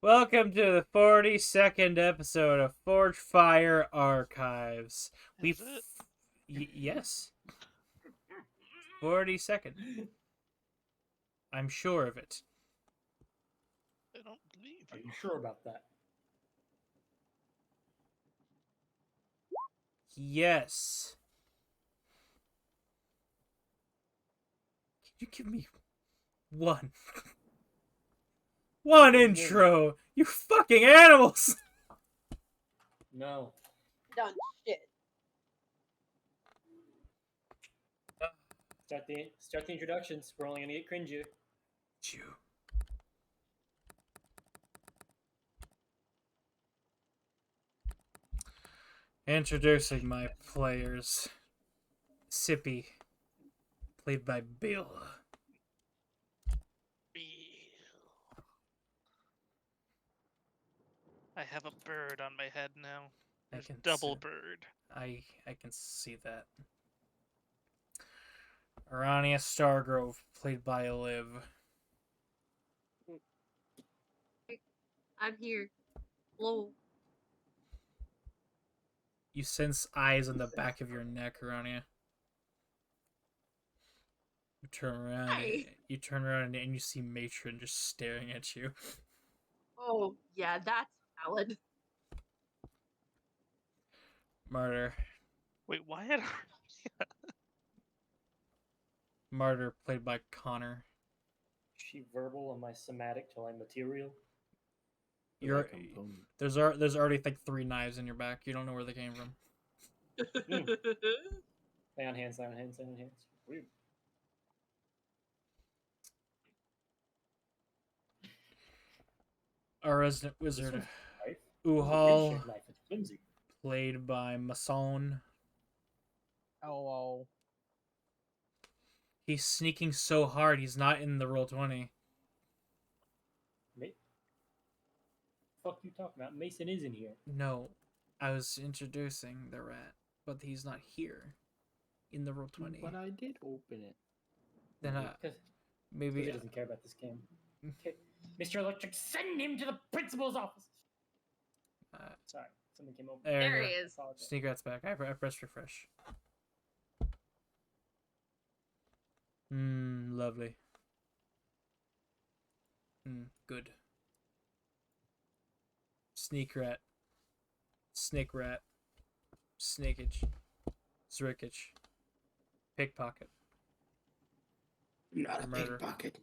Welcome to the 42nd episode of ForgeFire Archives. Is it? Yes. 42nd. I'm sure of it. I don't believe Are you. you sure about that? Yes. Can you give me one intro? You fucking animals! No. Done shit. Start the introductions. We're only gonna get cringier. You. Introducing my players. Sippy, played by Bill. I have a bird on my head now. I There's can double see- bird. I can see that. Arania Stargrove, played by Liv. I'm here. Hello. You sense eyes on the back of your neck, Arania. You turn around. Hi. You turn around and you see Matron just staring at you. Oh, yeah, that's valid. Martyr. Wait, why had Martyr, played by Connor. She verbal and my somatic till I'm material. You're there's already like 3 knives in your back. You don't know where they came from. Lay on hands, lay on hands, lay on hands. Weird. Our resident wizard, Knife? Uhal, Pinch knife. It's flimsy. played by Mason. Hello. He's sneaking so hard he's not in the Roll20. Fuck you talking about? Mason is in here. No, I was introducing the rat, but he's not here in the Roll20. But I did open it. Then Because maybe he doesn't care about this game. Okay. Mr. Electric, send him to the principal's office. Sorry, something came over. There he is. Apologize. Sneak Rat's back. I pressed refresh. Lovely. Good. Sneak Rat. Snake Rat. Snakeage. Zrickage. Pickpocket. Not a Murder. pickpocket.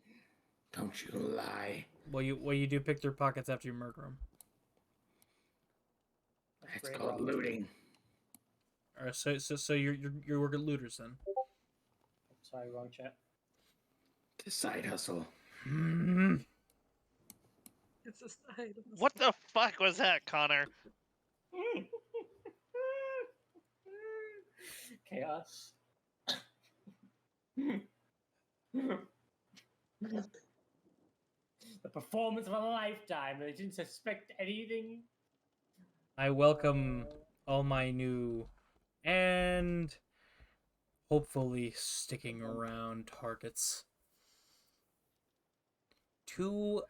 Don't you lie. Well, you do pick their pockets after you murder them. That's Great called Robin. looting. All right, so you're working looters then. Sorry, wrong chat. It's a side hustle. It's a side. What the fuck was that, Connor? Chaos. The performance of a lifetime. I didn't suspect anything. I welcome all my new and hopefully sticking around targets to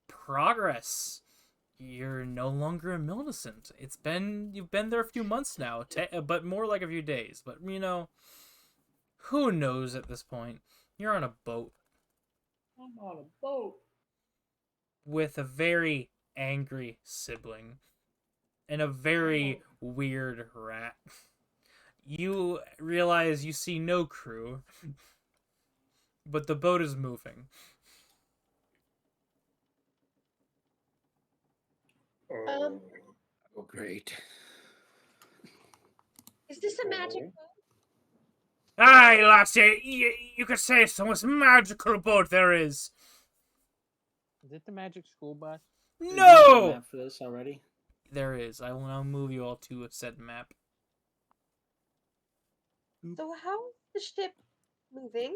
progress. You're no longer a Millicent. You've been there a few months now, but more like a few days. But who knows at this point? You're on a boat I'm on a boat. with a very angry sibling and a very weird rat. You realize you see no crew, but the boat is moving. Um, Oh, great. Is this a magic boat? Aye, lassie, you could say it's the most magical boat there is. Is it the magic school bus? No! Map for this already? There is. I will now move you all to a said map. So how's the ship moving?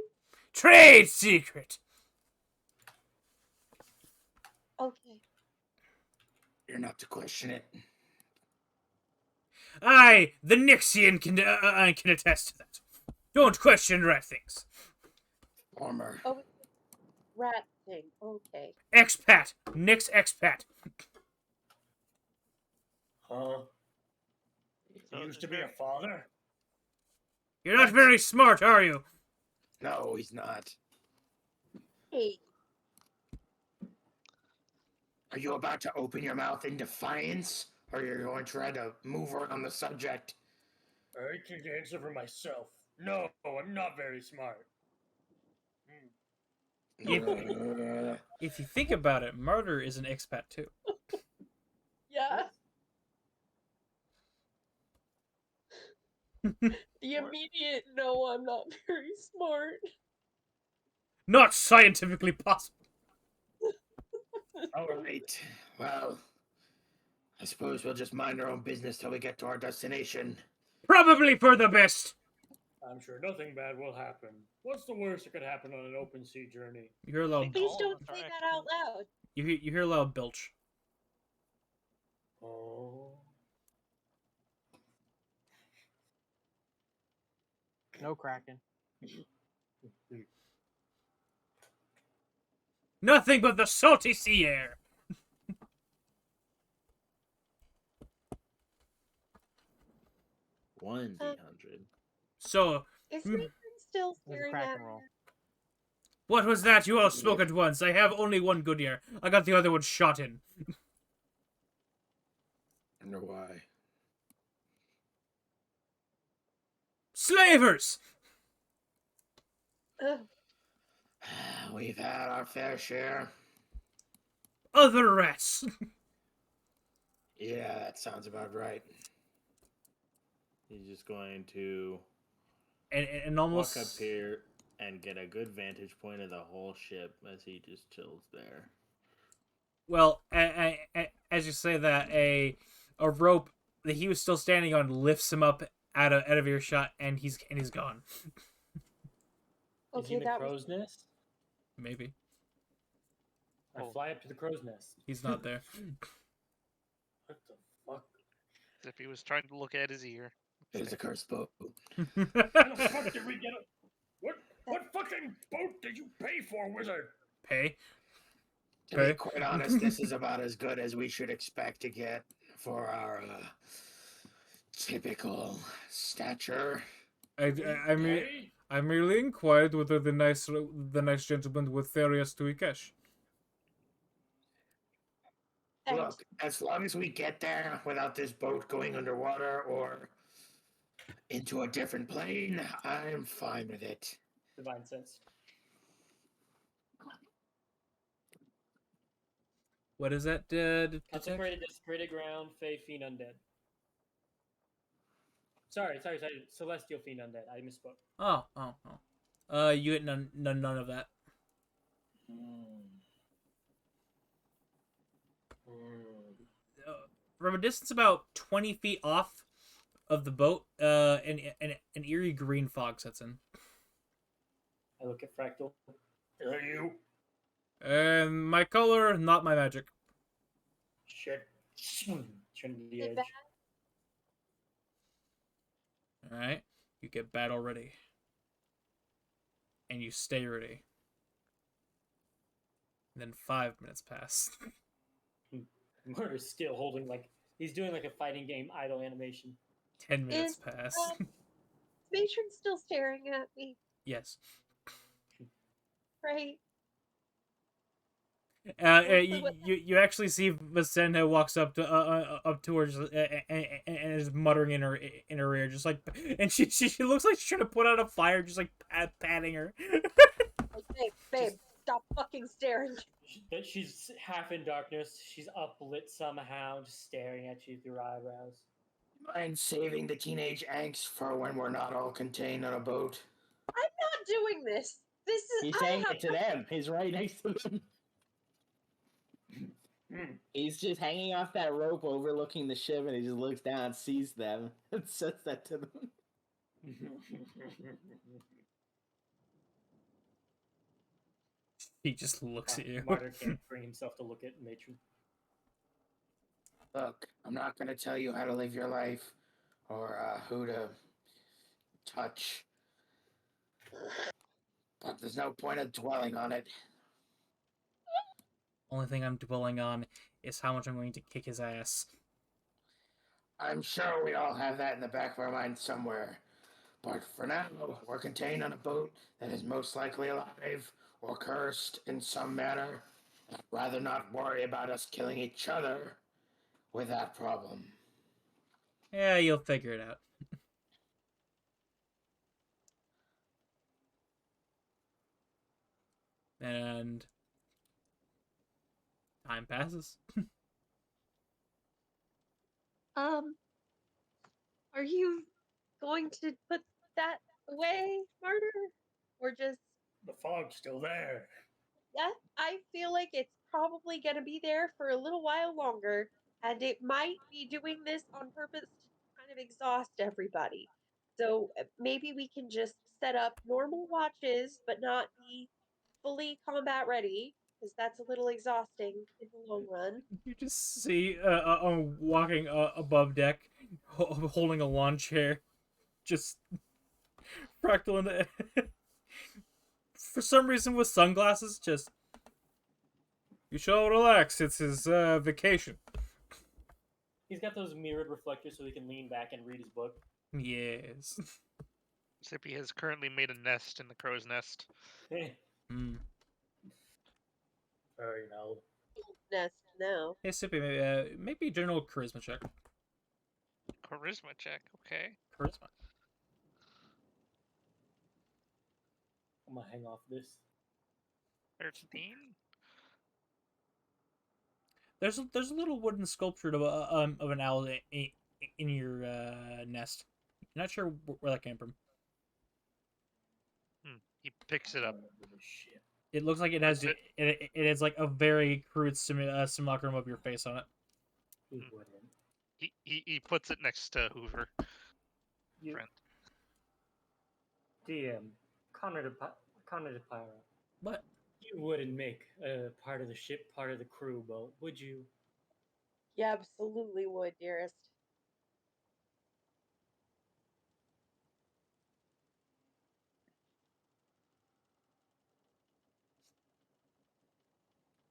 Trade secret! Okay. You're not to question it. Aye, the Nixian can attest to that. Don't question rat things. Former. Oh, rat thing. Okay. Expat! Nick's expat! Huh? So You used is to be there- a father? You're not What? very smart, are you? No, he's not. Hey, Are you about to open your mouth in defiance? Or are you going to try to move around the subject? I can answer for myself. No, I'm not very smart. If, Uh, if you think about it, Martyr is an expat too. yeah. The immediate no, I'm not very smart. Not scientifically possible. all right. Well, I suppose we'll just mind our own business till we get to our destination. Probably for the best. I'm sure nothing bad will happen. What's the worst that could happen on an open sea journey? You hear a loud, Think Please all of don't us are say that experts. out loud. you hear a loud belch. Oh. No cracking. Nothing but the salty sea air. One D100. So, Is Hmm. Matron still There's a staring crack at and roll. her? what was that? You all spoke at once. I have only one Goodyear. I got the other one shot in. Wonder why. Slavers! Ugh. We've had our fair share. Other rats! Yeah, that sounds about right. He's just going to and walk almost... up here and get a good vantage point of the whole ship as he just chills there. Well, as you say that, a rope that he was still standing on lifts him up out of earshot, and he's gone. Is he Okay, in the that was crow's nest? Maybe I Oh. fly up to the crow's nest. he's not there. What the fuck? As if he was trying to look at his ear. It is a cursed boat. How the fuck did we get a... What fucking boat did you pay for, wizard? Pay. To be Okay. quite honest, this is about as good as we should expect to get for our typical stature. Hey? I merely inquired whether the nice gentleman would ferry us to Ikesh. and Look, as long as we get there without this boat going underwater or into a different plane, I'm fine with it. Divine sense. What is that? Detect? Consecrated, desecrated ground, fey, fiend, undead. Sorry. Celestial fiend, undead. I misspoke. Oh. You get none of that. From a distance about 20 feet off of the boat, an eerie green fog sets in. I look at Fractal. Are you? And my color, not my magic. Shit. Turn to the Is it edge. bad? Alright? You get battle ready. And you stay ready. And then 5 minutes pass. Murder's still holding like he's doing like a fighting game idle animation. 10 minutes Is, pass. Matron still staring at me, Yes. right? You actually see Vasenna walks up to up towards and is muttering in her ear, just like, and she looks like she's trying to put out a fire, just like patting her. Like, babe, stop fucking staring. She's half in darkness. She's uplit somehow, just staring at you through her eyebrows. Mind saving the teenage angst for when we're not all contained on a boat? I'm not doing this. This is. He's I saying have it to them. He's right next to them. He's just hanging off that rope overlooking the ship, and he just looks down, sees them, and says that to them. He just looks at you. Martyr can't bring himself to look at Matron. Look, I'm not going to tell you how to live your life or who to touch. But there's no point of dwelling on it. Only thing I'm dwelling on is how much I'm going to kick his ass. I'm sure we all have that in the back of our mind somewhere. But for now, we're contained on a boat that is most likely alive or cursed in some manner. I'd rather not worry about us killing each other with that problem. Yeah, you'll figure it out. And time passes. Are you going to put that away, Martyr? Or just, The fog's still there. yeah, I feel like it's probably going to be there for a little while longer, and it might be doing this on purpose to kind of exhaust everybody. So maybe we can just set up normal watches, but not be fully combat ready, because that's a little exhausting in the long run. You just see walking above deck, holding a lawn chair, just fractal in the for some reason with sunglasses. Just you shall relax. It's his vacation. He's got those mirrored reflectors so he can lean back and read his book. Yes. Zippy has currently made a nest in the crow's nest. Mm. Very no. Nest now. Hey, Sippy, maybe a general charisma check. Charisma check, okay. Charisma. I'm gonna hang off this. 13? There's a little wooden sculpture of an owl in your nest. Not sure where that came from. He picks it up. Shit. It looks like it has it has like a very crude simulacrum of your face on it. He wouldn't. He puts it next to Hoover. You, Friend. DM, Connor de Pyro. What? You wouldn't make part of the ship part of the crew boat, would you? You absolutely would, dearest.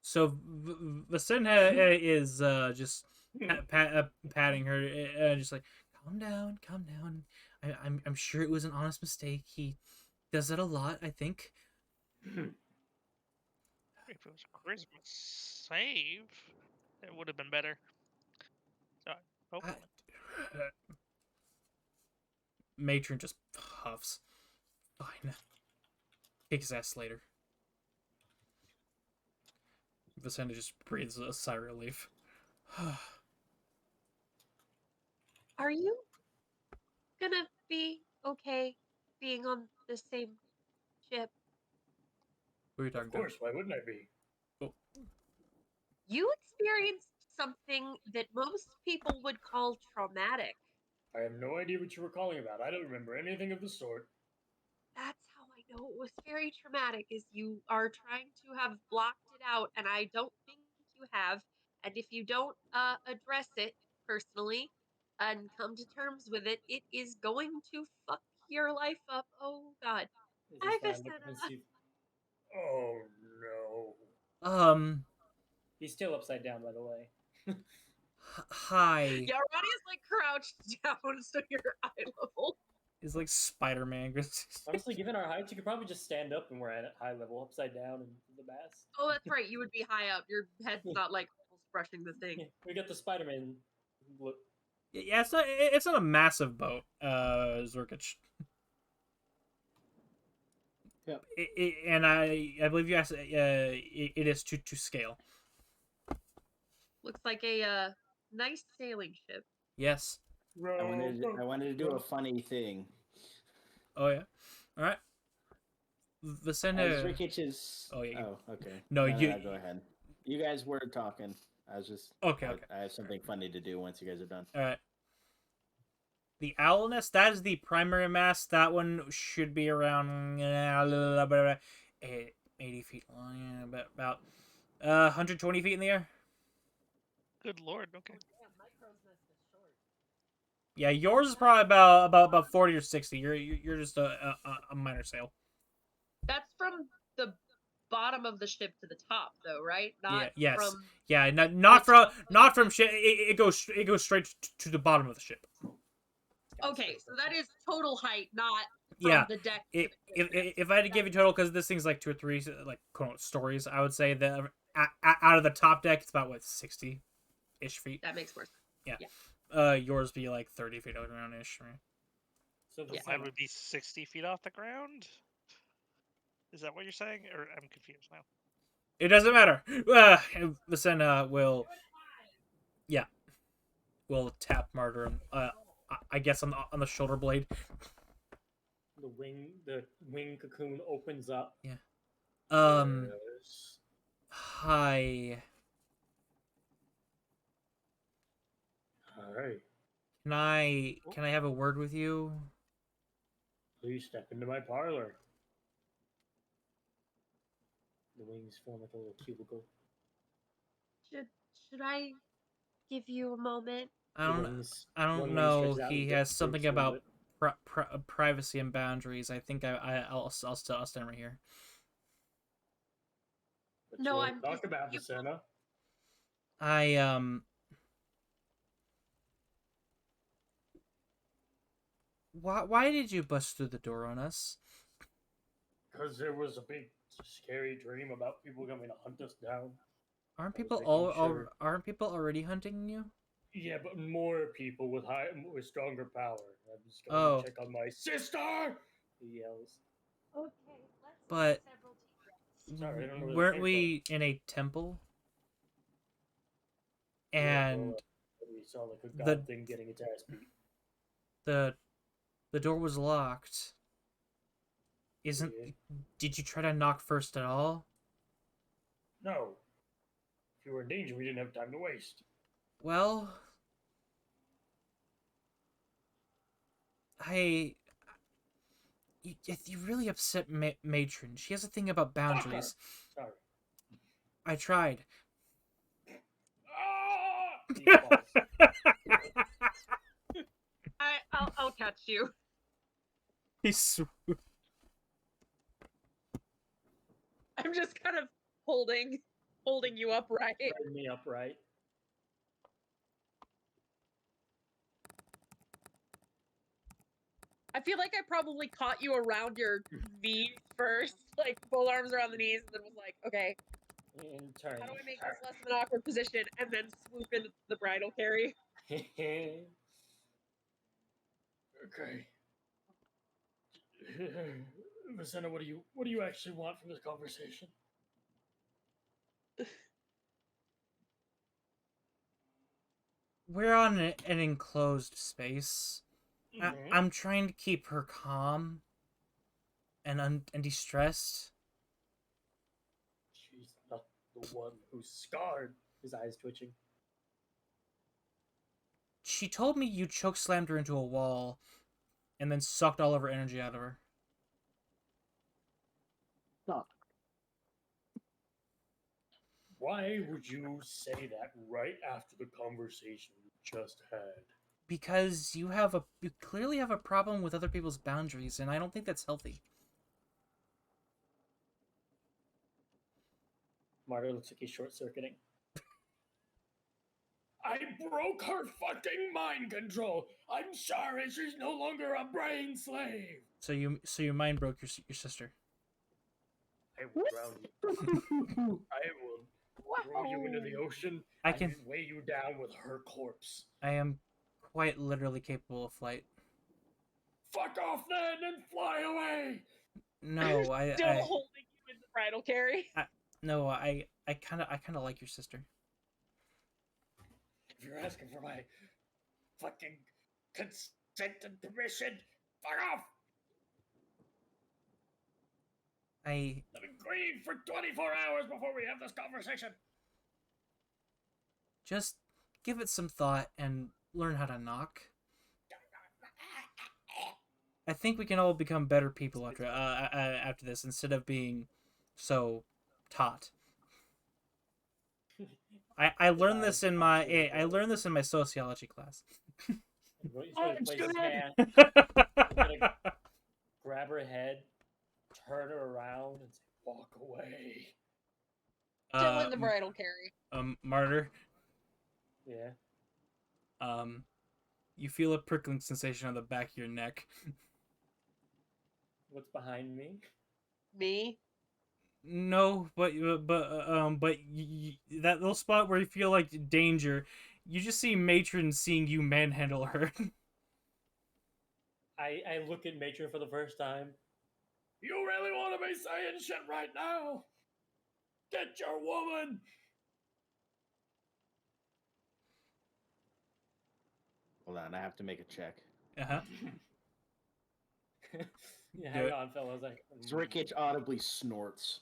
So Vasenna is just patting her, just like calm down, calm down. I'm sure it was an honest mistake. He does it a lot, I think. If it was a charisma save, it would have been better. So, hopefully. Matron just huffs. Fine. Kick his ass later. Vasenna just breathes a sigh of relief. Are you gonna be okay being on the same ship? Who are you talking Of course, why wouldn't I be? to? You experienced something that most people would call traumatic. I have no idea what you were calling about. I don't remember anything of the sort. That's how I know it was very traumatic, is you are trying to have blocked it out, and I don't think you have. And if you don't address it personally and come to terms with it, it is going to fuck your life up. Oh God. Is Hi, this man look Vasenna. and see? Oh no. Um. He's still upside down, by the way. Hi. Yeah, Ronnie's like crouched down, so you're eye level. Is like Spider-Man. Honestly, given our heights, you could probably just stand up when we're at eye level, upside down, and the bass. Oh, that's right. You would be high up. Your head's not like almost brushing the thing. Yeah, we got the Spider-Man look. Yeah, it's not a massive boat, Zurkich. Yep. And I believe you asked, it is to scale. Looks like a nice sailing ship. Yes. I wanted to do a funny thing. Oh yeah. All right. Vasenna. Rickich is. Oh, yeah, Oh, okay. No, you- go ahead. You guys were talking. I was just. Okay. I have something funny to do once you guys are done. All right. The owl nest, that is the primary mast. That one should be around 80 feet long, about 120 feet in the air. Good lord, okay. Yeah, yours is probably about 40 or 60. You're just a minor sail. That's from the bottom of the ship to the top, though, right? Not yes. from. Yeah, not from ship. It goes straight to the bottom of the ship. Okay, so that is total height, not from Yeah. the deck to the ship. If I had to give you total, because this thing's like 2 or 3 like quote stories, I would say that out of the top deck, it's about what 60-ish feet. That makes more sense. Yeah. Yours be like 30 feet around ish. Right? So So mine would be 60 feet off the ground? Is that what you're saying? Or I'm confused now. It doesn't matter. Vicenna will, yeah, will tap Martyr. I guess on the shoulder blade. the wing cocoon opens up. Yeah. Yes. Hi. All right. Can I have a word with you? Please step into my parlor. The wings form like a little cubicle. Should I give you a moment? I The don't wings- I one don't wing know. stretches out He and has gets something through about it. privacy and boundaries. I think I'll stand right here. But No, you I'm talk just- about you- Vicenna. Why did you bust through the door on us? Because there was a big scary dream about people coming to hunt us down. Aren't I was people making sure. aren't people already hunting you? Yeah, but more people with stronger power. I'm just going Oh. to check on my sister. He yells. Okay, let's But- take several deep breaths. Sorry, I don't know where that Weren't came we in a temple? Yeah, And well, we saw like a the- god thing getting its ass beat. the door was locked. Isn't Yeah. Did you try to knock first at all? No. If you were in danger, we didn't have time to waste. Well, you really upset Matron. She has a thing about boundaries. Sorry. I tried. Ah! He falls. I'll catch you. He's I'm just kind of holding you upright. Turn me upright. I feel like I probably caught you around your knees first, like both arms around the knees, and then was like, okay, And turn. how do I make this less of an awkward position? And then swoop into the bridal carry. Okay. Vicenna, what do you actually want from this conversation? We're on an enclosed space. Mhm. I'm trying to keep her calm and distressed. She's not the one who's scarred. His eyes twitching. She told me you chokeslammed her into a wall and then sucked all of her energy out of her. Stop. Why would you say that right after the conversation we just had? Because you clearly have a problem with other people's boundaries, and I don't think that's healthy. Martyr looks like he's short-circuiting. I broke her fucking mind control. I'm sorry, she's no longer a brain slave. So you mind broke your sister. I will drown you. I will throw you into the ocean. I can- and weigh you down with her corpse. I am quite literally capable of flight. Fuck off then and fly away. No, Still holding you in the bridal carry. I kind of like your sister. If you're asking for my fucking consent and permission, fuck off. Let me grieve for 24 hours before we have this conversation. Just give it some thought and learn how to knock. I think we can all become better people after this instead of being so taught. I learned this in my sociology class. He's going to place his hand, grab her head, turn her around, and say, Walk away. Still in the bridal carry. Martyr, Yeah. you feel a prickling sensation on the back of your neck. What's behind me? Me? No, but that little spot where you feel like danger, you just see Matron seeing you manhandle her. I look at Matron for the first time. You really want to be saying shit right now? Get your woman! Hold on, I have to make a check. Uh-huh. Yeah, Do hang it. on, fellas. Zrikich audibly snorts.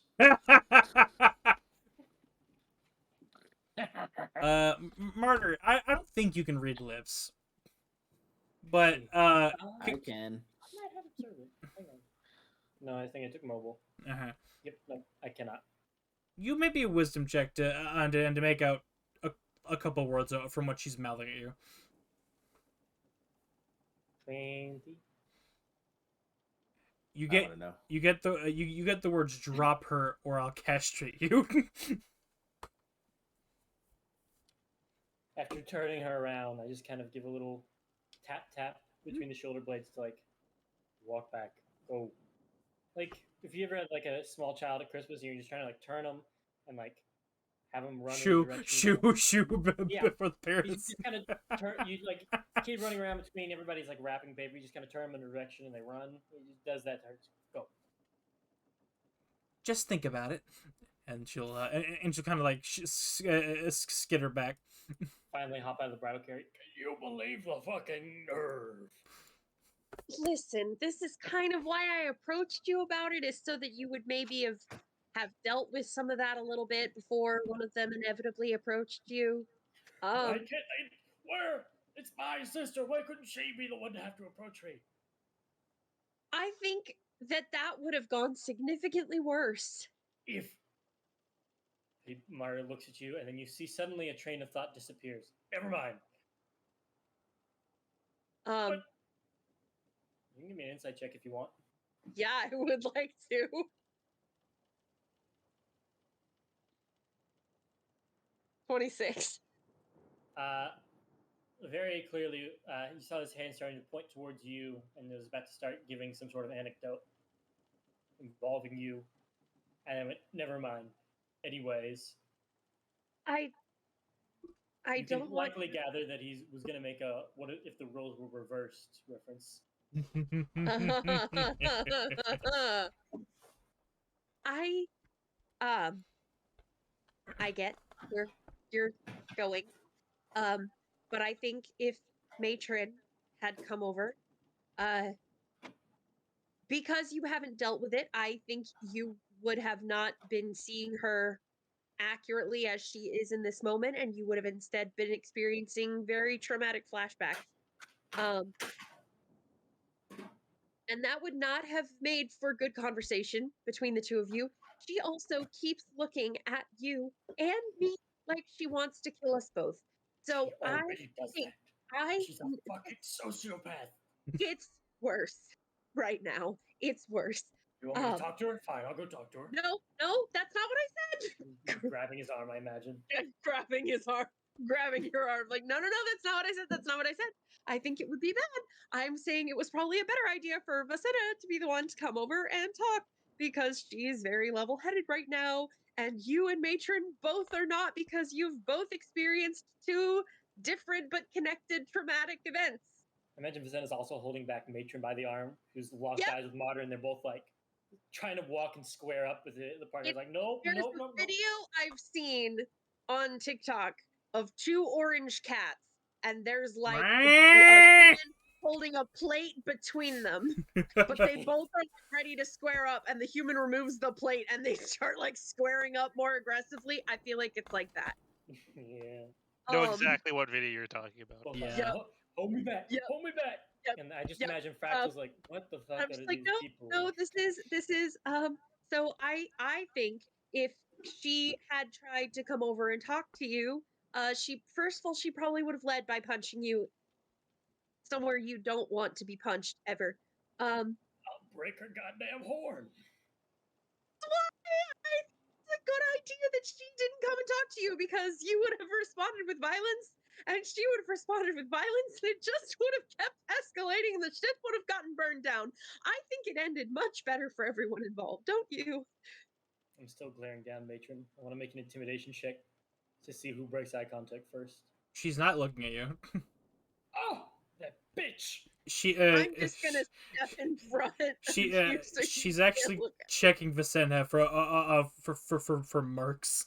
Martyr, I don't think you can read lips. But I can. I might have observed it. Hang on. No, I think I took mobile. uh-huh. Yep, no, I cannot. You may be a wisdom check to make out a couple words from what she's mouthing at you. 20. You I get want to know. you get the you get the words "drop her" or "I'll castrate you." After turning her around, I just kind of give a little tap between the shoulder blades to like walk back. Go. Like if you ever had like a small child at Christmas and you're just trying to like turn them and like have them run in the direction. Yeah. before the You parents. just kind of turn. You like kid running around between everybody's like wrapping paper. You just kind of turn them in a direction and they run. It just does that. Go. Just think about it, and she'll kind of like skitter back. Finally, hop out of the bridal carriage. Can you believe the fucking nerve? Listen, this is kind of why I approached you about it, is so that you would maybe have dealt with some of that a little bit before one of them inevitably approached you. Why can't they? Where? It's my sister. Why couldn't she be the one to have to approach me? I think that would have gone significantly worse. If Mario looks at you, and then you see suddenly a train of thought disappears. never mind. Um, You can give me an insight check if you want. yeah, I would like to. $26. Very clearly, you saw his hand starting to point towards you, and it was about to start giving some sort of anecdote involving you. And I went, never mind. Anyways, I you don't can want. likely gather that he was going to make a "what if the roles were reversed" reference. I get where you're going. But I think if Matron had come over, because you haven't dealt with it, I think you would have not been seeing her accurately as she is in this moment, and you would have instead been experiencing very traumatic flashbacks. And that would not have made for good conversation between the two of you. She also keeps looking at you and me like she wants to kill us both. So She already does think that. She's a fucking sociopath. it's worse right now. It's worse. You want me to talk to her? Fine, I'll go talk to her. No, that's not what I said. Grabbing his arm, I imagine. Grabbing his arm, grabbing your arm. Like, no, that's not what I said. That's not what I said. I think it would be bad. I'm saying it was probably a better idea for Vasetta to be the one to come over and talk, because she's very level-headed right now, and you and Matron both are not, because you've both experienced two different but connected traumatic events. I imagine Vicenna's also holding back Matron by the arm, who's locked eyes with Modern, and they're both like trying to walk and square up with it. The partner's like, no. There's a video I've seen on TikTok of two orange cats, and there's like a human holding a plate between them, but they both are ready to square up, and the human removes the plate, and they start like squaring up more aggressively. I feel like it's like that. Yeah. Know exactly what video you're talking about. Yeah. Hold me back. Yep. Hold me back. Yep. And I just imagine Fractal's like, what the fuck I'm are just these like, people? no, this is so I think if she had tried to come over and talk to you, she first of all, she probably would have led by punching you somewhere you don't want to be punched ever. I'll break her goddamn horn. a good idea that she didn't come and talk to you because you would have responded with violence and she would have responded with violence and it just would have kept escalating and the ship would have gotten burned down. I think it ended much better for everyone involved, don't you? I'm still glaring down Matron. I want to make an intimidation check to see who breaks eye contact first. She's not looking at you. Oh, that bitch! I'm just gonna step in front. She's actually checking Vicenna for marks.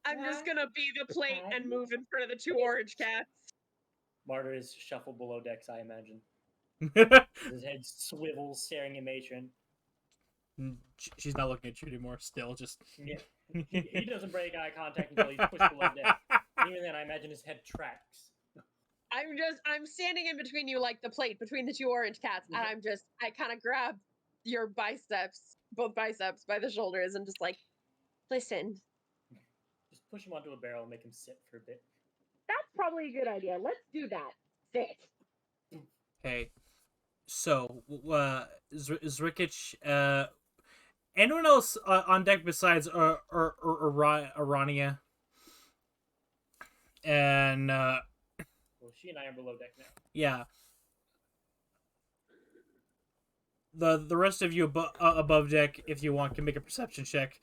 I'm just gonna be the plate and move in front of the two orange cats. Martyr is shuffled below decks, I imagine. His head swivels, staring at Matron. She's not looking at you anymore. Still, just yeah. He doesn't break eye contact until he's pushed below deck. Even then, I imagine his head tracks. I'm standing in between you like the plate between the two orange cats, and I kind of grab your both biceps by the shoulders, and just like, listen. Just push him onto a barrel and make him sit for a bit. That's probably a good idea. Let's do that. Sit. Hey, so Zrikic, anyone else on deck besides Arania? And well, she and I are below deck now. Yeah. The rest of you above deck, if you want, can make a perception check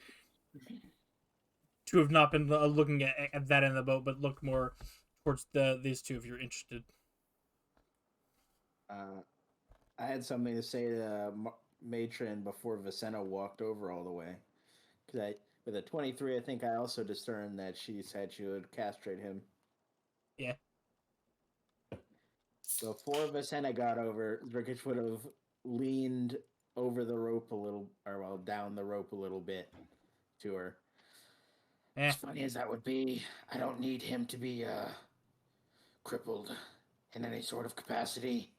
to have not been looking at that end of the boat, but look more towards these two if you're interested. I had something to say to Matron before Vicenna walked over all the way. Because with a 23, I think I also discerned that she said she would castrate him. Yeah. Before Vicenna got over, Zrikic would have leaned over the rope a little, or well, down the rope a little bit to her. As funny as that would be, I don't need him to be crippled in any sort of capacity,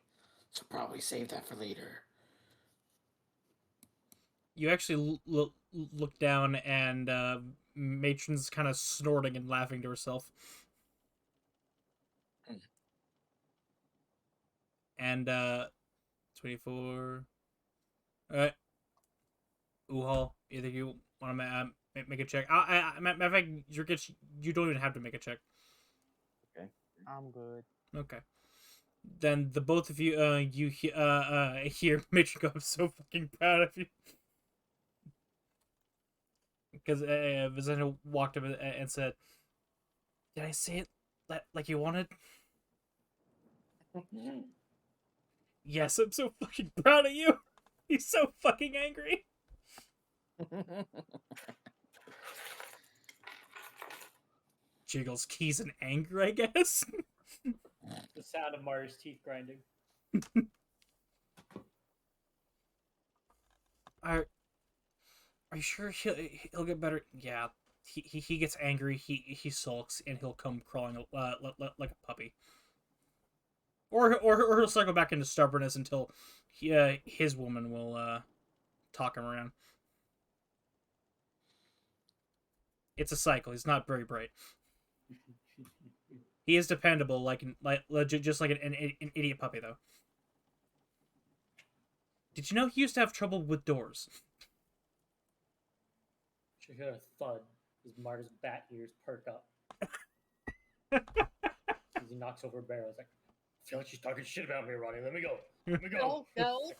so probably save that for later. You actually look down, and Matron's kind of snorting and laughing to herself. And 24. Alright. Uhal, either you want to make a check. Matter of fact, you don't even have to make a check. Okay. I'm good. Okay. Then the both of you, hear Mitch go, I'm so fucking proud of you. Because Vicenna walked up and said, did I say it like you wanted? Yes, I'm so fucking proud of you. He's so fucking angry. Jiggles keys in anger, I guess. The sound of Martyr's teeth grinding. Are you sure he'll get better? Yeah, he gets angry. He sulks and he'll come crawling like a puppy. Or he'll cycle back into stubbornness until his woman will talk him around. It's a cycle. He's not very bright. He is dependable, just like an idiot puppy, though. Did you know he used to have trouble with doors? She heard a thud as Martyr's bat ears perk up. As he knocks over a barrel. He's like, I feel like she's talking shit about me, Ronnie. Let me go. Let me go. No.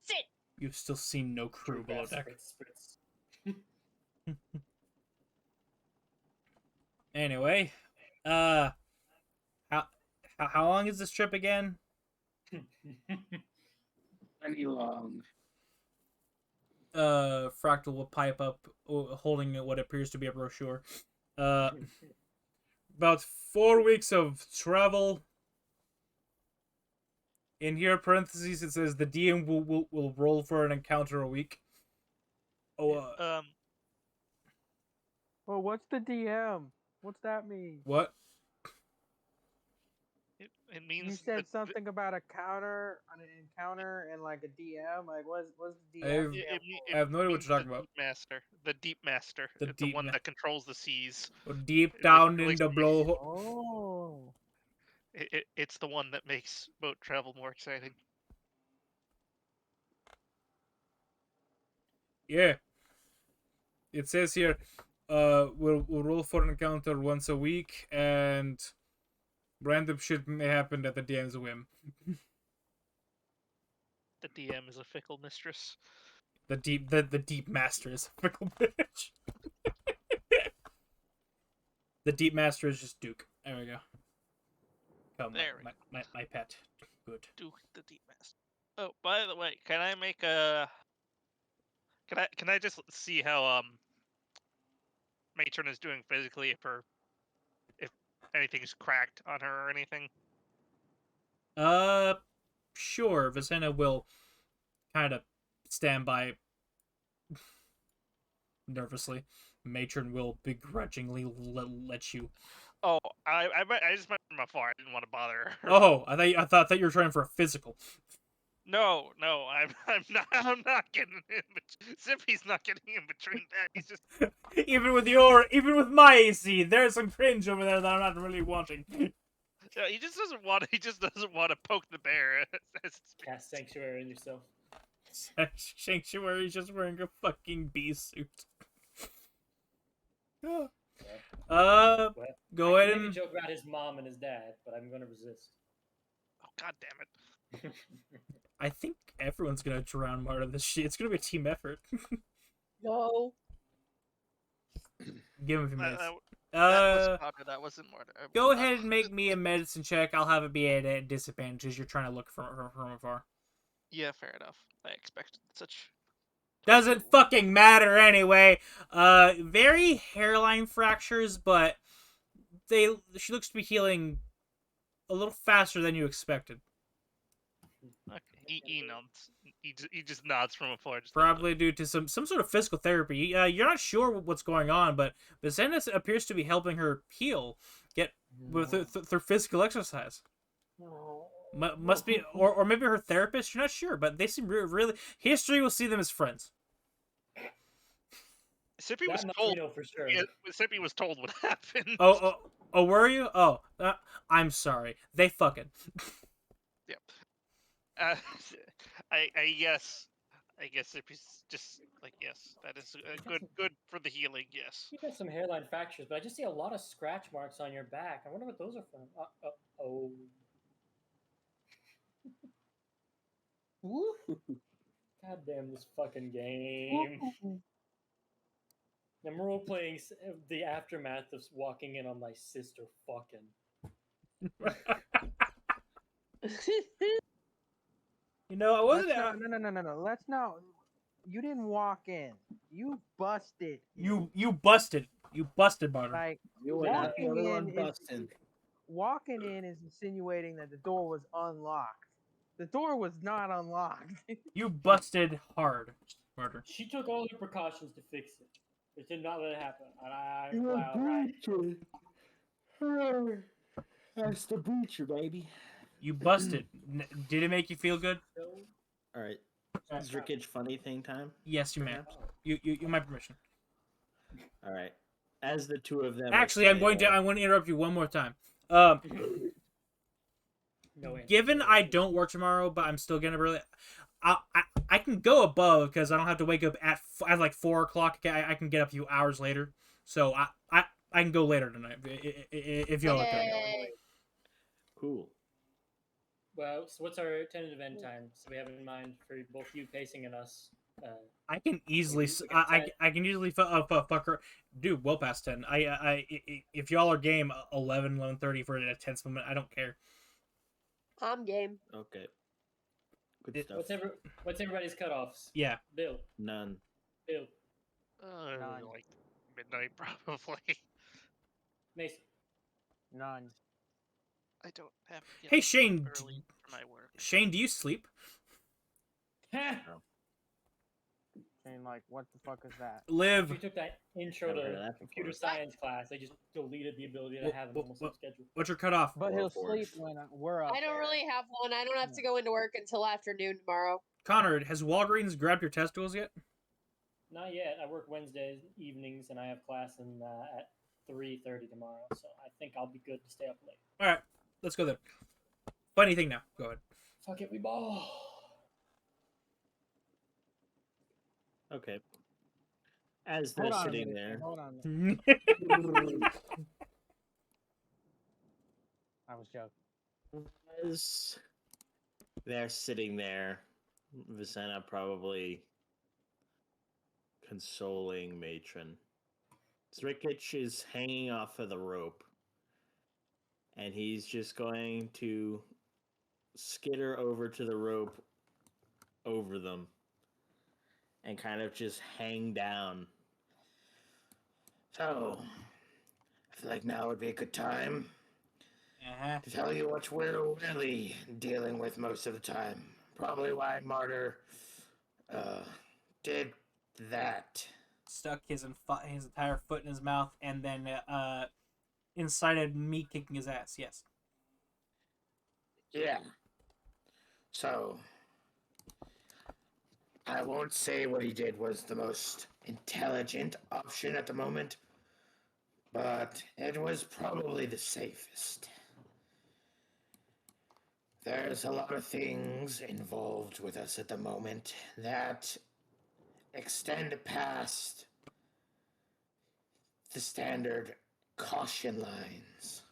Sit. You've still seen no crew below deck. Spritz. Anyway, how long is this trip again? Plenty long. Fractal will pipe up, holding what appears to be a brochure. About 4 weeks of travel. In here, parentheses, it says the DM will roll for an encounter a week. Well, what's the DM? What's that mean? What? It means You said something about an encounter, and like a DM. Like, what's the DM? I have no idea what you're talking about. The Deep Master, The the one that controls the seas. Deep down in the blowhole. Oh. It's the one that makes boat travel more exciting. Yeah. It says here, we'll roll for an encounter once a week, and random shit may happen at the DM's whim. The DM is a fickle mistress. The deep master is a fickle bitch. The deep master is just Duke. There we go. Come, There we my pet. Good. Duke the Deep Master. Oh, by the way, can I make a? Can I just see how Matron is doing physically if anything's cracked on her or anything? Sure. Vicenna will kind of stand by nervously. Matron will begrudgingly let you. Oh, I just meant from afar. I didn't want to bother her. Oh, I thought you were trying for a physical. No, I'm not getting in between. Zippy's not getting in between that. He's just even with my AC, there's some cringe over there that I'm not really wanting. he just doesn't want to poke the bear. Cast sanctuary in yourself. Sanctuary's just wearing a fucking bee suit. Well, Go I ahead can make a and joke about his mom and his dad, but I'm going to resist. Oh, god damn it! I think everyone's gonna drown part of this shit. It's gonna be a team effort. No. Give him a few minutes. That was powder. That wasn't more. Go ahead and make me a medicine check. I'll have it be at a disadvantage as you're trying to look from afar. Yeah, fair enough. I expected such. Doesn't fucking matter anyway. Very hairline fractures, but she looks to be healing a little faster than you expected. Okay, he nods. He just nods from afar. Probably due to some sort of physical therapy. You're not sure what's going on, but Vicenna appears to be helping her heal, through physical exercise. Must be, or maybe her therapist. You're not sure, but they seem really. History will see them as friends. Sippy was told. For sure. Sippy was told what happened. Oh, were you? Oh, I'm sorry. They fucking. Yep. I guess Sippy's just like, yes, that is good for the healing. Yes. You got some hairline fractures, but I just see a lot of scratch marks on your back. I wonder what those are from. Oh. God damn this fucking game. I'm role playing the aftermath of walking in on my sister fucking. I wasn't. No. Let's not. You didn't walk in. You busted. You busted. You busted, Barter. Like You were not the only one busting. Walking in is insinuating that the door was unlocked. The door was not unlocked. You busted hard, Barter. She took all the precautions to fix it. It did not let it happen. And You're a breacher. That's the breacher, baby. You busted. Did it make you feel good? All right. Zrikage funny thing time? Yes, you may. You my permission. All right. As the two of them. Actually, I'm going to interrupt you one more time. Given I don't work tomorrow, but I'm still gonna really. I can go above because I don't have to wake up at like 4 o'clock. I can get up a few hours later, so I can go later tonight if y'all are okay. Cool. Well, so what's our tentative end time? So we have in mind for both you pacing and us. I can easily I can easily fuck her, dude. Well past 10. If y'all are game 11:30 for a tense moment, I don't care. I'm game. Okay. Good stuff. What's everybody's cutoffs? Yeah. Bill. None. Bill. Like midnight probably. Mason. None. I don't have. Hey Shane. Early for my work. Shane, do you sleep? And like, what the fuck is that? Live. If you took that intro to computer science class, they just deleted the ability to have a normal sleep schedule. What's your cutoff? But he'll sleep when we're up. I don't really have one. I don't have to go into work until afternoon tomorrow. Connor, has Walgreens grabbed your testicles yet? Not yet. I work Wednesdays evenings, and I have class at 3:30 tomorrow, so I think I'll be good to stay up late. All right, let's go then. Funny thing now. Go ahead. Fuck it, we ball. Okay. As they're Hold on a sitting minute. there, Hold on. A minute. I was joking. as they're sitting there, Vicenna probably consoling Matron. Zrikich is hanging off of the rope, and he's just going to skitter over to the rope over them and kind of just hang down. So, I feel like now would be a good time Uh-huh. to tell you what we're really dealing with most of the time. Probably why Martyr did that. Stuck his entire foot in his mouth and then incited me kicking his ass. Yes. Yeah. So, I won't say what he did was the most intelligent option at the moment, but it was probably the safest. There's a lot of things involved with us at the moment that extend past the standard caution lines.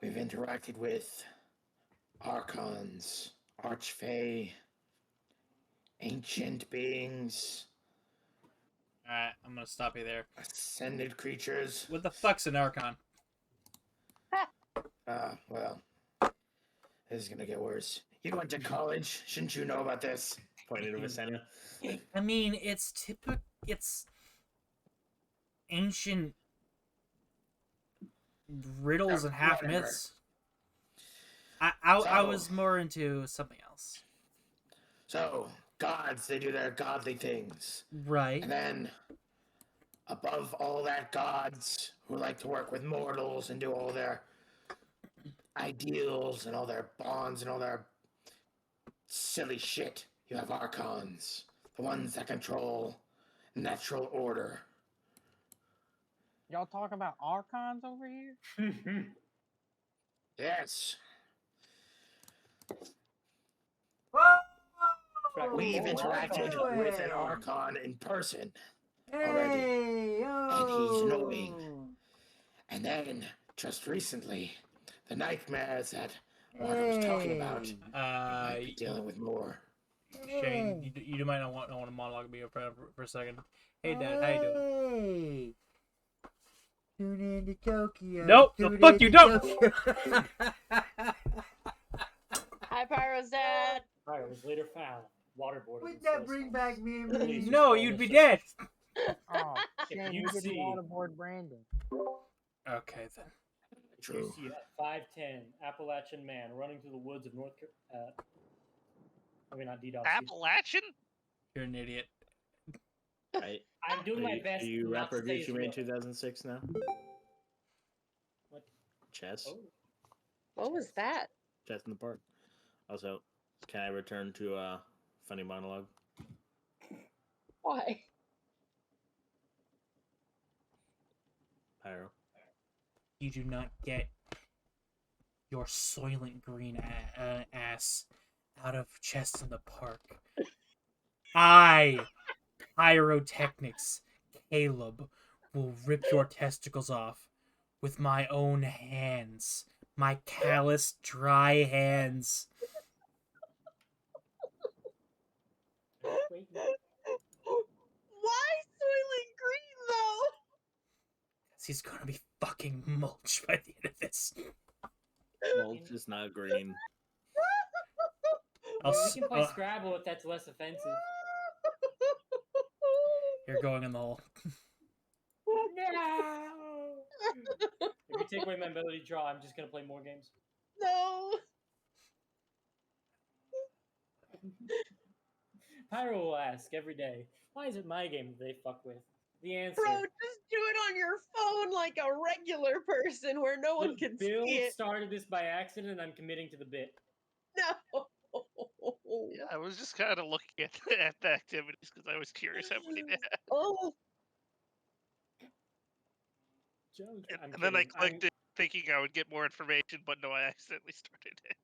We've interacted with archons, archfey, ancient beings, Alright, I'm gonna stop you there. ascended creatures. What the fuck's an Archon? Well, this is gonna get worse. You went to college, shouldn't you know about this? pointing to Vicenna. I mean, it's it's ancient riddles and half Whatever. myths. I was more into something else. So, gods, they do their godly things. Right. And then, above all that, gods who like to work with mortals and do all their ideals and all their bonds and all their silly shit. You have archons, the ones that control natural order. Y'all talking about archons over here? Yes. We've interacted with an archon in person already, and he's annoying. And then, just recently, the nightmares that Mark was talking about might be dealing with more. Shane, you might not want to monologue me for a second. Hey, Dad, how you doing? Tune in to Tokyo. Nope, the fuck you don't. Hi, Pyro's dad. Pyro was later found waterboarded. Wouldn't that bring back memories? No, you'd be dead. Oh, If shit, you you didn't see- waterboard Brandon. Okay then. You see a 5'10" Appalachian man running through the woods of North Carolina. I mean, not DDoS. Appalachian? You're an idiot. I'm doing my best. Are you not rapper to say Gucci it's Mane real. 2006 now? What? Chess. Oh. What was that? Chess in the park. Also, can I return to a funny monologue? Why? Pyro. You do not get your Soylent Green ass out of Chest in the Park. I, Pyrotechnics, Caleb, will rip your testicles off with my own hands. My callous, dry hands. Wait, Why Soylent Green though? He's gonna be fucking mulch by the end of this. Mulch is not green. I mean, we can play Scrabble if that's less offensive. You're going in the hole. No! If you take away my ability to draw, I'm just gonna play more games. No. Pyro will ask every day, why is it my game that they fuck with? The answer. Bro, just do it on your phone like a regular person where no one Look, can Bill see it. started this by accident, and I'm committing to the bit. No. Yeah, I was just kind of looking at the activities because I was curious how many they had. Oh. I'm And then I kidding. clicked it thinking I would get more information, but no, I accidentally started it.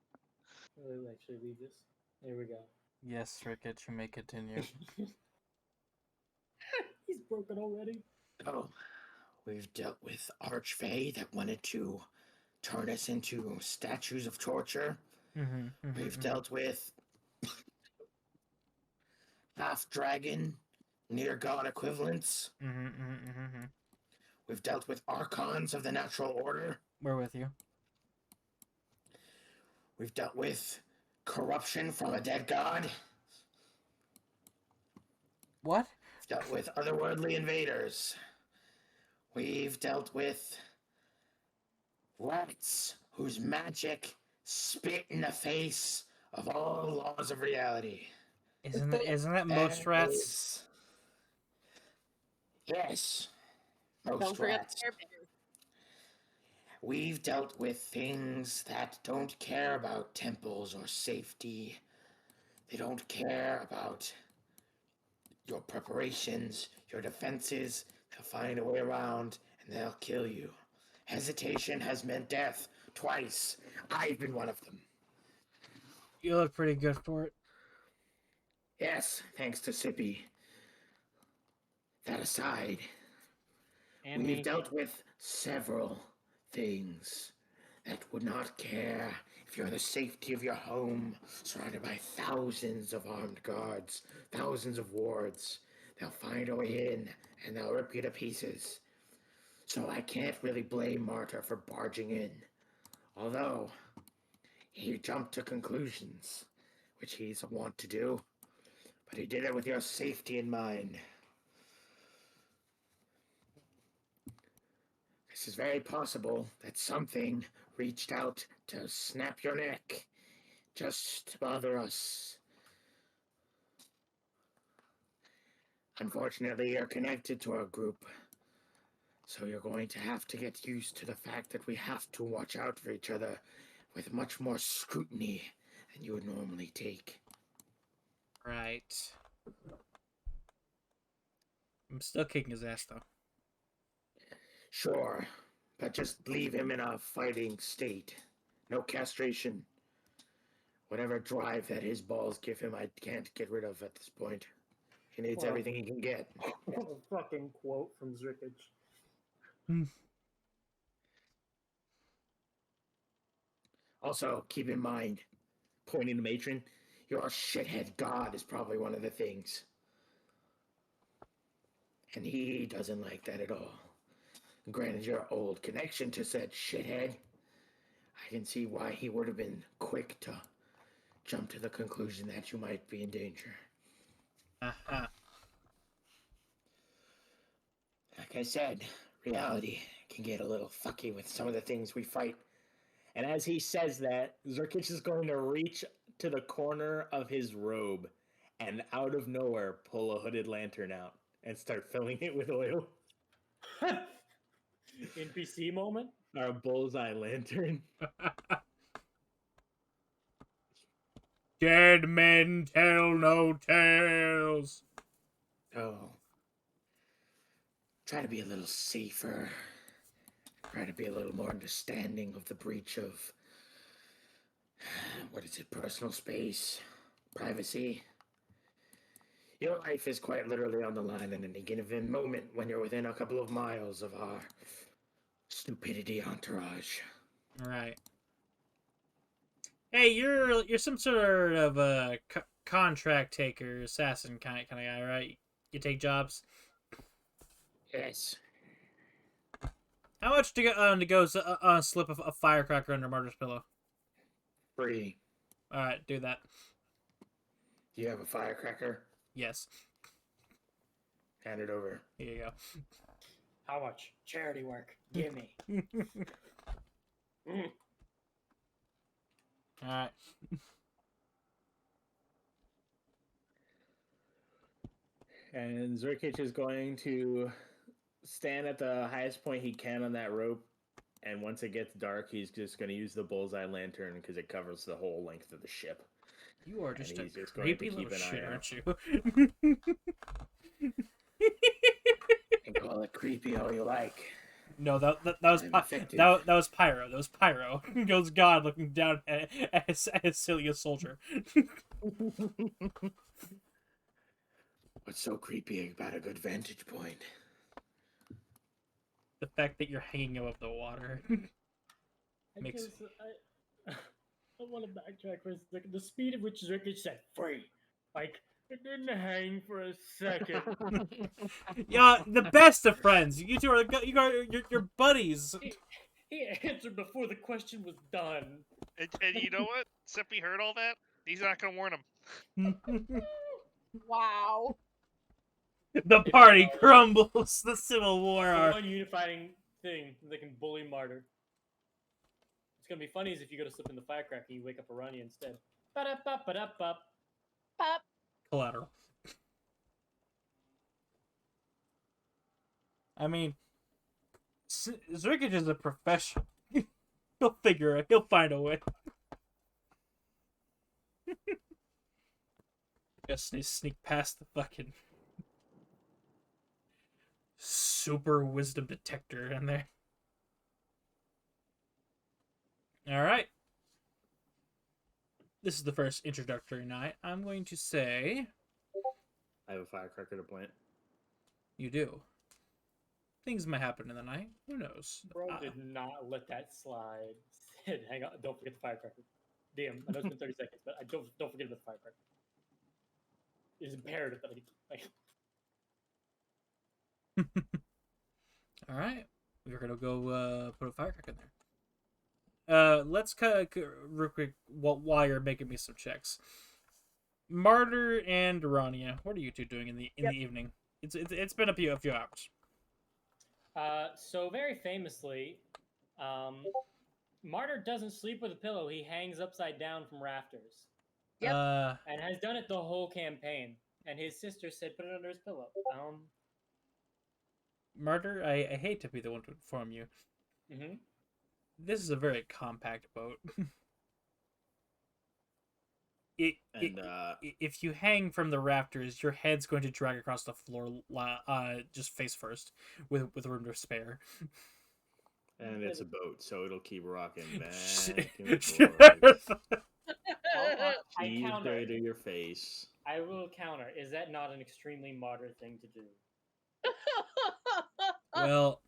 We'll actually leave this. There we go. Yes, Rickett, you may continue. He's broken already. Oh, we've dealt with Archfey that wanted to turn us into statues of torture. We've dealt with half-dragon, near-god equivalents. We've dealt with archons of the natural order. We're with you. We've dealt with corruption from a dead god. What? We've dealt with otherworldly invaders. We've dealt with rats whose magic spit in the face of all laws of reality. Isn't that most That rats? is- Yes, most Don't forget rats. the Care Bears. We've dealt with things that don't care about temples or safety. They don't care about your preparations, your defenses. They'll find a way around and they'll kill you. Hesitation has meant death twice. I've been one of them. You look pretty good for it. Yes, thanks to Sippy. That aside, And we've me. dealt with several things that would not care if you're in the safety of your home, surrounded by thousands of armed guards, thousands of wards. They'll find a way in, and they'll rip you to pieces. So I can't really blame Martyr for barging in. Although, he jumped to conclusions, which he's wont to do. But he did it with your safety in mind. This is very possible that something reached out to snap your neck, just to bother us. Unfortunately, you're connected to our group, so you're going to have to get used to the fact that we have to watch out for each other with much more scrutiny than you would normally take. Right. I'm still kicking his ass though. Sure, but just leave him in a fighting state. No castration. Whatever drive that his balls give him, I can't get rid of at this point. He needs Well, everything he can get. A fucking quote from Zrikich. Also, keep in mind, pointing to Matron, your shithead god is probably one of the things. And he doesn't like that at all. Granted, your old connection to said shithead, I can see why he would have been quick to jump to the conclusion that you might be in danger. Like I said, reality can get a little fucky with some of the things we fight. And as he says that, Zerkich is going to reach to the corner of his robe and out of nowhere pull a hooded lantern out and start filling it with oil. NPC moment? Our bullseye lantern. Dead men tell no tales. Oh. Try to be a little safer. Try to be a little more understanding of the breach of, what is it, personal space, privacy. Your life is quite literally on the line at any given moment when you're within a couple of miles of our stupidity entourage. Right. Hey, you're some sort of a contract taker, assassin kind of guy, right? You take jobs. Yes. How much to go on a slip of a firecracker under Martyr's pillow? Free. All right, do that. Do you have a firecracker? Yes. Hand it over. Here you go. How much? Charity work. Give me. All right. And Zerkich is going to stand at the highest point he can on that rope. And once it gets dark, he's just going to use the bullseye lantern because it covers the whole length of the ship. You are just And a he's going to creepy keep little an shit, eye out. aren't you? And call it creepy all you like. No, that was I'm that effective. was Pyro. That was Pyro. Goes God looking down at his silly soldier. What's so creepy about a good vantage point? The fact that you're hanging above the water. I Makes- guess I want to backtrack for a second. The speed at which Zirkic said free, like it didn't hang for a second. Yeah, the best of friends. You two are you're buddies. He answered before the question was done. And you know what? Sippy heard all that. He's not gonna warn him. Wow. The party crumbles. The Civil War. The one unifying thing that can bully Martyr. It's gonna be funny is if you go to slip in the firecracker and you wake up Aranya instead. Ba-da-ba-ba-da-ba. Pop. Collateral. I mean, Zirkic is a professional. He'll figure it. He'll find a way. Just sneak past the fucking super wisdom detector in there. Alright. This is the first introductory night. I'm going to say... I have a firecracker to plant. You do. Things might happen in the night. Who knows? Bro did not let that slide. Said, hang on, don't forget the firecracker. Damn, I know it's been 30 seconds, but don't forget about the firecracker. It is imperative that I Alright. We're gonna go put a firecracker in there. Let's cut real quick while you're making me some checks. Martyr and Rania, what are you two doing in the evening? It's been a few hours. So very famously, Martyr doesn't sleep with a pillow. He hangs upside down from rafters. Yep. And has done it the whole campaign. And his sister said put it under his pillow. Martyr, I hate to be the one to inform you. Mm-hmm. This is a very compact boat. If you hang from the rafters, your head's going to drag across the floor, just face first, with room to spare. And it's a boat, so it'll keep rocking back and Sure. forth. I Keys counter. right to your face. I will counter. Is that not an extremely Martyr thing to do? Well,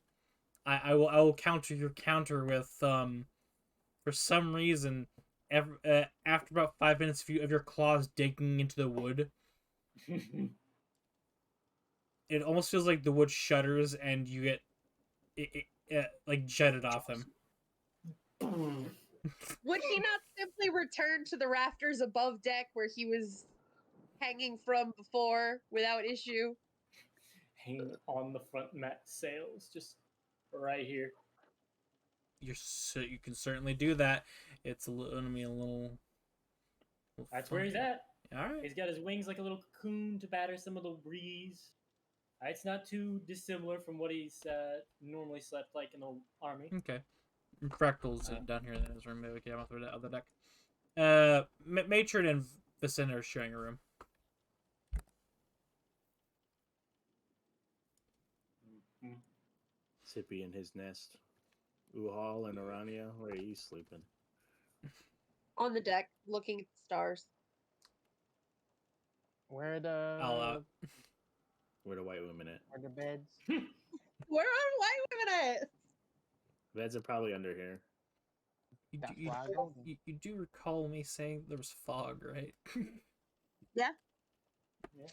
I will counter your counter with for some reason, after about 5 minutes of your claws digging into the wood, it almost feels like the wood shudders and you get it like jetted off them. Would he not simply return to the rafters above deck where he was hanging from before without issue? Hang on the front mat sails, just right here. You can certainly do that. It's gonna be a little That's where he's at. All right. He's got his wings like a little cocoon to batter some of the breeze. It's not too dissimilar from what he's normally slept like in the army. Okay. Fractal's down here in this room. Maybe we can have the other deck. Matron and Vicenta are sharing a room. Sippy in his nest. Uhal and Arania, where are you sleeping? On the deck, looking at the stars. Where the All out. Where the white women at? where the beds? Where are white women at? Beds are probably under here. That's why I go. You do recall me saying there was fog, right? Yeah.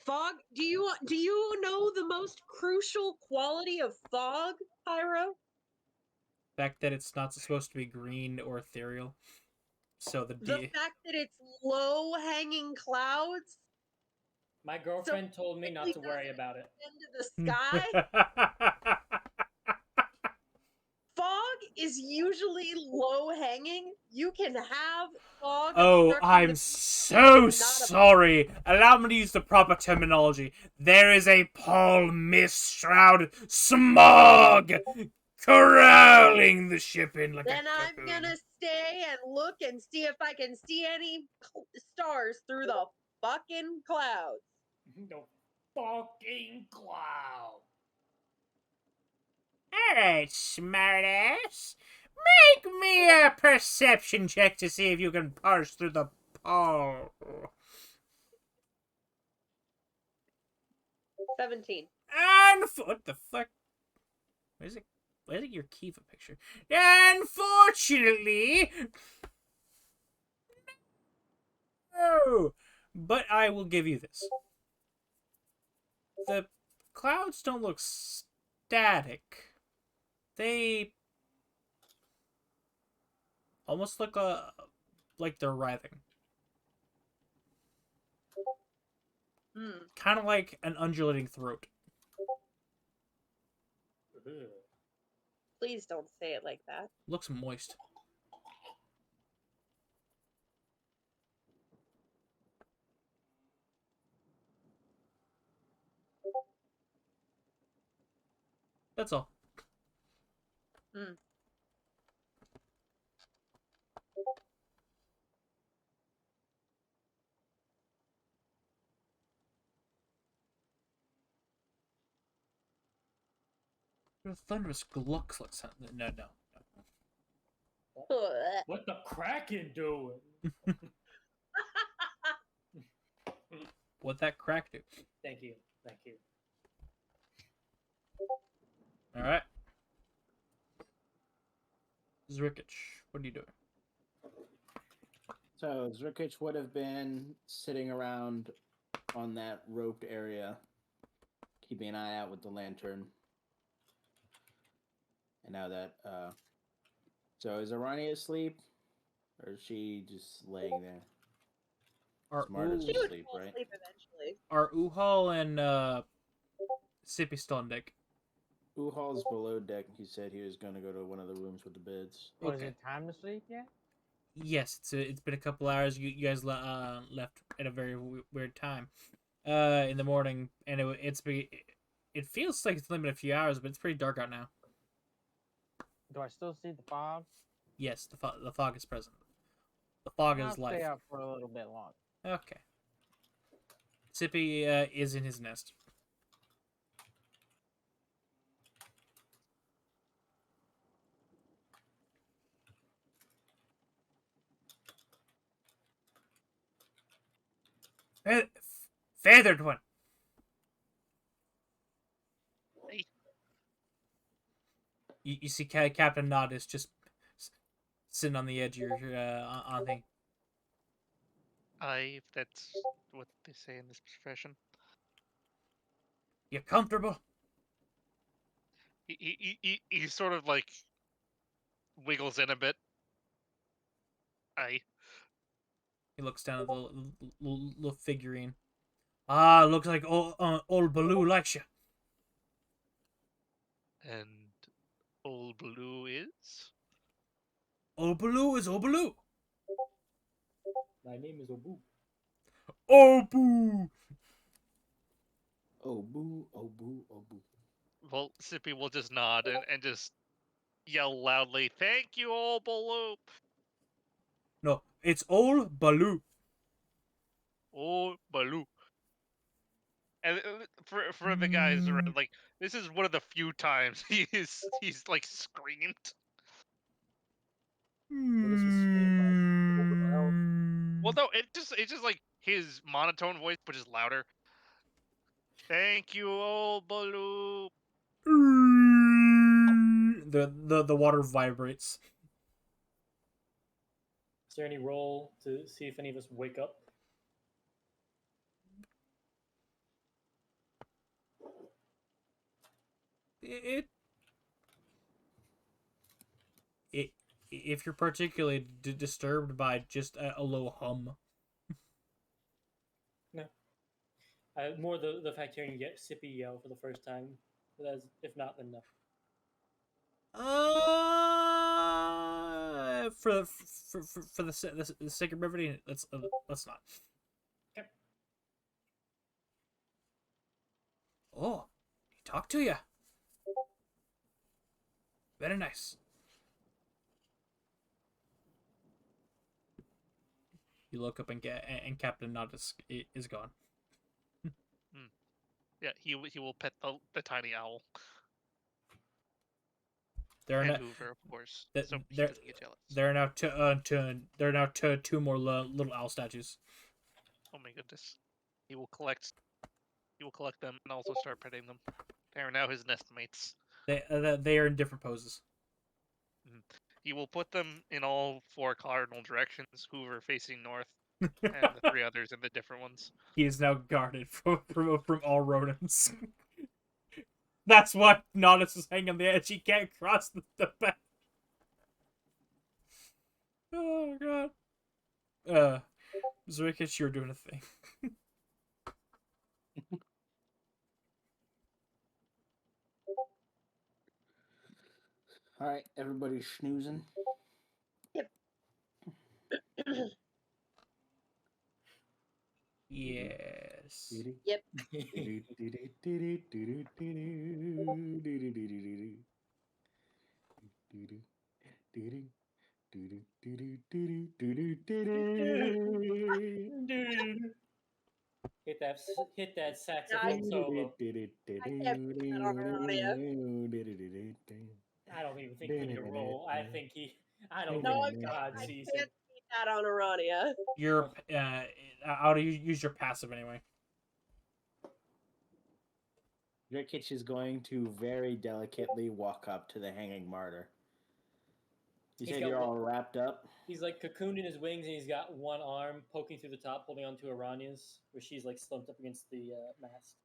Fog. Do you know the most crucial quality of fog, Pyro? The fact that it's not supposed to be green or ethereal. So The fact that it's low hanging clouds. My girlfriend told me not to worry about it. Into the sky. Fog is usually low hanging. You can have fog. Oh, obstructing I'm the- so not a- sorry. Allow me to use the proper terminology. There is a pall mist shrouded smog corralling the ship in like Then a I'm cocoon. gonna stay and look and see if I can see any stars through the fucking clouds. No fucking cloud. Alright, smartass. Make me a perception check to see if you can parse through the pall. 17. And what the fuck? Where's it? Where's it your Kiva picture? Unfortunately, no. But I will give you this. The clouds don't look static. They almost look like they're writhing. Kind of like an undulating throat. Please don't say it like that. Looks moist. That's all. The thunderous glucks like something. No. What the Kraken doing? What that crack do? Thank you. All right. Zrikich, what are you doing? So Zrikich would have been sitting around on that roped area, keeping an eye out with the lantern. And now that, so is Arani asleep, or is she just laying there? Smart She would asleep, fall right? asleep eventually. Are Uhal and Sippy still on deck? Uhal's below deck. He said he was going to go to one of the rooms with the beds. Was it time to sleep yet? Yes, it's been a couple hours. You guys left at a very weird time in the morning, and it feels like it's only been a few hours, but it's pretty dark out now. Do I still see the fog? Yes, the fog is present. The fog I'll is life. stay up for a little bit longer. Okay. Sippy is in his nest. Feathered one. Hey. You see Captain Nod is just sitting on the edge of your on thing. If that's what they say in this profession. You comfortable? He sort of like wiggles in a bit. Aye. He looks down at the little figurine. Ah, looks like old Baloo likes you. And old Blue is? Old Baloo is old Baloo. My name is Obu. Obu. Obu, Obu, Obu. Well, Sippy will just nod and just yell loudly, "Thank you, old Baloo!" No, it's old Baloo. Old Baloo. And for the guys around, like, this is one of the few times he's like screamed. What does he scream like? Well, no, it's just like his monotone voice, but just louder. Thank you, old Baloo. The water vibrates. Is there any roll to see if any of us wake up? If you're particularly disturbed by just a low hum. No. More the fact hearing you get Sippy yell for the first time. But as, if not, then no. For the sake of brevity, let's not. Okay. Oh, he talked to you. Very nice. You look up and Captain Nod is gone. Yeah, he will pet the tiny owl. There are and now, Hoover, of course, th- so he there, doesn't get jealous. there are now two more little owl statues. Oh my goodness. He will collect He will collect them and also start petting them. They are now his nest mates. They are in different poses. He will put them in all 4 cardinal directions, Hoover facing north, and the 3 others in the different ones. He is now guarded from all rodents. That's why Nodus is hanging on the edge. He can't cross the back. Oh god. Zurikich, you're doing a thing. All right, everybody snoozing. Yep. Yes. Yep. Hit that saxophone solo. I can't put that on Aradia. I don't even think he need a roll. I don't No, think God I sees can't it. see that on Aradia. You're I'll use your passive anyway. Rikich is going to very delicately walk up to the hanging martyr. You He's said got you're one- all wrapped up? He's like cocooned in his wings, and he's got one arm poking through the top, holding onto Arania's, where she's like slumped up against the mast.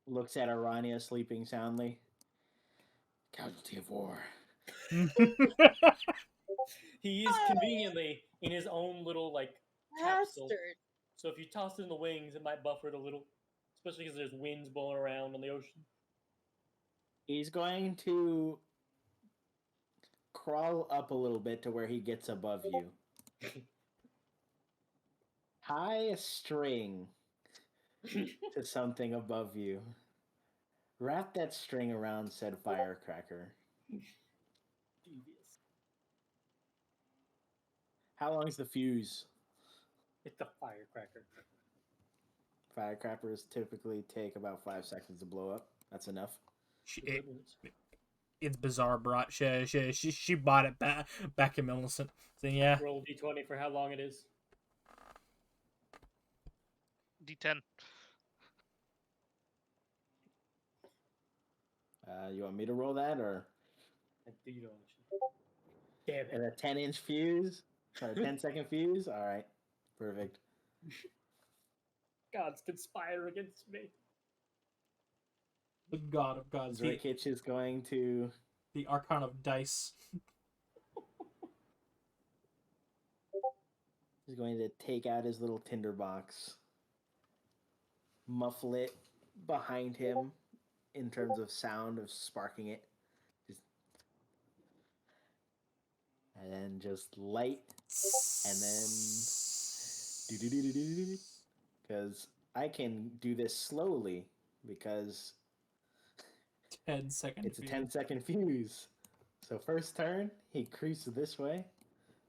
Looks at Arania sleeping soundly. Casualty of war. He is conveniently in his own little like capsule. Bastard. So if you toss it in the wings, it might buffer it a little, especially because there's winds blowing around on the ocean. He's going to crawl up a little bit to where he gets above you. Tie a string to something above you. Wrap that string around said firecracker. Devious. How long's the fuse? It's the firecracker. Firecrackers typically take about 5 seconds to blow up. That's enough. It's bizarre. Brought she bought it back in Millicent. So yeah. Roll d20 for how long it is. D10. You want me to roll that or? You don't. Damn it. And a 10-inch fuse? Or a 10-second fuse? All right. Perfect. Gods conspire against me. The god of gods. Zurikich is going to... The Archon of Dice. He's going to take out his little tinderbox. Muffle it behind him in terms of sound of sparking it. And then just light. And then... Because I can do this slowly because 10-second it's a fuse. 10-second fuse. So first turn, he creases this way.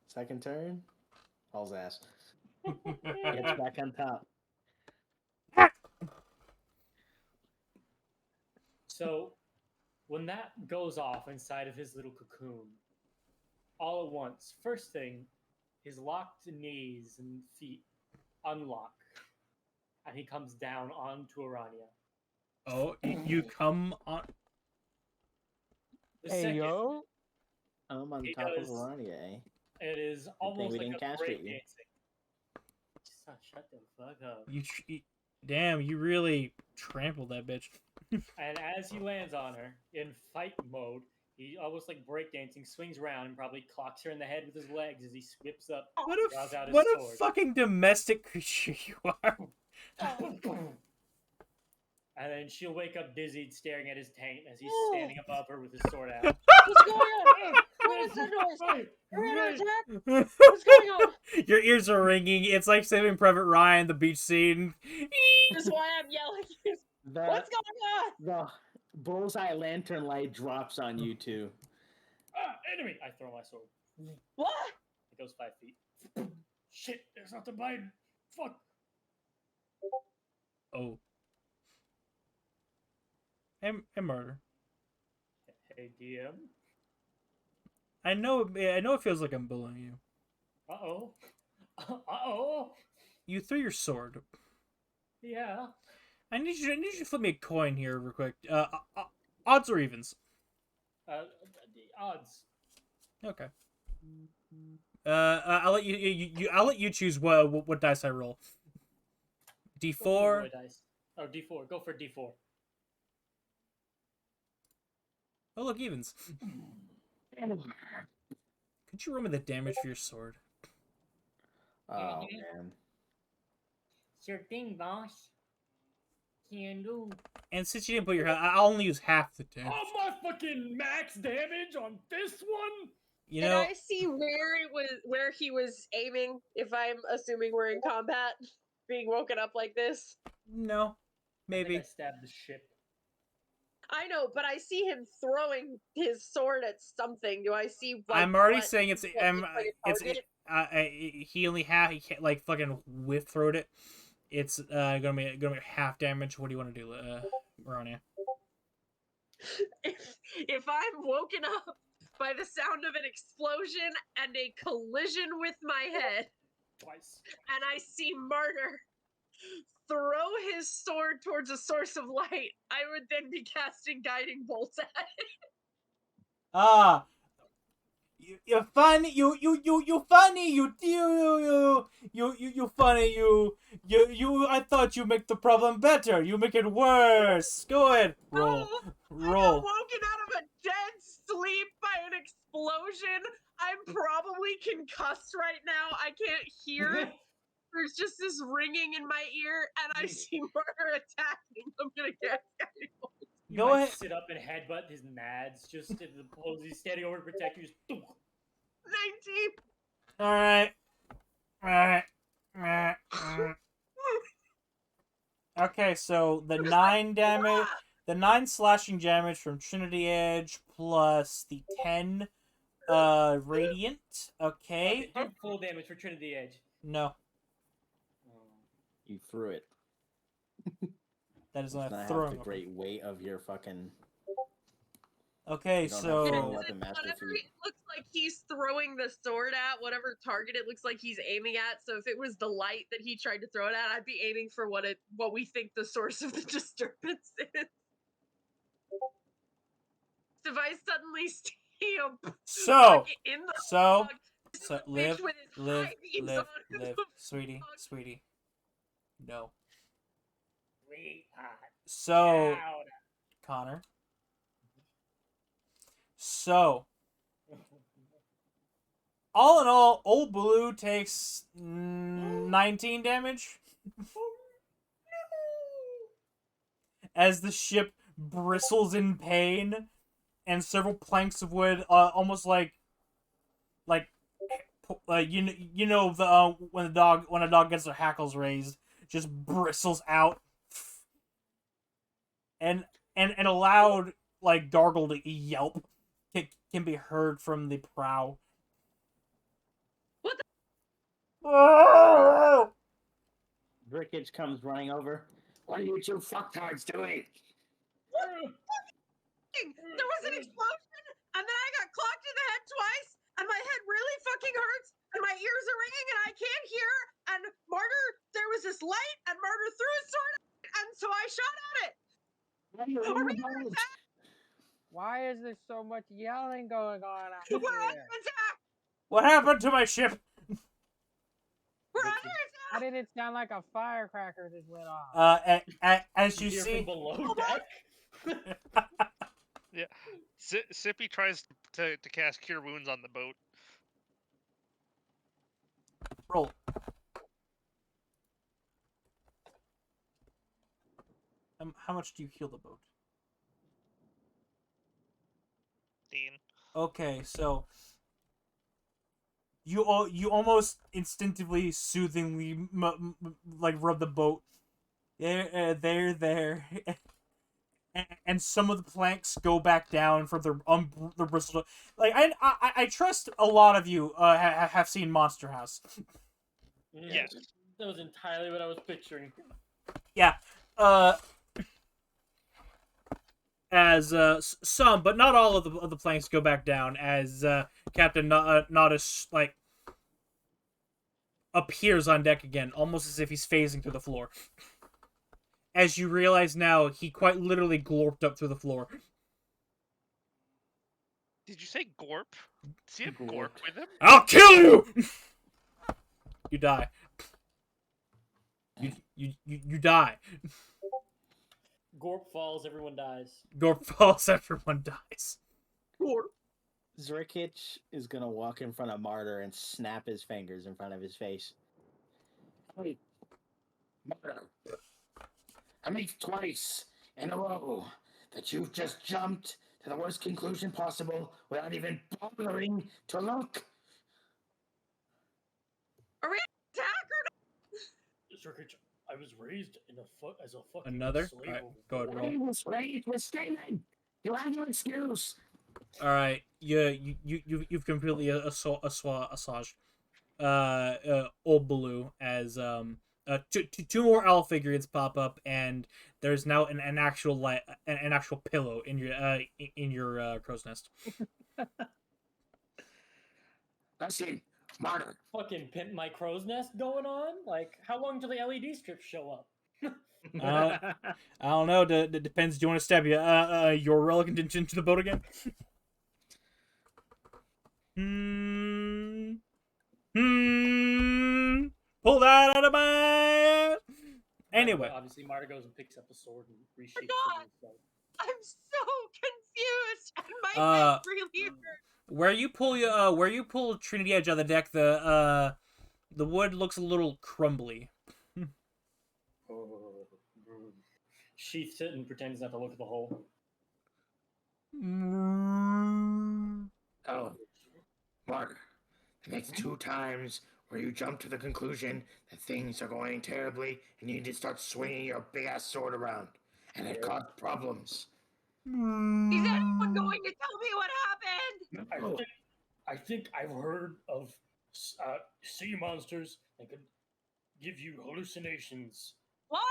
Second turn, hauls ass. Gets back on top. So, when that goes off inside of his little cocoon, all at once, first thing, his locked knees and feet unlock, and he comes down onto Arania. Oh, you come on. The second, I'm on He top does. of Arania, eh? it is thing almost we like didn't a castrate you. breakdancing. Shut the fuck up. Damn, you really trampled that bitch. And as he lands on her in fight mode, he almost like breakdancing swings around and probably clocks her in the head with his legs as he whips up, draws out his What a sword. fucking domestic creature you are. And then she'll wake up dizzied, staring at his taint as he's standing above her with his sword out. What's going on? What is that noise? Are we under attack? What's going on? Your ears are ringing. It's like Saving Private Ryan, the beach scene. That's why I'm yelling. What's going on? The bullseye lantern light drops on you two. Enemy! I throw my sword. What? It goes 5 feet. Shit, there's nothing behind. Fuck. Oh. And murder. Hey, DM. I know it feels like I'm bullying you. Uh-oh. Uh-oh. You threw your sword. Yeah. I need you to flip me a coin here real quick. Odds or evens? The odds. Okay. I'll let I'll let you choose what dice I roll. Go for D4. Roy dice. Oh, D4. Go for D4. Oh, look, evens. Could you roll me the damage for your sword? Oh man. Sure thing, boss. Can do. And since you didn't put your, I'll only use half the damage. Oh, my fucking max damage on this one? You Did know, I see where he was aiming? If I'm assuming we're in combat, being woken up like this. no, I think maybe. I stabbed the ship. I know, but I see him throwing his sword at something. Do I see? Like, I'm already what- saying it's what looks like a target? he only he can't like fucking whiff throwed it. It's gonna be half damage. What do you want to do, Maronia? If I'm woken up by the sound of an explosion and a collision with my head, Twice. and I see Martyr throw his sword towards a source of light, I would then be casting guiding bolts at it. Ah, you're funny. You funny. You funny. You. I thought you make the problem better. You make it worse. Go ahead. Roll. No, I Roll. got woken out of a dead sleep by an explosion. I'm probably concussed right now. I can't hear. There's just this ringing in my ear, and I see Murder attacking. I'm gonna get guiding bolts. You Go might ahead. sit up and headbutt his nads just to the pose he's standing over to protect you. Just 19. All right. Okay, so the 9 damage, the 9 slashing damage from Trinity Edge plus the 10 radiant. Okay. do full damage for Trinity Edge. No, You threw it. that is Does not not have throwing. the great weight of your fucking. Okay, You don't have so full weapon master Whatever feat. it looks like he's throwing the sword at, whatever target it looks like he's aiming at. So if it was the light that he tried to throw it at, I'd be aiming for what we think the source of the disturbance is. If I suddenly see him So, in the so, fog, so the bitch with his high beams on him. sweetie. No. Sweetheart. So, Child. Connor. So, all in all, Old Blue takes 19 damage as the ship bristles in pain, and several planks of wood, almost like you know the when a dog gets their hackles raised, just bristles out, and a loud like gargled yelp can be heard from the prow. What the? Oh! Brickage comes running over. What are you two fucktards doing? There was an explosion, and then I got clocked in the head twice, and my head really fucking hurts, and my ears are ringing, and I can't hear. And Martyr, there was this light, and Martyr threw his sword, and so I shot at it. What are you Are we doing? under attack? Why is there so much yelling going on out We're under here? attack. What happened to my ship? We're under attack. Why did it sound like a firecracker just went off? As you hear see, from below deck. Yeah. Sippy tries to cast Cure Wounds on the boat. roll. How much do you heal the boat? Dean. Okay, so you almost instinctively, soothingly, like rub the boat. There, and some of the planks go back down for their bristled. Like I trust a lot of you have seen Monster House. Yes. That was entirely what I was picturing. Yeah. As some, but not all of the planks go back down, as Captain Nodis like appears on deck again, almost as if he's phasing through the floor. As you realize now, he quite literally glorped up through the floor. Did you say Gorp? Does he have Gorp with him? I'll kill you! You die. You die. Gorp falls, everyone dies. Gorp falls, everyone dies. Gorp. Zerkich is gonna walk in front of Martyr and snap his fingers in front of his face. Hey, Martyr. I make twice in a row that you've just jumped to the worst conclusion possible without even bothering to look. Are we attack or Zerkich, I was raised as a fucking Another? slave. Alright, go ahead, I roll. was raised with Stalin. You have no excuse. Alright, you've completely assuaged Old Baloo as two more owl figurines pop up, and there's now an actual an actual pillow in your crow's nest. Listen, Martyr. Fucking pimp my crow's nest going on? Like, how long till the LED strips show up? I don't know. Depends. Do you want to stab your relic into the boat again? Pull that out of my. Anyway, Obviously, Marta goes and picks up the sword and reshapes God. it. I'm so confused. And my Uh, head really hurts. where you pull Trinity Edge out of the deck, the wood looks a little crumbly. Sheaths it and pretends not to look at the hole. Oh, Martyr. The next 2 times where you jump to the conclusion that things are going terribly and you need to start swinging your big ass sword around, and it caused problems. Is anyone going to tell me what happened? No. I think I've heard of sea monsters that could give you hallucinations. What?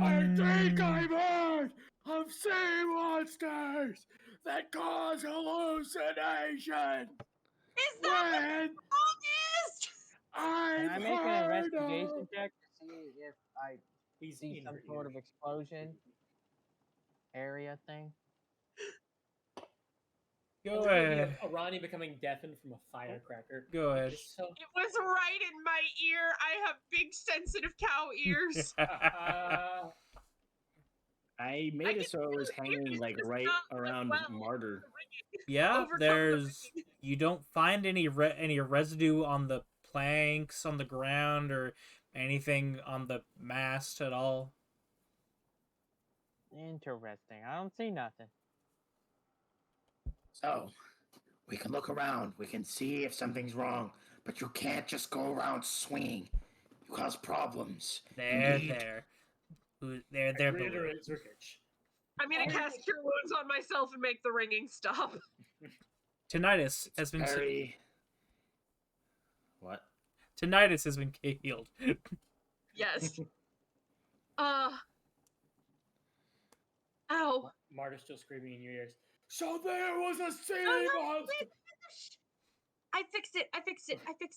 I think I've heard of sea monsters that cause hallucination. Is that When the strongest? Can I I've make an heard investigation of... check to see if I He's see in some her sort ears. of explosion area thing? Go It's like the idea ahead. of Arani becoming deafened from a firecracker. Go ahead. Just so- It was right in my ear. I have big sensitive cow ears. I made it so it was hanging like right around Martyr. Yeah, Overcome the there's you don't find any residue on the planks on the ground or anything on the mast at all. Interesting. I don't see nothing. So, we can look around. We can see if something's wrong. But you can't just go around swinging. You cause problems. They're need- there. They're below. Reiterate Zerkich. I'm gonna cast Cure Wounds on myself and make the ringing stop. Tinnitus has been Very... What? Tinnitus has been healed. Yes. Ow. Marta's still screaming in your ears. So there was a sea No, monster. wait. I fixed it. I fixed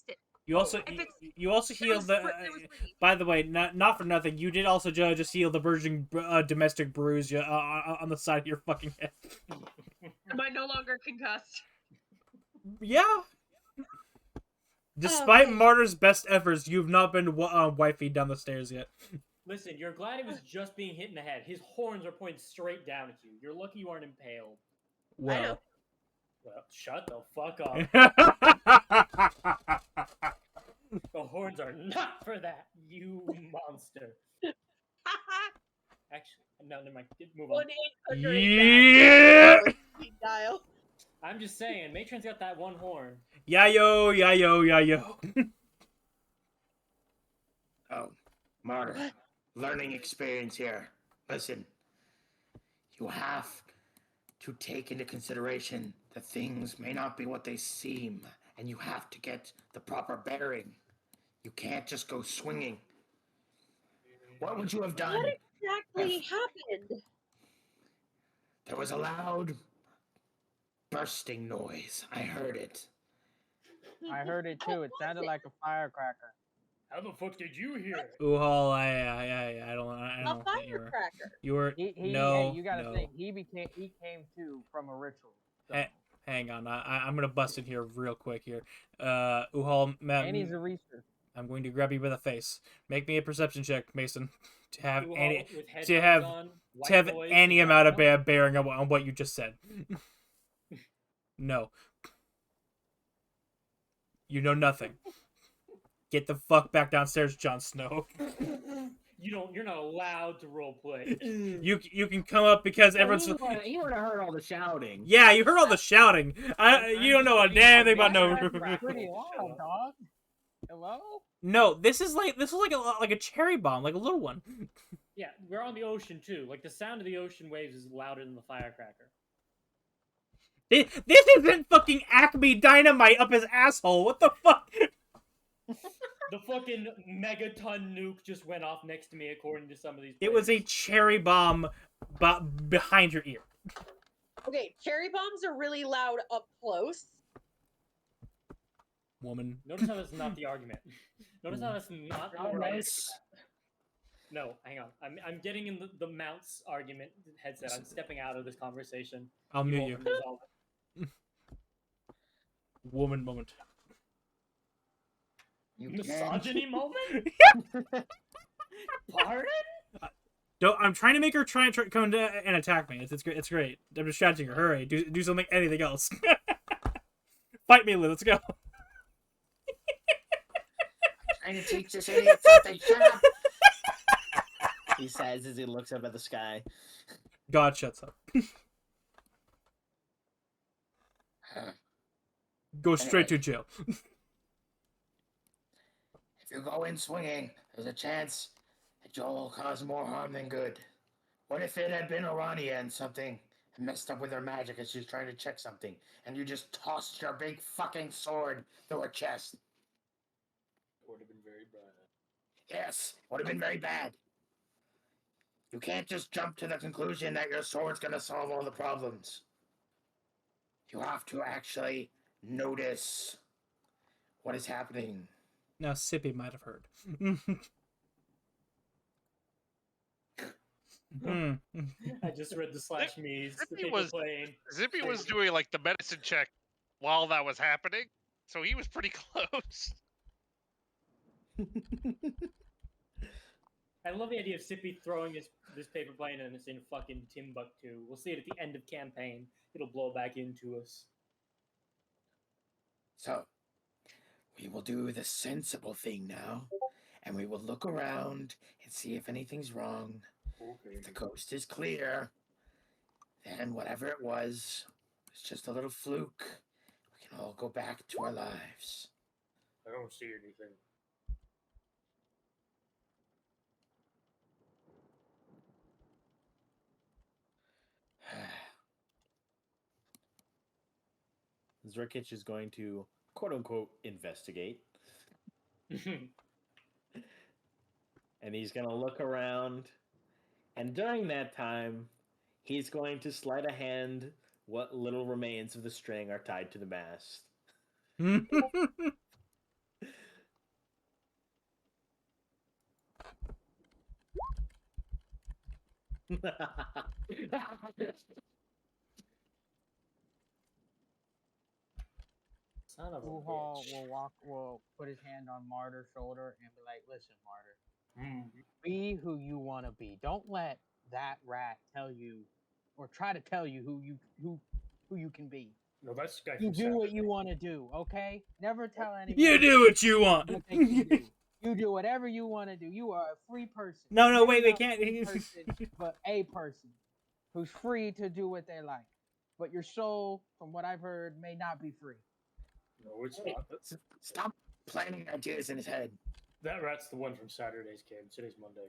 it. You also I fixed it. you also There healed was the. ringing. By the way, not for nothing. You did also just heal the virgin domestic bruise on the side of your fucking head. Am I no longer concussed? Yeah. Despite Okay. Martyr's best efforts, you've not been wifey down the stairs yet. Listen, you're glad he was just being hit in the head. His horns are pointed straight down at you. You're lucky you aren't impaled. Well. Well, shut the fuck up. The horns are not for that, you monster. Actually, no, never mind. Move on. 1-800 Yeah. dial. I'm just saying, Matron's got that one horn. Yayo. Oh, Martyr. Learning experience here. Listen. You have to take into consideration that things may not be what they seem, and you have to get the proper bearing. You can't just go swinging. What would you have done? What exactly happened? There was a loud bursting noise. I heard it. I heard it too. It sounded like a firecracker. How the fuck did you hear it? Uhal, I don't think firecracker. you were Hey, no, you gotta no. think. He came too from a ritual. So. Hang on, I'm gonna bust in here real quick here. Uhal, And he's a researcher. I'm going to grab you by the face. Make me a perception check, Mason, to have Uhal any with to headphones have on, white to have noise, any is amount that of bearing on what you just said. No. You know nothing. Get the fuck back downstairs, Jon Snow. You're not allowed to roleplay. You can come up because everyone's. You would have heard all the shouting. Yeah, you heard all the shouting. You don't know a damn thing about no. Pretty loud, dog. Hello? No, this is like a cherry bomb, like a little one. Yeah, we're on the ocean too. Like the sound of the ocean waves is louder than the firecracker. This isn't fucking Acme Dynamite up his asshole. What the fuck? The fucking megaton nuke just went off next to me, according to some of these. It was a cherry bomb, behind your ear. Okay, cherry bombs are really loud up close. Woman. Notice how that's not the argument. Notice how that's not the argument. No, hang on. I'm getting in the mounts argument headset. I'm stepping out of this conversation. I'll mute you. can resolve it. Woman moment. Misogyny moment? Pardon? I'm trying to make her try and come and attack me. It's great. It's great. I'm distracting her. Hurry, do something, anything else. Fight me, Lou. Let's go. Trying to teach this idiot something. Shut up. He says as he looks up at the sky. God shuts up. Go straight to jail. If you go in swinging, there's a chance that you'll cause more harm than good. What if it had been Arania and something and messed up with her magic as she's trying to check something, and you just tossed your big fucking sword through her chest? Would have been very bad. Yes, would have been very bad. You can't just jump to the conclusion that your sword's gonna solve all the problems. You have to actually notice what is happening. Now, Sippy might have heard. I just read the slash me's. Zippy was doing like the medicine check while that was happening, so he was pretty close. I love the idea of Sippy throwing this paper plane and it's in fucking Timbuktu. We'll see it at the end of campaign. It'll blow back into us. So, we will do the sensible thing now, and we will look around and see if anything's wrong. Okay. If the coast is clear, then whatever it was just a little fluke. We can all go back to our lives. I don't see anything. Zerkich is going to, quote-unquote, investigate. And he's going to look around. And during that time, he's going to sleight of hand what little remains of the string are tied to the mast. Son of a Uhal bitch. will put his hand on Martyr's shoulder and be like, "Listen, Martyr, be who you want to be. Don't let that rat tell you or try to tell you who you can be. No, that's the guy You from do what Saturday. you want to do, okay? Never tell anyone. You do what you want. What they can do. You do whatever you want to do. You are a free person. No, You're wait, not can't. a free person, but a person who's free to do what they like. But your soul, from what I've heard, may not be free. No, it's not. Stop planting ideas in his head. That rat's the one from Saturday's game. Today's Monday.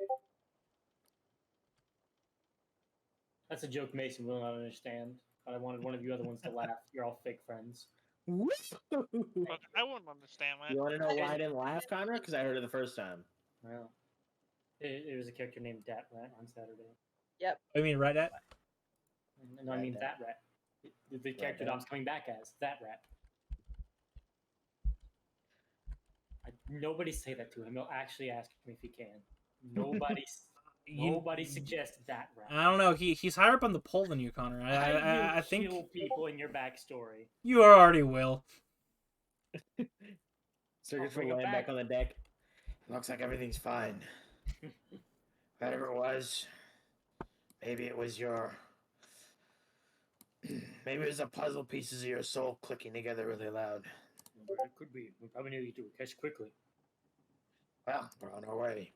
That's a joke Mason will not understand. But I wanted one of you other ones to laugh. You're all fake friends. Look, I wouldn't understand that. You want to know why I didn't laugh, Connor? Because I heard it the first time. Well, it was a character named Dat Rat on Saturday. Yep. I mean, right at? No, I mean that rat. The character Dom's coming back as that rat. Nobody say that to him. He'll actually ask me if he can. Nobody suggests that rat. I don't know. He's higher up on the pole than you, Connor. I think kill people in your backstory. you already will. Circus bring will him land back back. on the deck. Looks like everything's fine. Whatever it was, maybe it was your. Maybe it was the puzzle pieces of your soul clicking together really loud. It could be. We probably need to get to a cache quickly. Well, we're on our way.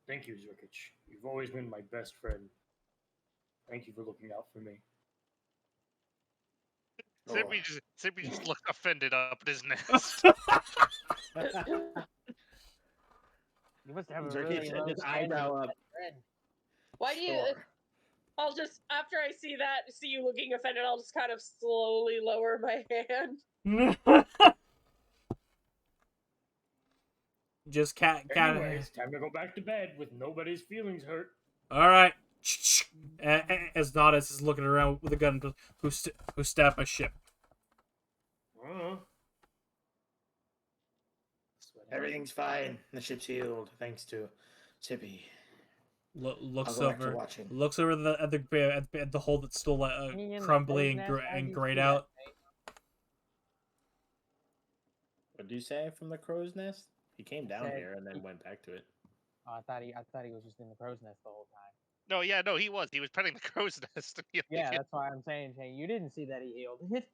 Thank you, Zerkich. You've always been my best friend. Thank you for looking out for me. Sippy just looked offended up at his nest. You must have a Zerkich really had low his standard eyebrow for up. that friend. Why do you? Sure. I'll just after I see you looking offended, I'll just kind of slowly lower my hand. Just cat. Anyway, it's time to go back to bed with nobody's feelings hurt. All right. As Nodus is looking around with a gun, who stabbed my ship. Everything's fine. The ship's healed, thanks to Sippy. Looks I'll go back to over. watching. Looks over at the hole that's still crumbly and grayed out. What did you say from the crow's nest? He came down here and then went back to it. Oh, I thought he was just in the crow's nest the whole time. No, he was. He was petting the crow's nest. Yeah, that's why I'm saying, Shane, you didn't see that he healed it.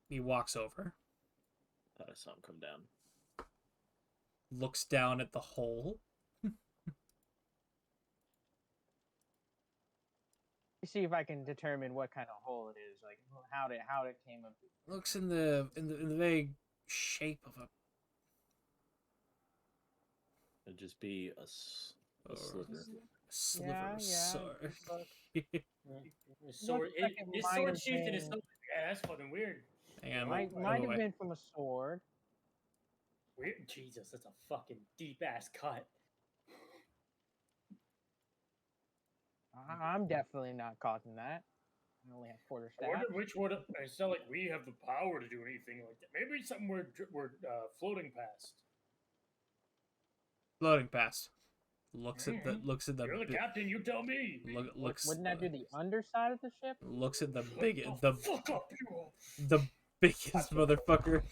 He walks over. Thought I saw him come down. Looks down at the hole. See if I can determine what kind of hole it is, like how it came up. Looks in the vague shape of a. It'd just be a sliver. Sliver of sword. Sword. His sword sheathed in his stomach. Yeah, that's fucking weird. Hang on, Might have been from a sword. Weird. Jesus, that's a fucking deep ass cut. I'm definitely not causing that. I only have quarter I staff. wonder which one. It's not like we have the power to do anything like that. Maybe it's something we're floating past. Floating past. Looks at the. You're the captain. You tell me. Looks. Wouldn't that do the underside of the ship? Looks at the Fuck up, you all. the biggest motherfucker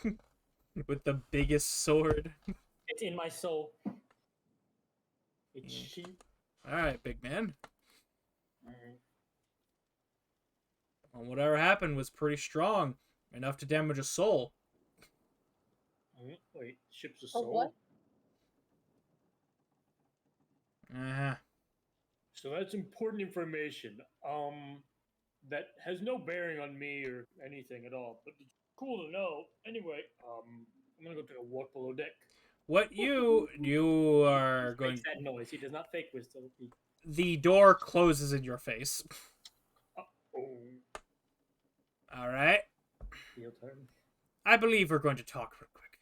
with the biggest sword. It's in my soul. It's sheep. All right, big man. Well, whatever happened was pretty strong, enough to damage a soul. Wait, ship's a soul. What? So that's important information. That has no bearing on me or anything at all, but it's cool to know. Anyway, I'm gonna go take a walk below deck. What you are going? Makes that noise. He does not fake whistle. The door closes in your face. Oh. All right. Heel turn. I believe we're going to talk real quick.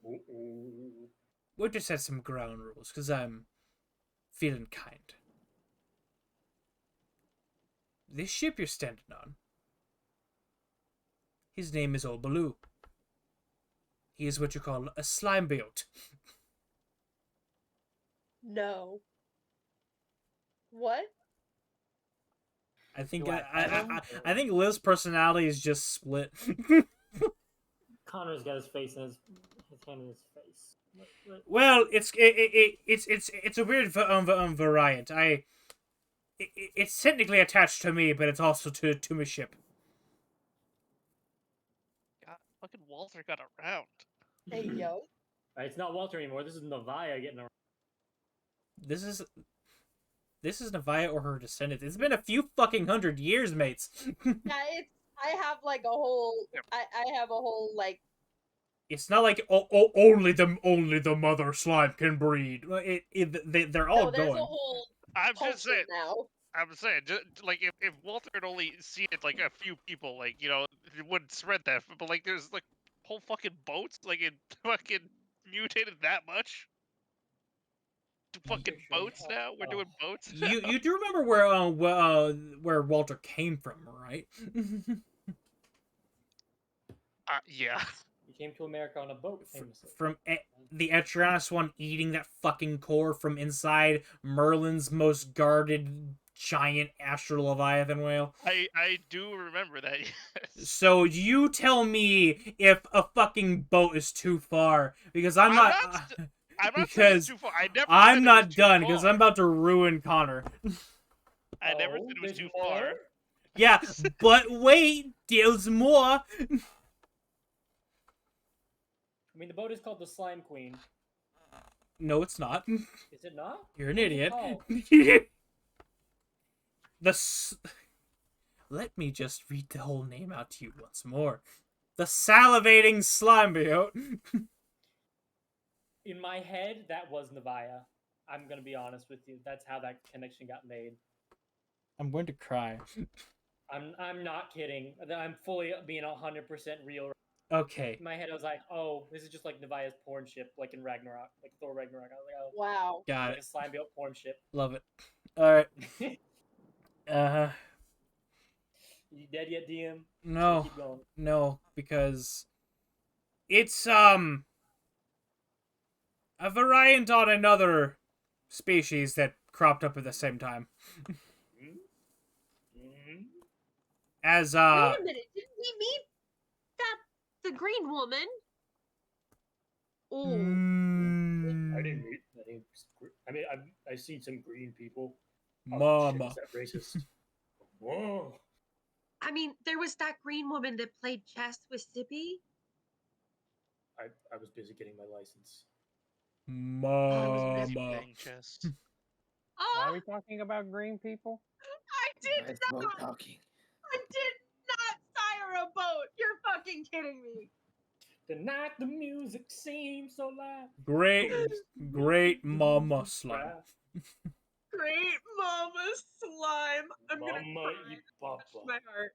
Oh. We'll just set some ground rules, because I'm feeling kind. This ship you're standing on, his name is Old Baloo. He is what you call a slime built. No. What? I think Do I think Liv's personality is just split. Connor's got his face in his hand in his face. What? Well, it's a weird variant. It's technically attached to me, but it's also to my ship. God, fucking Walter got around. Hey, yo. It's not Walter anymore. This is Navaya getting around. This is Navaya or her descendants. It's been a few fucking 100 years, mates. Yeah, I have like a whole. I have a whole like. It's not like only the mother slime can breed. They're all there's going. a whole. I'm just saying. Now. I'm saying, just, like, if Walter had only seen it, like, a few people, like, you know, it wouldn't spread that. But, like, there's, like, whole fucking boats, like, it fucking mutated that much. fucking boats now. We're doing boats. You do remember where Walter came from, right? Yeah. He came to America on a boat, famously. From the Etrianos one eating that fucking core from inside Merlin's most guarded giant astral leviathan whale. I do remember that. Yes. So you tell me if a fucking boat is too far, because I'm not I'm not saying it's because too far. I never said I'm it not was too done because far. I'm about to ruin Connor. I never said it was there's too more? far. Yeah, but wait, there's more. I mean, the boat is called the Slime Queen. No, it's not. Is it not? You're an What is it idiot. called? Let me just read the whole name out to you once more. The Salivating Slimebiote. In my head, that was Nevaya. I'm gonna be honest with you. That's how that connection got made. I'm going to cry. I'm not kidding. I'm fully being 100% real. Okay. In my head, I was like, oh, this is just like Nevaya's porn ship, like in Ragnarok, like Thor Ragnarok. I was like, oh, Wow. Got like it. a slime built porn ship. Love it. Alright. You dead yet, DM? No. Keep going. No, because it's a variant on another species that cropped up at the same time. As Wait a minute, didn't we meet the green woman? Oh, I didn't meet any. I mean, I've seen some green people. Oh, Mama. shit, is that racist? Whoa. I mean, there was that green woman that played chess with Sippy. I was busy getting my license. I was busy Mama. playing chess. Why are Oh, we talking about green people? I did Nice not. boat talking. I did not sire a boat. You're fucking kidding me. The night the music seems so loud. Great mama slime. Great mama slime. I'm gonna Mama cry. y papa. Touch my heart.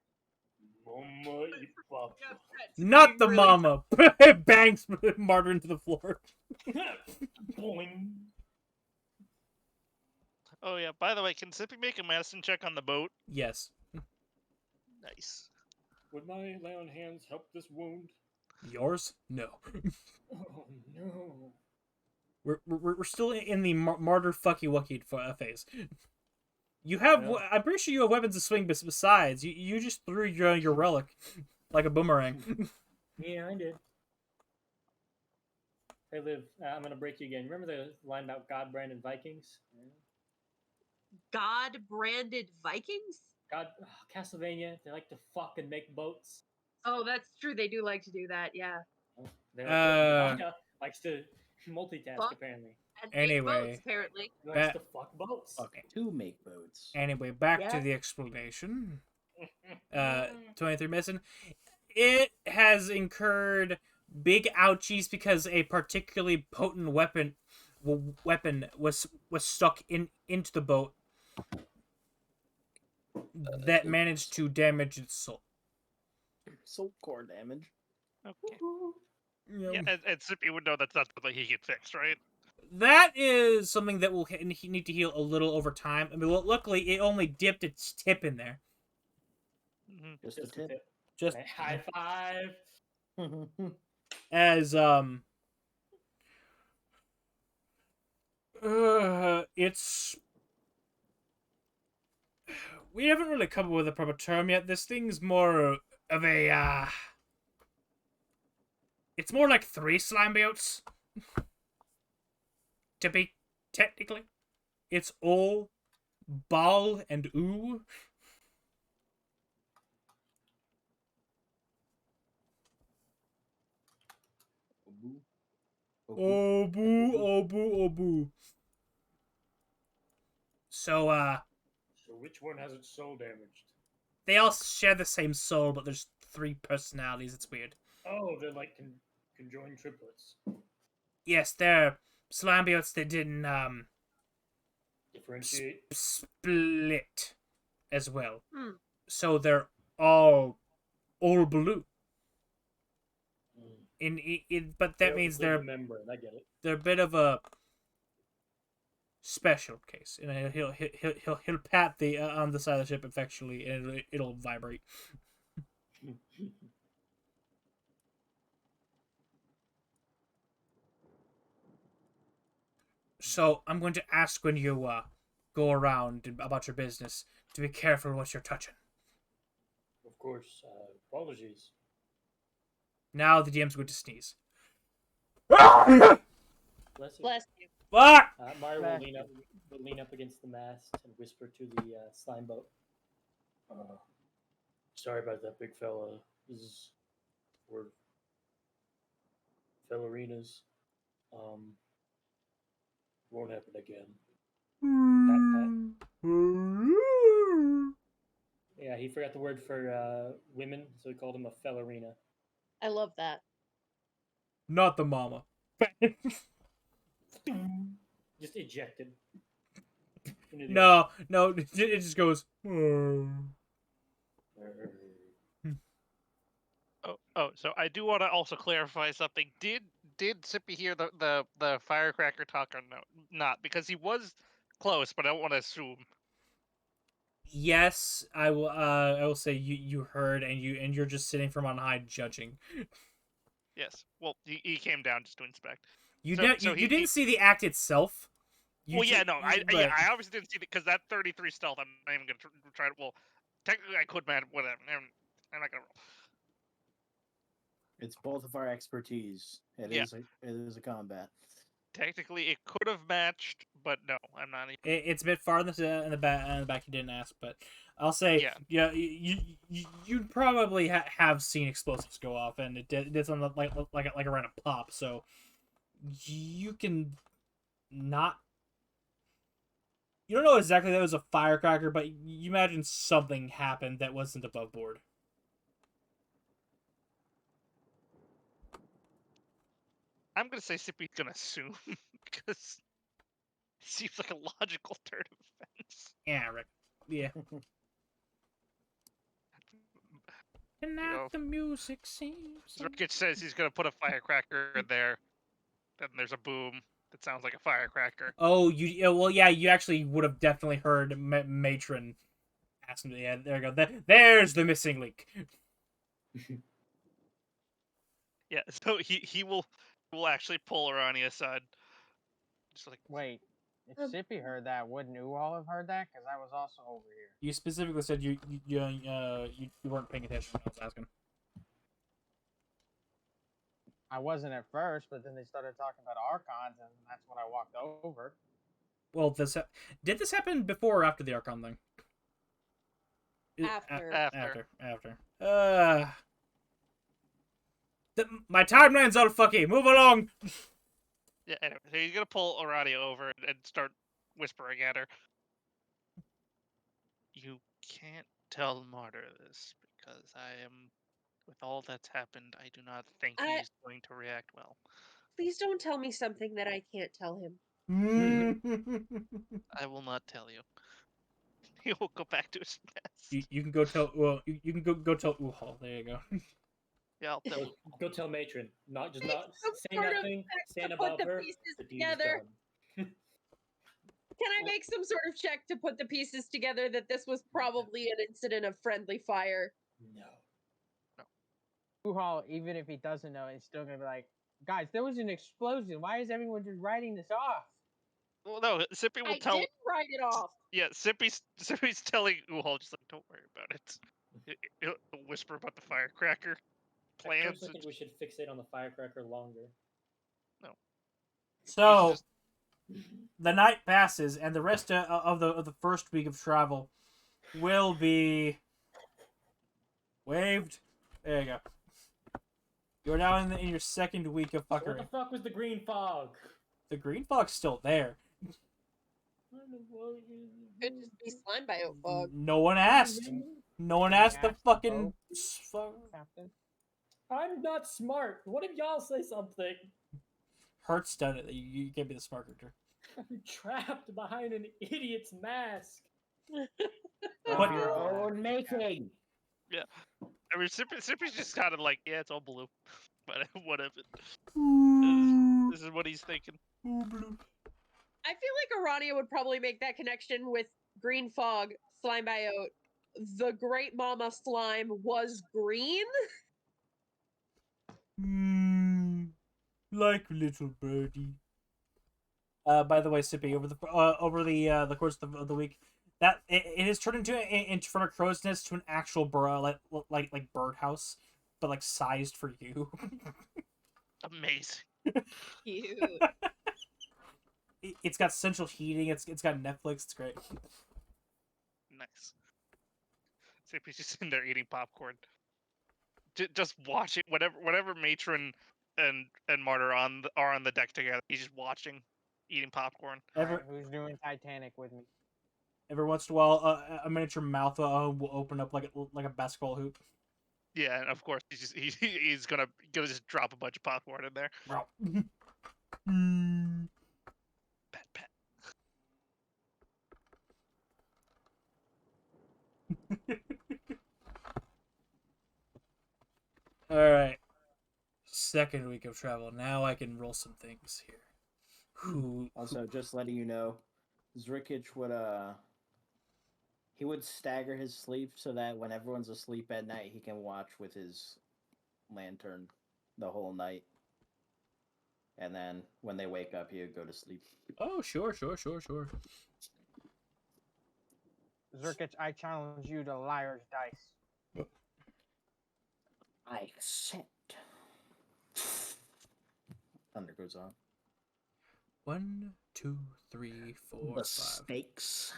Mama y papa. Upset Not being the really mama. Bangs Martyr into the floor. Boing. Oh yeah. By the way, can Sippy make a medicine check on the boat? Yes. Nice. Would my lay on hands help this wound? Yours? No. Oh no. We're still in the martyr fucky wucky phase. You have. Yeah. I'm pretty sure you have weapons to swing. Besides, you just threw your relic like a boomerang. Yeah, I did. Hey, Liv, I'm gonna break you again. Remember the line about God branded Vikings? God branded Vikings? God, Castlevania, they like to fucking make boats. Oh, that's true. They do like to do that, yeah. They like to, Uh. Nevada likes to multitask, Fuck. apparently. And Anyway. boats, apparently. He likes Ba- to fuck boats. Okay. To make boats. Anyway, back to Yeah. the explanation. 23 missing. It has incurred big ouchies because a particularly potent weapon was stuck into the boat that managed to damage its soul. Soul core damage. Okay. Yeah. Yeah, and Sippy would know that's not something he can fix, right? That is something that will need to heal a little over time. I mean, luckily it only dipped its tip in there. Mm-hmm. Just a Just a tip. tip. Just High five. as it's we haven't really come up with a proper term yet. This thing's more of a it's more like 3 slime biotes. To be technically, it's all ball and ooh. Oh boo, oh boo, oh boo. So So which one has its soul damaged? they all share the same soul, but there's 3 personalities. It's weird. Oh, they're like conjoined triplets. Yes, they're slime biotes that didn't Differentiate. split as well. Hmm. So they're all blue. But that means they're membrane. I get it. they're a bit of a special case, and he'll pat the on the side of the ship affectionately, and it'll vibrate. So I'm going to ask when you go around about your business to be careful what you're touching. Of course. Apologies. Now the DM's going to sneeze. Bless you. Bless you. Fuck! Mario Bless will lean up against the mast and whisper to the slime boat. Sorry about that, big fella. This is for fellerinas. Won't happen again. Pat, pat. Yeah, he forgot the word for women, so he called him a fellerina. I love that. Not the mama. Just ejected. No, it just goes. So I do want to also clarify something. Did Sippy hear the firecracker talk or no? Not because he was close, but I don't want to assume. Yes, I will. I will say you heard, and you're just sitting from on high judging. Yes. Well, he came down just to inspect. You So- didn't. so You he- didn't see the act itself. Well, yeah, no, I but- obviously didn't see that because that 33 stealth. I'm not even gonna try to. Well, technically I could, man. Whatever. I'm not gonna roll. It's both of our expertise. It Yeah. is a combat. Technically, it could have matched, but no, I'm not. It's a bit far in the back. You didn't ask, but I'll say, Yeah. You'd probably have seen explosives go off, and it did something like a random pop. So you can not. You don't know exactly that it was a firecracker, but you imagine something happened that wasn't above board. I'm gonna say Sippy's gonna assume because it seems like a logical turn of events. Yeah, Rick. Yeah. Tonight the music seems. Rickett says he's gonna put a firecracker in there. Then there's a boom that sounds like a firecracker. Oh, you actually would have definitely heard Matron ask him. Yeah, there you go. There's the missing link. Yeah, so he will actually pull Arani aside. Just like, Wait, if Sippy heard that, wouldn't you all have heard that? Because I was also over here. You specifically said you weren't paying attention when I was asking. I wasn't at first, but then they started talking about Archons, and that's when I walked over. Well, did this happen before or after the Archon thing? After. After. My timeline's all fucky. Move along. yeah. Anyway, so he's gonna pull Arani over and start whispering at her. You can't tell Martyr this because I am. With all that's happened, I do not think he's going to react well. Please don't tell me something that I can't tell him. I will not tell you. He will go back to his nest. You can go tell. Well, you can go tell Uhal. There you go. Yeah, I'll tell. Go tell Matron. Not Some say sort of nothing. check Stand to put above the her. pieces The deed is together. done. Can I make some sort of check to put the pieces together that this was probably an incident of friendly fire? No. Uhal, even if he doesn't know, it's still gonna be like, guys, there was an explosion. Why is everyone just writing this off? Well, no, Sippy will I tell. didn't write it off. Yeah, Sippy's telling Uhal just like, don't worry about it. He'll whisper about the firecracker At plans. first, I think we should fixate on the firecracker longer. No. So the night passes, and the rest of the first week of travel will be waived. There you go. You're now in your second week of What fuckery. the fuck was the green fog? The green fog's still there. Could just be slime bio fog. No one asked. No one asked the fucking. Captain. I'm not smart. What if y'all say something? Hurt's done it. You can't be the smart character. I'm trapped behind an idiot's mask. Of your own making. Yeah. I mean, Sippy's just kind of like, yeah, it's all blue. But whatever. This is what he's thinking. I feel like Arania would probably make that connection with green fog, slime biote. The great mama slime was green. Like little birdie. By the way, Sippy, over the course of the week, that it has turned into from a crow's nest to an actual like birdhouse, but like sized for you. Amazing. Cute. It's got central heating. It's got Netflix. It's great. Nice. Sippy's just sitting there eating popcorn. Just watching whatever matron and martyr are on the deck together. He's just watching, eating popcorn. Ever Who's doing Titanic with me? every once in a while, a miniature mouth will open up like a basketball hoop. Yeah, and of course he's gonna just drop a bunch of popcorn in there. Pet pet. All right, second week of travel. Now I can roll some things here. Also, just letting you know, Zrikic would stagger his sleep so that when everyone's asleep at night, he can watch with his lantern the whole night. And then when they wake up, he would go to sleep. Oh, sure. Zerkich, I challenge you to liar's dice. I accept. Thunder goes on. 1, 2, 3, 4, The 5. stakes.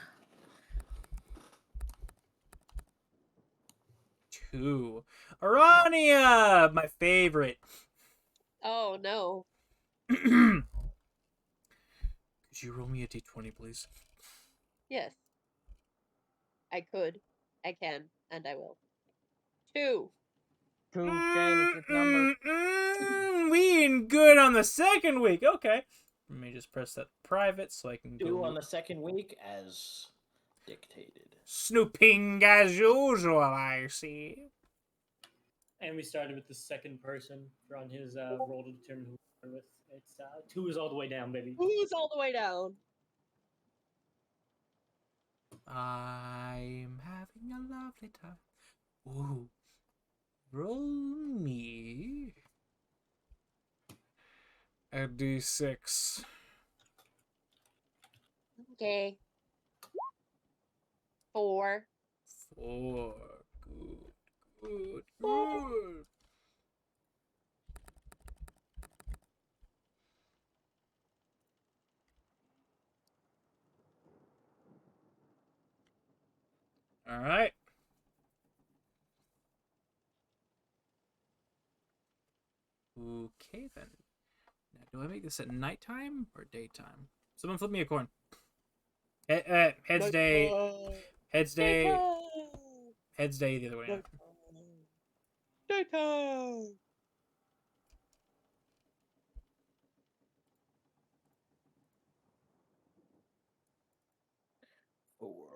2. Arania, my favorite. Oh no. Could you roll me a d20, please? Yes. I could. I can. And I will. 2. 2 change its number. We in good on the second week. Okay. Let me just press that private so I can Do go on the second week as dictated. snooping as usual, I see. And we started with the second person for on his roll to determine who we're with. It's 2 is all the way down, baby. Who's all the way down? I'm having a lovely time. Ooh. Roll me a d6. Okay. 4. 4. Good. All right. Okay, then. Now, do I make this at nighttime or daytime? Someone flip me a coin. Heads day. Heads day. Heads day the other way. Daytime. Fours.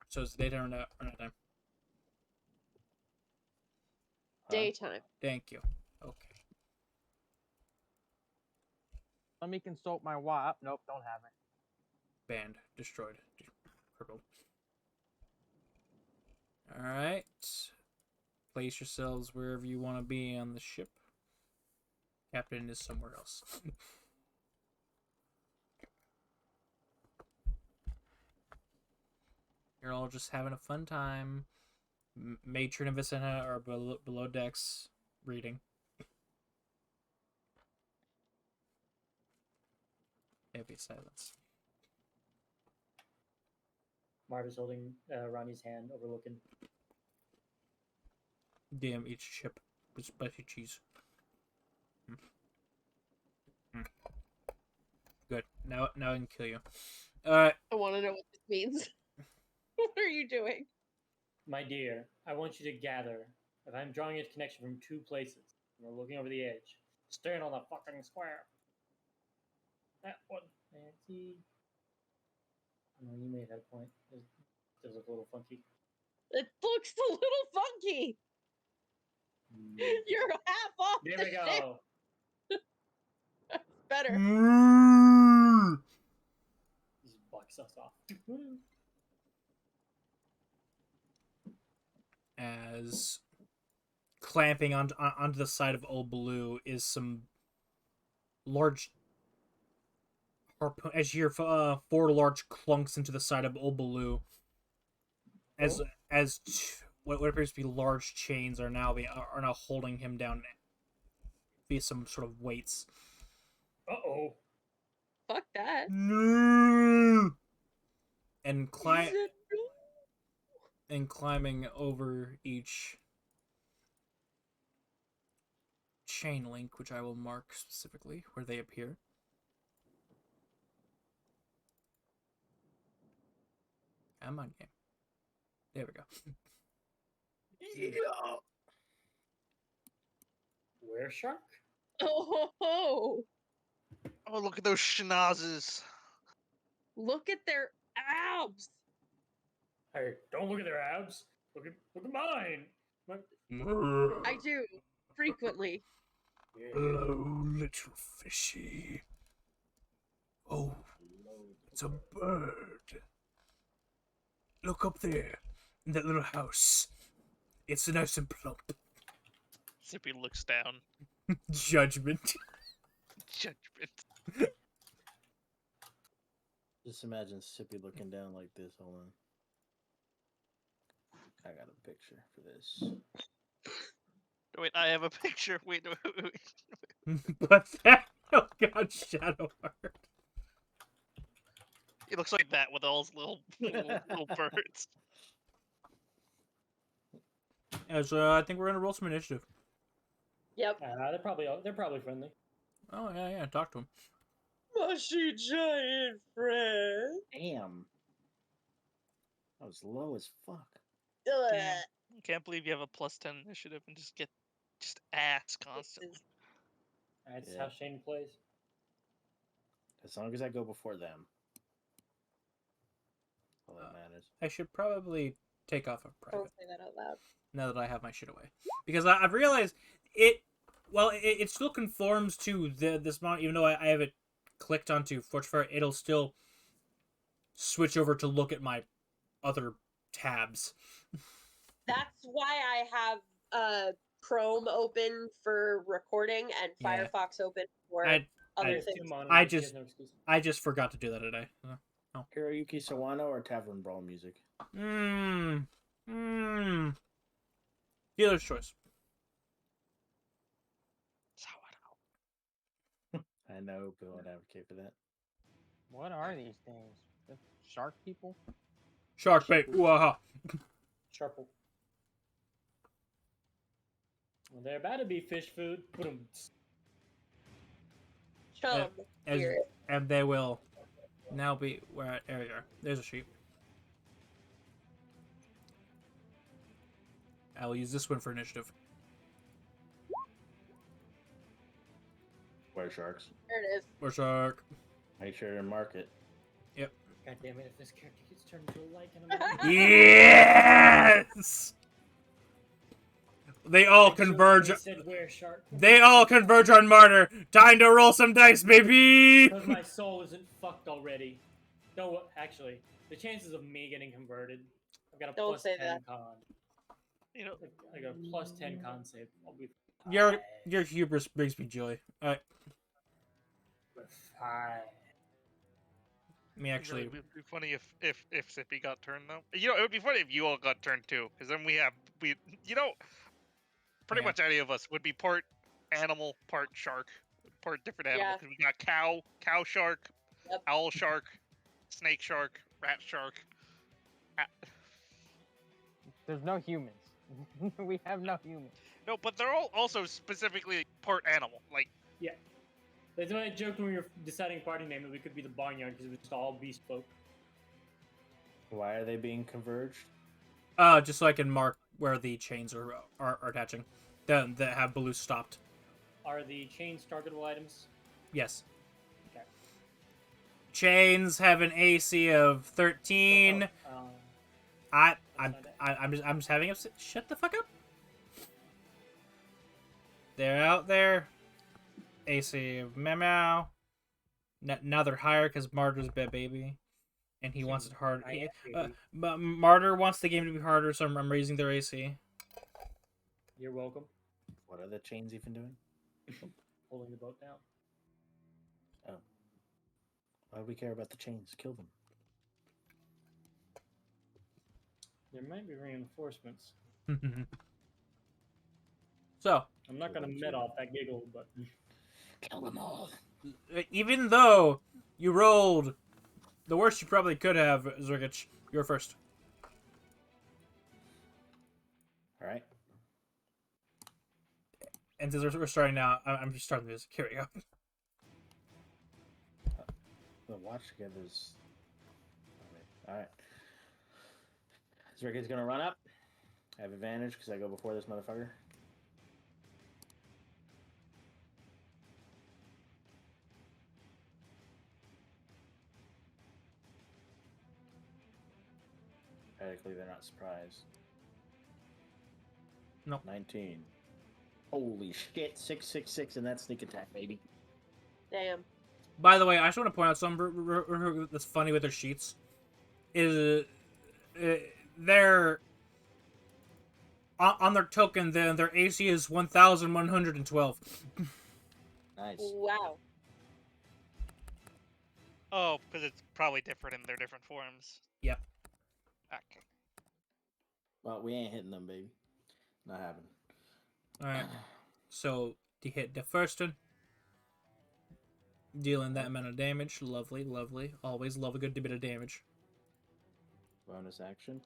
So it's daytime or nighttime? Daytime. Thank you. Okay. Let me consult my WAP. Nope, don't have it. Banned. Destroyed. Crippled. Alright. Place yourselves wherever you want to be on the ship. Captain is somewhere else. You're all just having a fun time. Matron and Vicenta are below decks reading. Heavy silence. Marta's holding Ronnie's hand, overlooking. Damn, each ship with spicy cheese. Good. Now I can kill you. I want to know what this means. What are you doing? My dear, I want you to gather. If I'm drawing a connection from 2 places, and we're looking over the edge, staring on the fucking square. That one, Nancy. No, you made that point. It does look a little funky. It looks a little funky. You're half off. There we go. Better. us off. As clamping onto the side of Old Blue is some large harpoon. As you hear 4 large clunks into the side of Old Blue, as what appears to be large chains are now holding him down via some sort of weights. Uh-oh. Fuck that. No! And Is it and climbing over each chain link, which I will mark specifically where they appear. Come on, game. There we go. Yeah. Where shark? Oh, Oh, look at those schnozzes. look at their abs. Hey, don't look at their abs. Look at mine. I do frequently. Hello, little fishy. Oh, it's a bird. Look up there, in that little house. It's nice and plump. Zippy looks down. Judgment. Judgment. Just imagine Sippy looking down like this. Hold on. I got a picture for this. Wait, I have a picture. Wait. But that, oh god, Shadowheart. He looks like that with all his little birds. As I think we're gonna roll some initiative. Yep. They're probably friendly. Oh yeah, talk to him. Mushy giant friend. Damn. That was low as fuck. Damn. I can't believe you have a +10 initiative and just ass constantly. That's Yeah. how Shane plays. As long as I go before them. All that matters. I should probably take off a private. Don't say that out loud. Now that I have my shit away, because I've realized it. Well, it still conforms to this mount, even though I have it clicked onto ForgeFire. It'll still switch over to look at my other tabs. That's why I have Chrome open for recording and Yeah. Firefox open for I other Two things. monitors, he has no excuse. I just forgot to do that today. Hiroyuki Sawano or Tavern Brawl music? Dealer's choice. I know Bill would advocate for that. What are these things? The shark people? Shark bait. Waha. Sharple. Well, they're about to be fish food. Put them. Chum. Here. And they will now be where. There we are. There's a sheep. I will use this one for initiative. Where sharks? There it is. Or shark. Make sure to mark it. Yep. God damn it! If this character gets turned into a lichen, Yes. They all converge. They said where shark. They all converge on Martyr. Time to roll some dice, baby. Because my soul isn't fucked already. No, actually, the chances of me getting converted, I've got a Don't plus say 10 that. con. You know, I got a plus 10 con save. I'll be Your hubris brings me joy. All right. fine. Let me actually. it would be funny if Zippy got turned though. You know, it would be funny if you all got turned too, because then pretty Yeah. much any of us would be part animal, part shark, part different animal. Yeah. Because we got cow shark, Yep. owl shark, snake shark, rat shark. There's no humans. We have no humans. No, but they're all also specifically part animal. Like, That's why I joked when we were deciding party name that we could be the barnyard because it was just all beast folk. Why are they being converged? Just so I can mark where the chains are attaching. That have Baloo stopped. Are the chains targetable items? Yes. Okay. Chains have an AC of 13. I'm just having a shut the fuck up. They're out there. AC of meow. Now they're higher because Martyr's baby. and he wants it hard. I am, baby. But Martyr wants the game to be harder, so I'm raising their AC. You're welcome. What are the chains even doing? Holding the boat down. Oh. Why do we care about the chains? Kill them. There might be reinforcements. So, I'm not gonna met off that giggle, but Kill them all. even though you rolled the worst you probably could have, Zergich, you're first. All right. And since we're starting now, I'm just starting the music. Here we go. The watch together's. All right. Zergit's gonna run up. I have advantage because I go before this motherfucker. Theoretically, they're not surprised. No. 19. Holy shit! 666, and that's sneak attack, baby. Damn. By the way, I just want to point out something that's funny with their sheets. Is they're on their token, then their AC is 1,112. Nice. Wow. Oh, because it's probably different in their different forms. Yep. Okay. Well, we ain't hitting them, baby. Not happening. Alright. So, to hit the first one. Dealing that amount of damage. Lovely, lovely. Always love a good bit of damage. Bonus action.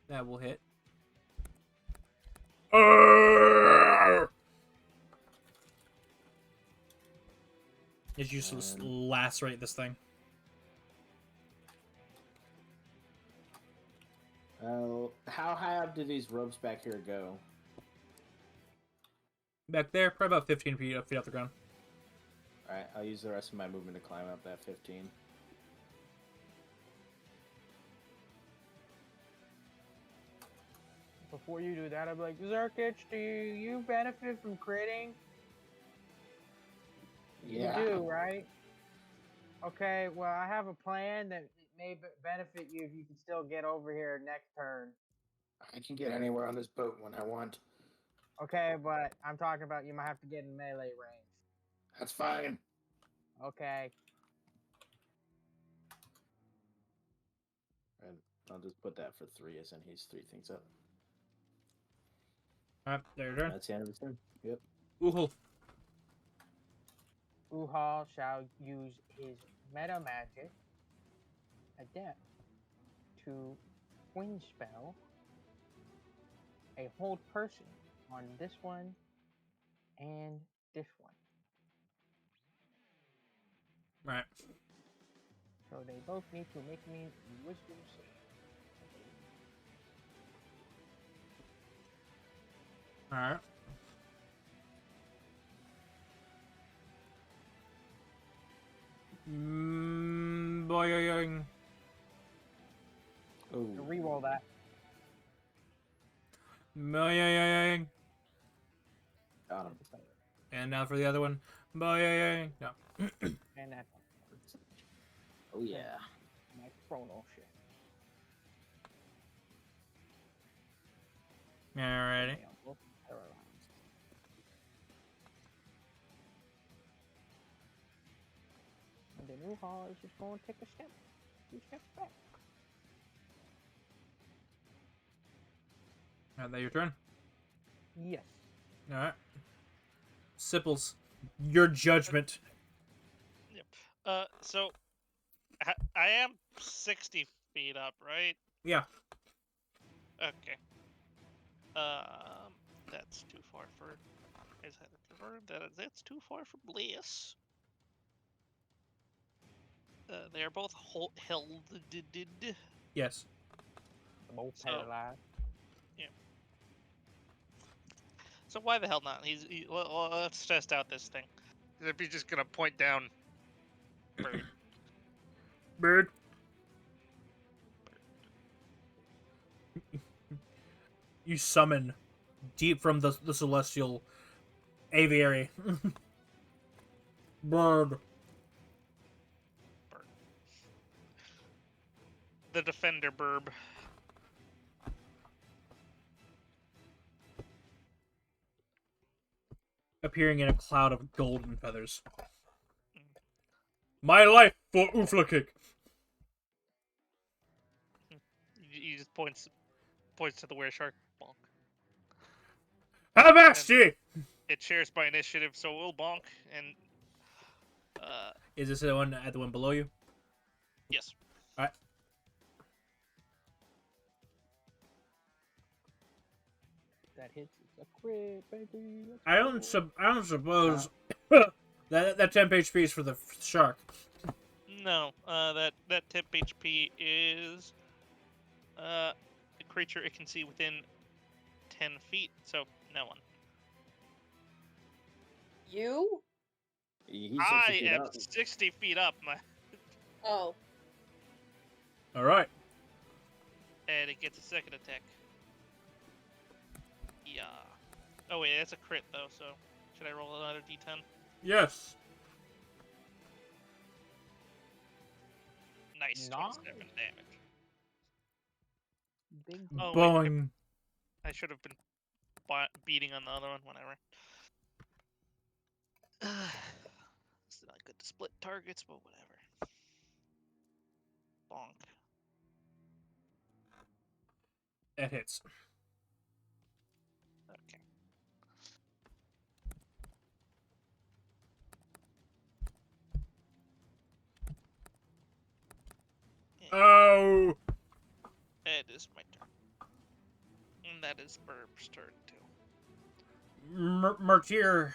That will hit. As you just lacerate this thing. How high up do these ropes back here go? Back there, probably about 15 feet off the ground. Alright, I'll use the rest of my movement to climb up that 15. Before you do that, I'd be like, Zerkich, do you benefit from critting? Yeah. You do, right? Okay, well, I have a plan that may benefit you if you can still get over here next turn. I can get anywhere on this boat when I want. Okay, but I'm talking about you might have to get in melee range. That's fine. Okay. And I'll just put that for 3 as in he's 3 things up. Alright, there, turn. That's the end of his turn. Yep. Ooh. Uhal shall use his meta magic adept to twin spell a hold person on this one and this one. Right. So they both need to make me a wisdom save. Alright. Boing. Oh. Reroll that. Boing. Got him. And now for the other one. Boing. No. And that's Oh yeah. my chrono shit. Alrighty. Okay, I'm both paralyzed. And then Uhal is just going to take a step. 2 steps back. Alright, that your turn? Yes. Alright. Sipples, your judgment. Yep. So I am 60 feet up, right? Yeah. Okay. That's too far for. Is that confirmed? That's too far for Bliss. They are both held. Yes. Both So- paralyzed. So why the hell not? Well, let's test out this thing. If he's just gonna point down. Bird. Bird. you summon deep from the celestial aviary. Bird. The defender burb. Appearing in a cloud of golden feathers. My life for Oofla Kick. He just points to the were shark. Bonk. Have Asty! It shares by initiative, so we'll bonk and Is this the one at the one below you? yes. Alright. That hits. It's a crit, baby. Let's I don't suppose that 10 HP is for the shark. No, that tip HP is a creature it can see within 10 feet, so no one. You? He's 60 I feet am up. 60 feet up, Oh. Alright. and it gets a second attack. Yeah. Oh wait, that's a crit though, so should I roll another d10? Yes. Nice, Nice. 27 damage. Big Oh, wait, Boing. I should have been beating on the other one, whatever. It's not good to split targets, but whatever. Bonk. That hits. Okay. Oh! It is my turn. And that is Burb's turn too. Martyr.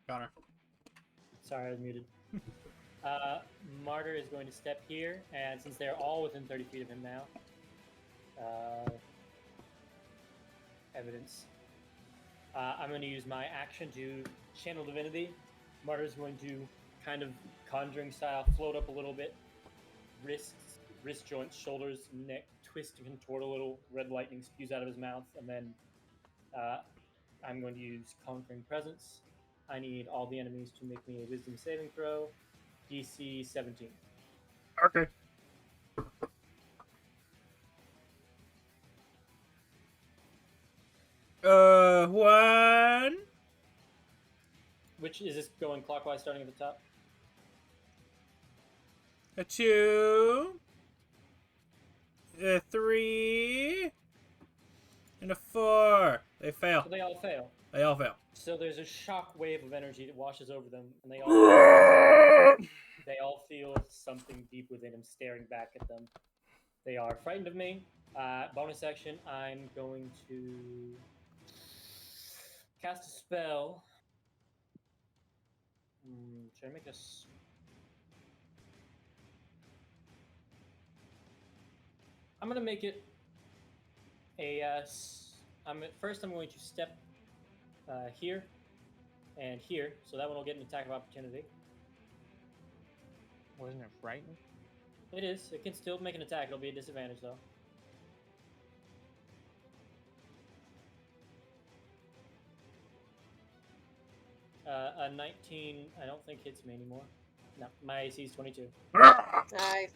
Connor. Sorry, I was muted. Martyr is going to step here, and since they're all within 30 feet of him now, evidence. I'm going to use my action to channel divinity. Martyr's going to kind of conjuring style float up a little bit, wrist joints, shoulders, neck, twist and contort a little. Red lightning spews out of his mouth, and then I'm going to use conquering presence. I need all the enemies to make me a wisdom saving throw. DC 17. Okay. One. Which is this going clockwise starting at the top? A 2. A 3. And a 4. They fail. So they all fail. They all fail. So there's a shock wave of energy that washes over them, and they all feel something deep within them staring back at them. They are frightened of me. Bonus action, I'm going to cast a spell. Should I make this? I'm gonna make it a. First, I'm going to step here and here, so that one will get an attack of opportunity. Wasn't it frightening? It is. It can still make an attack. It'll be a disadvantage though. A 19, I don't think hits me anymore. No, my AC is 22. Nice.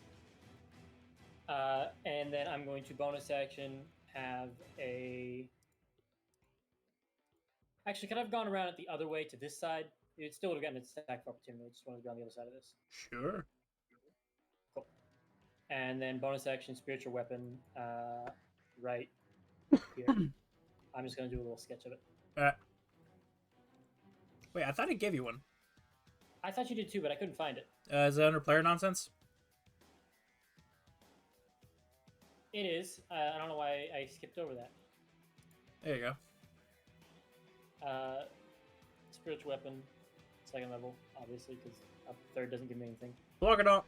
And then I'm going to bonus action have a. Actually, could I have gone around it the other way to this side? It still would have gotten an attack of opportunity. I just wanted to go on the other side of this. Sure. Cool. And then bonus action, spiritual weapon, right here. I'm just going to do a little sketch of it. Wait, I thought I gave you one. I thought you did too, but I couldn't find it. Is it under player nonsense? It is. I don't know why I skipped over that. There you go. Spiritual weapon, second level, obviously, because up third doesn't give me anything. Block it up.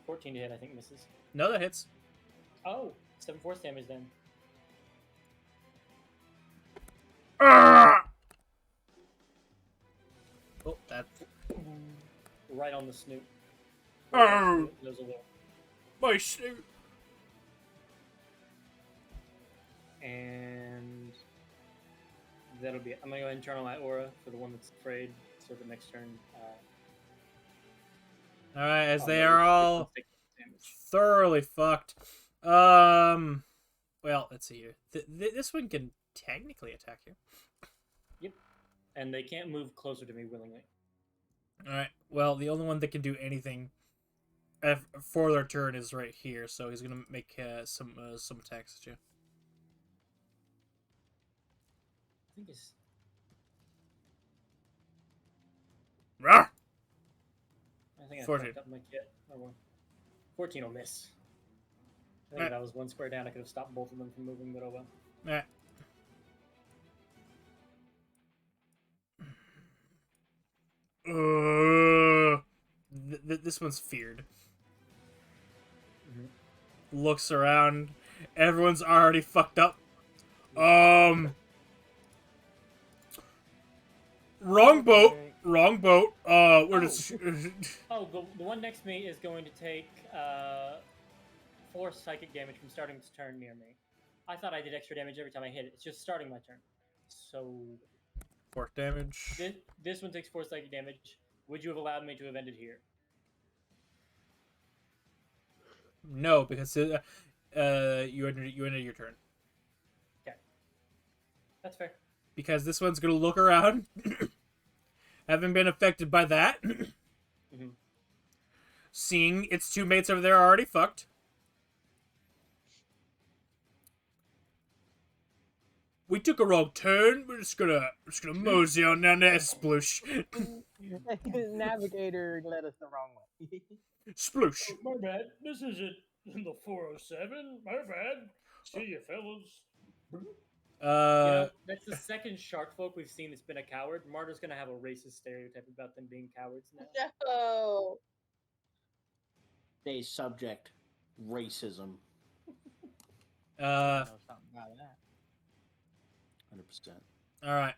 14 to hit, I think, misses. No, that hits. Oh, 7 force damage then. Ah! Oh, that's Right on the snoot. Oh, Those a little. my suit. And that'll be it. I'm gonna go ahead and turn on my aura for the one that's afraid. So the next turn. All right, as Oh, they no, are which all one's taking damage? thoroughly fucked. Well, let's see here. This one can technically attack you. Yep. And they can't move closer to me willingly. All right. Well, the only one that can do anything for their turn is right here, so he's gonna make some attacks at you. I think it's. Rawr! I think I 14. fucked up my kit. Oh, well. 14 will miss. I think Right. if I was one square down, I could have stopped both of them from moving, but oh well. All right. This one's feared. Mhm. Looks around. Everyone's already fucked up. Wrong boat. Okay. Wrong boat. Where does? Oh, the one next to me is going to take 4 psychic damage from starting its turn near me. I thought I did extra damage every time I hit it. It's just starting my turn. So 4 damage. this one takes 4 psychic damage. Would you have allowed me to have ended here? No, because you ended your turn. Okay, that's fair. Because this one's gonna look around, having been affected by that, Mhm. seeing its 2 mates over there are already fucked. We took a wrong turn. We're just gonna mosey on down there, sploosh, Navigator led us the wrong way. sploosh. Oh, my bad. This isn't in the 407. My bad. See you, fellas. That's the second shark folk we've seen that's been a coward. Marta's gonna have a racist stereotype about them being cowards now. No. They subject racism. I know something about that. 100%. All right.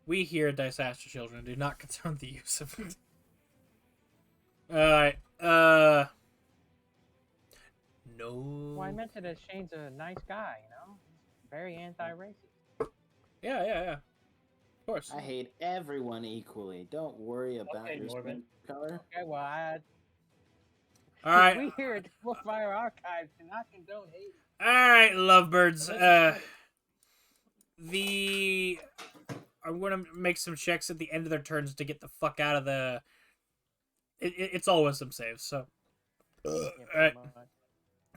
We here at Dice-aster Children do not condone the use of it. Alright, no. Well, I mentioned that Shane's a nice guy, you know? Very anti-racist. Yeah. Of course. I hate everyone equally. Don't worry about Okay, your Norman. skin color. Okay, well, Alright. we here at ForgeFire Archives do not condone hate. Alright, lovebirds. I'm gonna make some checks at the end of their turns to get the fuck out of the... It's all wisdom saves, so... Alright.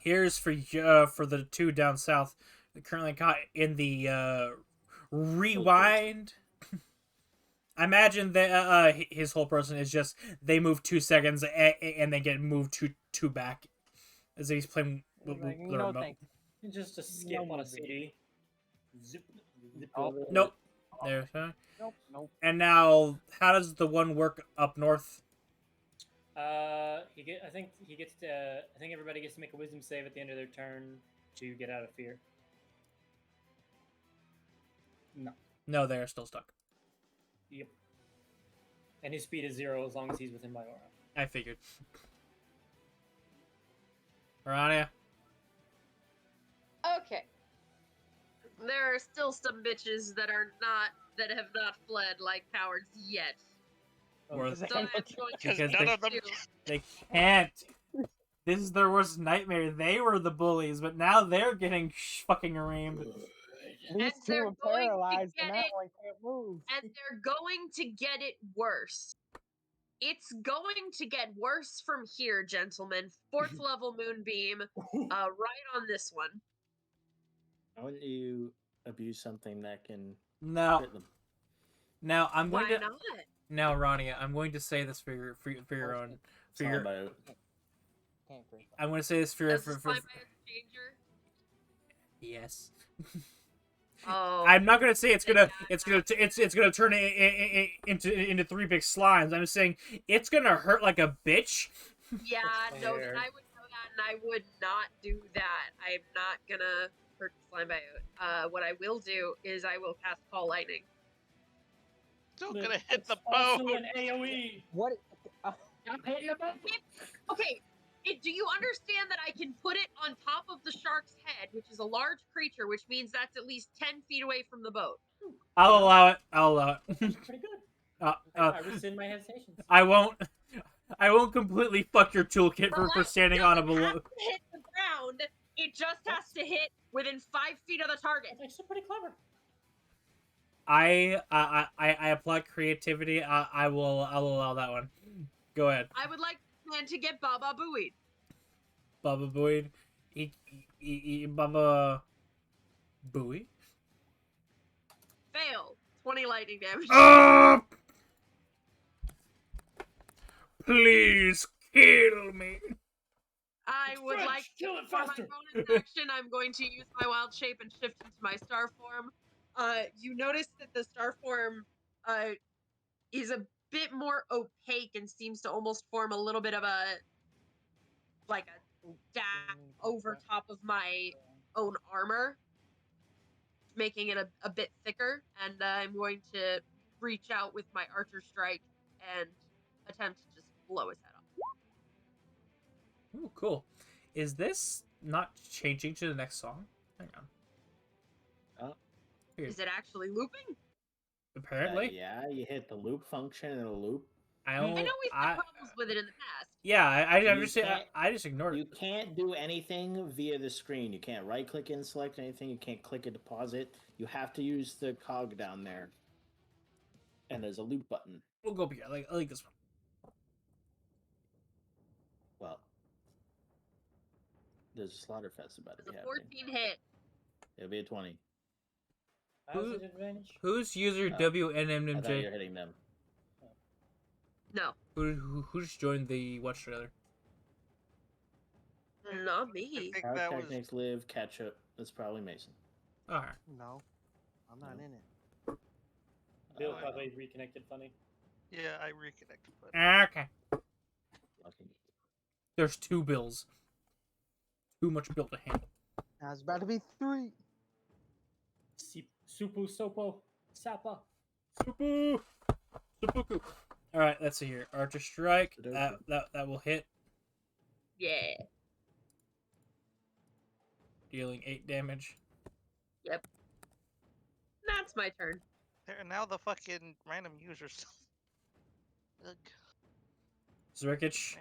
Here's for the 2 down south that currently caught in the rewind. I imagine that his whole person is just they move 2 seconds and they get moved two back as he's playing with the remote. Thank you. Just a skip on a CD. Zip. Nope. There's Nope. And now, how does the one work up north? I think everybody gets to make a wisdom save at the end of their turn to get out of fear. No, they're still stuck. Yep. And his speed is 0 as long as he's within my aura. I figured. Arania? Okay. There are still some bitches that have not fled like cowards yet. Or So I'm going Because Because none they- of them. They can't. This is their worst nightmare. They were the bullies, but now they're getting fucking reamed. These two they're are going to paralyzed and get that it. one can't move. And they're going to get it worse. It's going to get worse from here, gentlemen. 4th level moonbeam, right on this one. Why wouldn't you abuse something that can Now, hurt them? I'm going Why to. not? Now, Rania, I'm going to say this for your own. For your, About Can't break. I'm going to say this for As a slime changer? yes. Oh. I'm not gonna say it's gonna turn into 3 big slimes. I'm just saying it's gonna hurt like a bitch. Yeah, no, then I would know that, and I would not do that. I'm not gonna hurt the slime biota. What I will do is I will cast Call Lightning. Still But gonna hit it's the also boat. an AOE. What? I'm hitting the boat. Okay, do you understand that I can put it on top of the shark's head, which is a large creature, which means that's at least 10 feet away from the boat? I'll allow it. I'll allow it. That's pretty good. Uh, I rescind my hesitations. I won't. I won't completely fuck your toolkit The for light standing on a doesn't have below. to hit the ground. It just has to hit within 5 feet of the target. That's actually pretty clever. I apply creativity. I'll allow that one. Go ahead, I would like man to get Baba buoyed. Baba Boyd. Baba Bowie. Fail. 20 lightning damage. Please kill me. I would French, like kill it for my faster. bonus action, I'm going to use my wild shape and shift into my star form. You notice that the star form is a bit more opaque and seems to almost form a little bit of a dap over top of my own armor, making it a bit thicker. And I'm going to reach out with my archer strike and attempt to just blow his head off. Ooh, cool. Is this not changing to the next song? Hang on. Is it actually looping? Apparently. Yeah, you hit the loop function and it'll loop. I I don't. know we've had problems with it in the past. Yeah, I You just can't- I just ignored You it. can't do anything via the screen. You can't right click and select anything. You can't click and deposit. You have to use the cog down there. And there's a loop button. We'll go here. I like this one. Well, there's a Slaughterfest about to It's be a happening. 14 hit. It'll be a 20. How's it advantage? Who's user Oh, I thought you were WNMJ? hitting them. No, Who just joined the watch together? not I me. think Our that was. techniques live, catch up. That's probably Mason. All right. No, I'm not No. in it. Bill I probably reconnected funny. Yeah, I reconnected. But Okay. Fucking- There's two bills. Too much bill to handle. Now it's about to be 3. Supu Sopo Sapa. Supu. Supuku. All right. Let's see here. Archer strike. Sudoku. That will hit, Yeah. dealing 8 damage. That's my turn. there now the fucking random users. Ugh. Zerkich.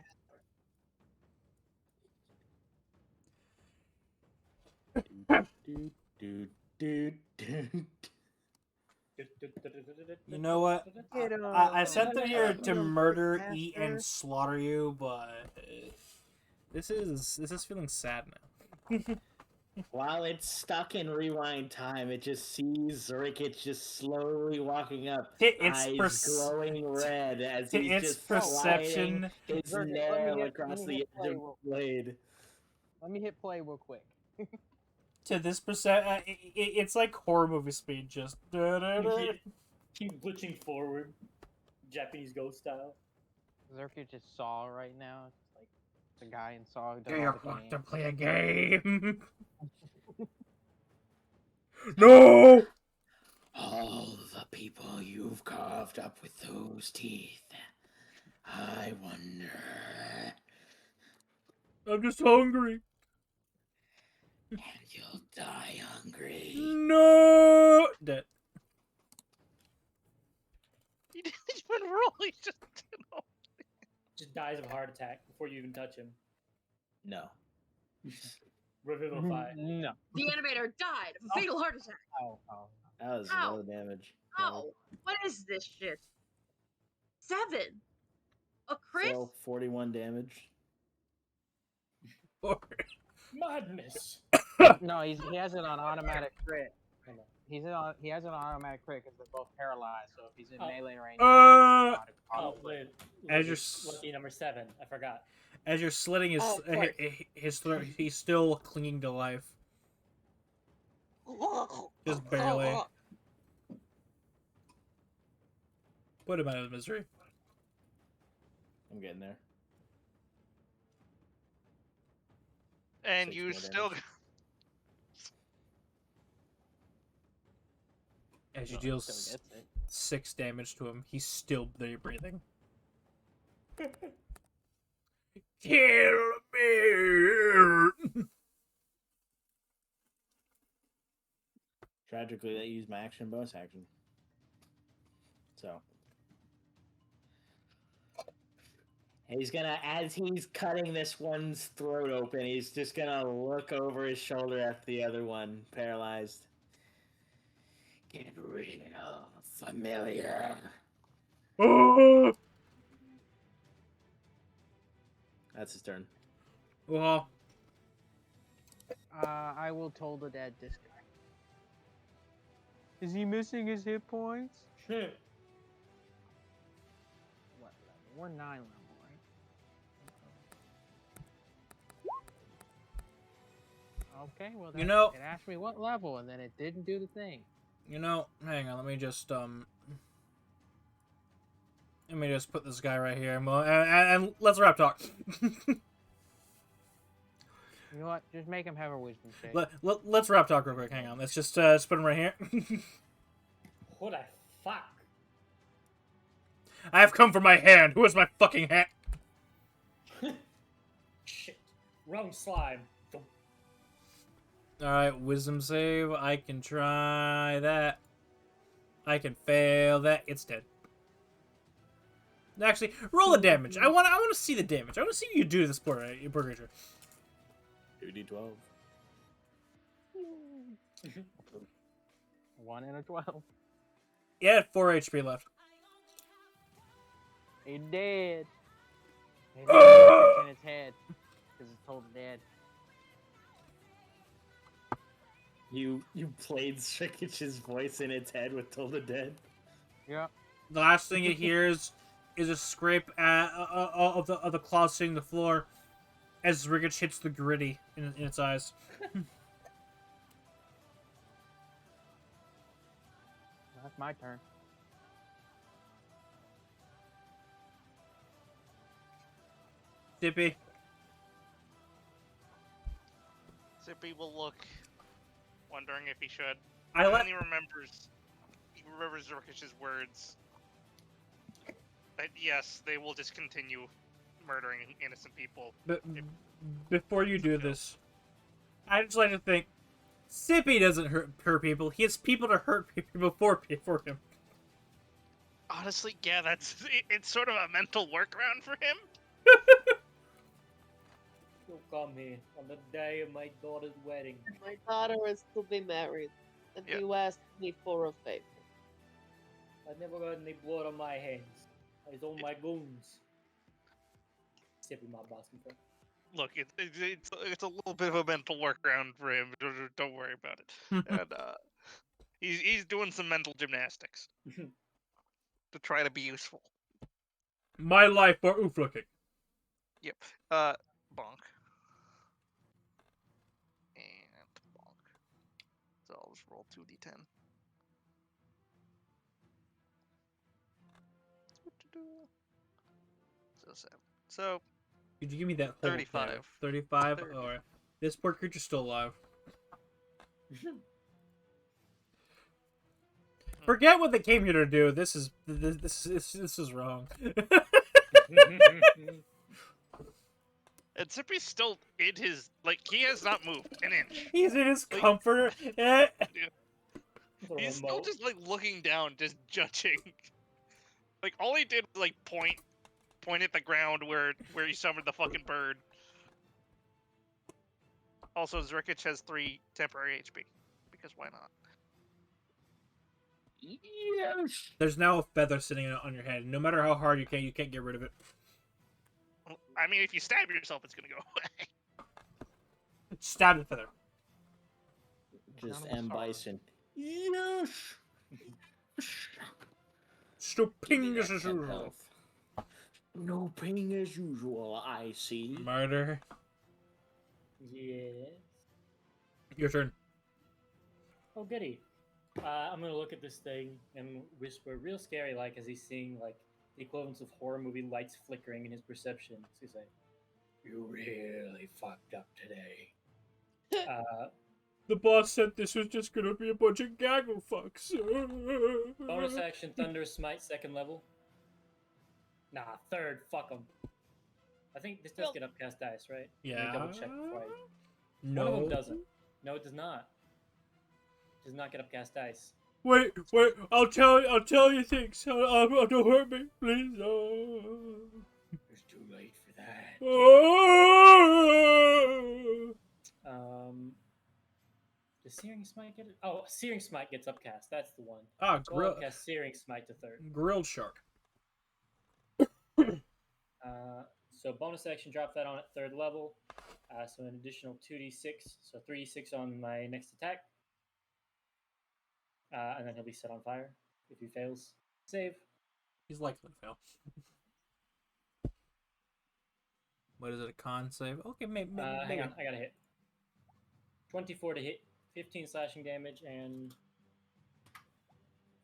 do, do, do, do. You know what? I sent them here to murder, eat, and slaughter you, but this is feeling sad now. While it's stuck in rewind time, it just sees Zurikich just slowly walking up, eyes glowing red as to he's its just perception, sliding his Zurkich, nail let across me the hit edge play of real- the blade. Let me hit play real quick. to this it's like horror movie speed. Just Keep glitching forward, Japanese ghost style. Zerkich just Saw right now. It's like the guy in Saw. Who does You're all the fucked to games. play a game. No. All the people you've carved up with those teeth. I wonder. I'm just hungry. And you'll die hungry. No. Dead. He didn't even roll. He just Just dies of a heart attack before you even touch him. No. Revivify. No. The animator died of a fatal heart attack. Oh. That was Ow. low damage. Oh, what is this shit? 7. A crit? So 41 damage. Madness. No, he has it on automatic crit. He has it on automatic crit because they're both paralyzed. So if he's in melee range, Oh, wait. As you're Lucky number 7. I forgot. As you're slitting his throat, he's still clinging to life. Just barely. Put him out of misery. I'm getting there. and 6 you more still. damage. As you deal Still gets it. 6 damage to him. He's still breathing. Kill me! Tragically, they used my action bonus action. So. He's gonna, as he's cutting this one's throat open, he's just gonna look over his shoulder at the other one, paralyzed. Get real familiar. Oh! That's his turn. Well, I will toll the dead this guy. Is he missing his hit points? Shit. What level? We're 9 level, right? Okay, well, You know- it asked me what level, and then it didn't do the thing. hang on, let me just put this guy right here, and let's rap talk. You know what? Just make him have a wisdom save. Let's rap talk real quick. Hang on, let's just put him right here. What the fuck? I have come for my hand. Who is my fucking hand? Shit. Wrong slime. Alright, wisdom save. I can try that. I can fail that. It's dead. Actually, roll the damage. I want to see the damage. I want to see what you do to this poor creature. 2d12. 1 and a 12. He had 4 HP left. He dead. He's in his head because it's told dead. You played Strikic's voice in its head with Tilda dead? Yep. The last thing it hears is a scrape of the claws hitting the floor as Rickich hits the gritty in its eyes. That's my turn. Dippy. Zippy will look, wondering if he should. I And let. then he remembers Zurkich's words. That yes, they will just continue murdering innocent people. But before you do this, I just like to think, Sippy doesn't hurt people. He has people to hurt people for him. Honestly, yeah, it's sort of a mental workaround for him. You'll come here on the day of my daughter's wedding. My daughter is to be married, and Yeah. you asked me for a favor. I never got any blood on my hands. I told my goons. Sipping my Boston friend. Look, it's a little bit of a mental workaround for him. Don't worry about it. And he's doing some mental gymnastics to try to be useful. My life for ooflooking. Yep. Bonk. And bonk. So I'll just roll 2d10. So 7. So Could you give me that whole 35. player? 35? 30. Alright. This poor creature's still alive. Forget what they came here to do. This is wrong. and Zippy's still in his he has not moved an inch. He's in his Like- comforter. He's still just looking down, just judging. All he did was point at the ground where he summoned the fucking bird. Also, Zrikich has 3 temporary HP, because why not? Yes. There's now a feather sitting on your head. No matter how hard you can't get rid of it. I mean, if you stab yourself, it's gonna go away. Stab the feather. Just Animal M. sorrow. Bison. Yes. Still ping Give as me that 10 usual. health. No ping as usual, I see. Murder. Yes. Your turn. Oh, goody. I'm gonna look at this thing and whisper, real scary, as he's seeing the equivalents of horror movie lights flickering in his perception. He's gonna say, "You really fucked up today." The boss said this was just gonna be a bunch of gaggle fucks. Bonus action, Thunder Smite, second level. Nah, third. Fuck them. I think this does get upcast dice, right? Let me Yeah. double check before I. No. One of them doesn't. No, it does not. It does not get upcast dice. Wait. I'll tell you things. Don't hurt me, please. It's too late for that. Does Searing Smite get it? Oh, Searing Smite gets upcast. That's the one. Ah, So I'll upcast Searing Smite to third. Grilled shark. So bonus action, drop that on at third level. So an additional 2d6, so 3d6 on my next attack. And then he'll be set on fire if he fails. Save. He's likely to fail. What is it? A con save? Okay, maybe. Hang on, I gotta hit. 24 to hit, 15 slashing damage, and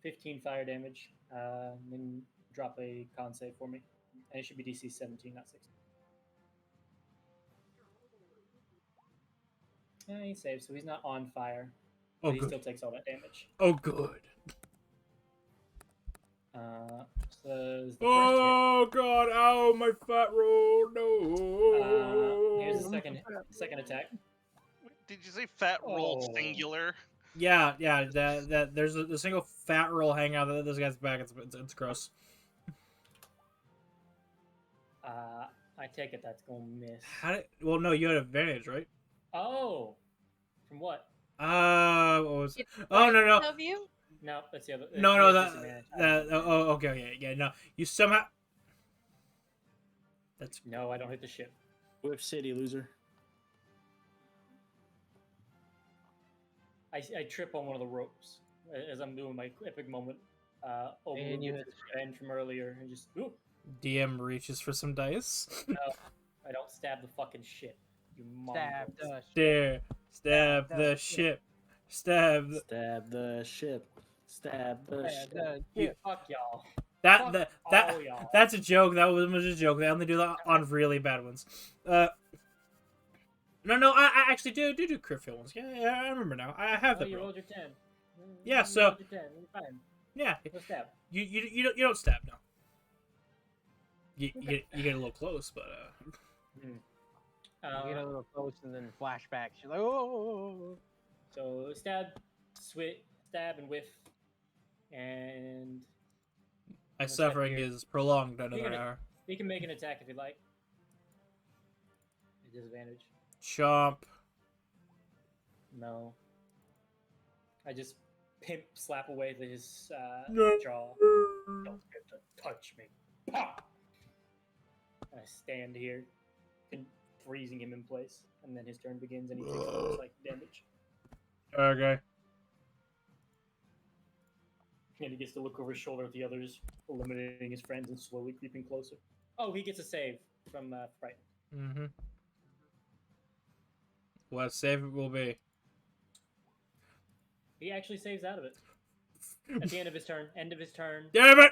15 fire damage. Then drop a con save for me. And it should be DC 17, not 16. He saves, so he's not on fire. But he still takes all that damage. Oh, good. So the oh, God. Ow, my fat roll. No. Here's the second attack. Did you say fat roll singular? Yeah. That there's a single fat roll hanging out of this guy's back. It's gross. I take it that's gonna miss. Well, no, you had advantage, right? Oh, from what? What was? Oh, no. Of you? No, that's the other. No, okay, yeah, no. You somehow. That's no, I don't hit the ship. Whip City, loser. I trip on one of the ropes as I'm doing my epic moment. And you hit the end from earlier and just. Ooh. DM reaches for some dice. No, I don't stab the fucking ship. You Stab mongrels. the Stab the ship. Stab the ship. Stab the ship. Fuck y'all. That's a joke. That was a joke. They only do that on really bad ones. No, I actually do crit fail ones. Yeah, I remember now. I have that. You roll. rolled your 10. Yeah, You so rolled your 10. You're fine. yeah, No stab. you don't stab, no. You get a little close, but you get a little close and then flashbacks. You're like, oh. So stab and whiff, and my suffering is prolonged another hour. You can make an attack if you'd like. At disadvantage. Chomp. No. I just pimp slap away his jaw. Don't get to touch me. Pop! I stand here, freezing him in place, and then his turn begins, and he takes what looks like damage. Okay. And he gets to look over his shoulder at the others, eliminating his friends and slowly creeping closer. Oh, he gets a save from Fright. Mm-hmm. What save it will be? He actually saves out of it. At the end of his turn. End of his turn. Damn it!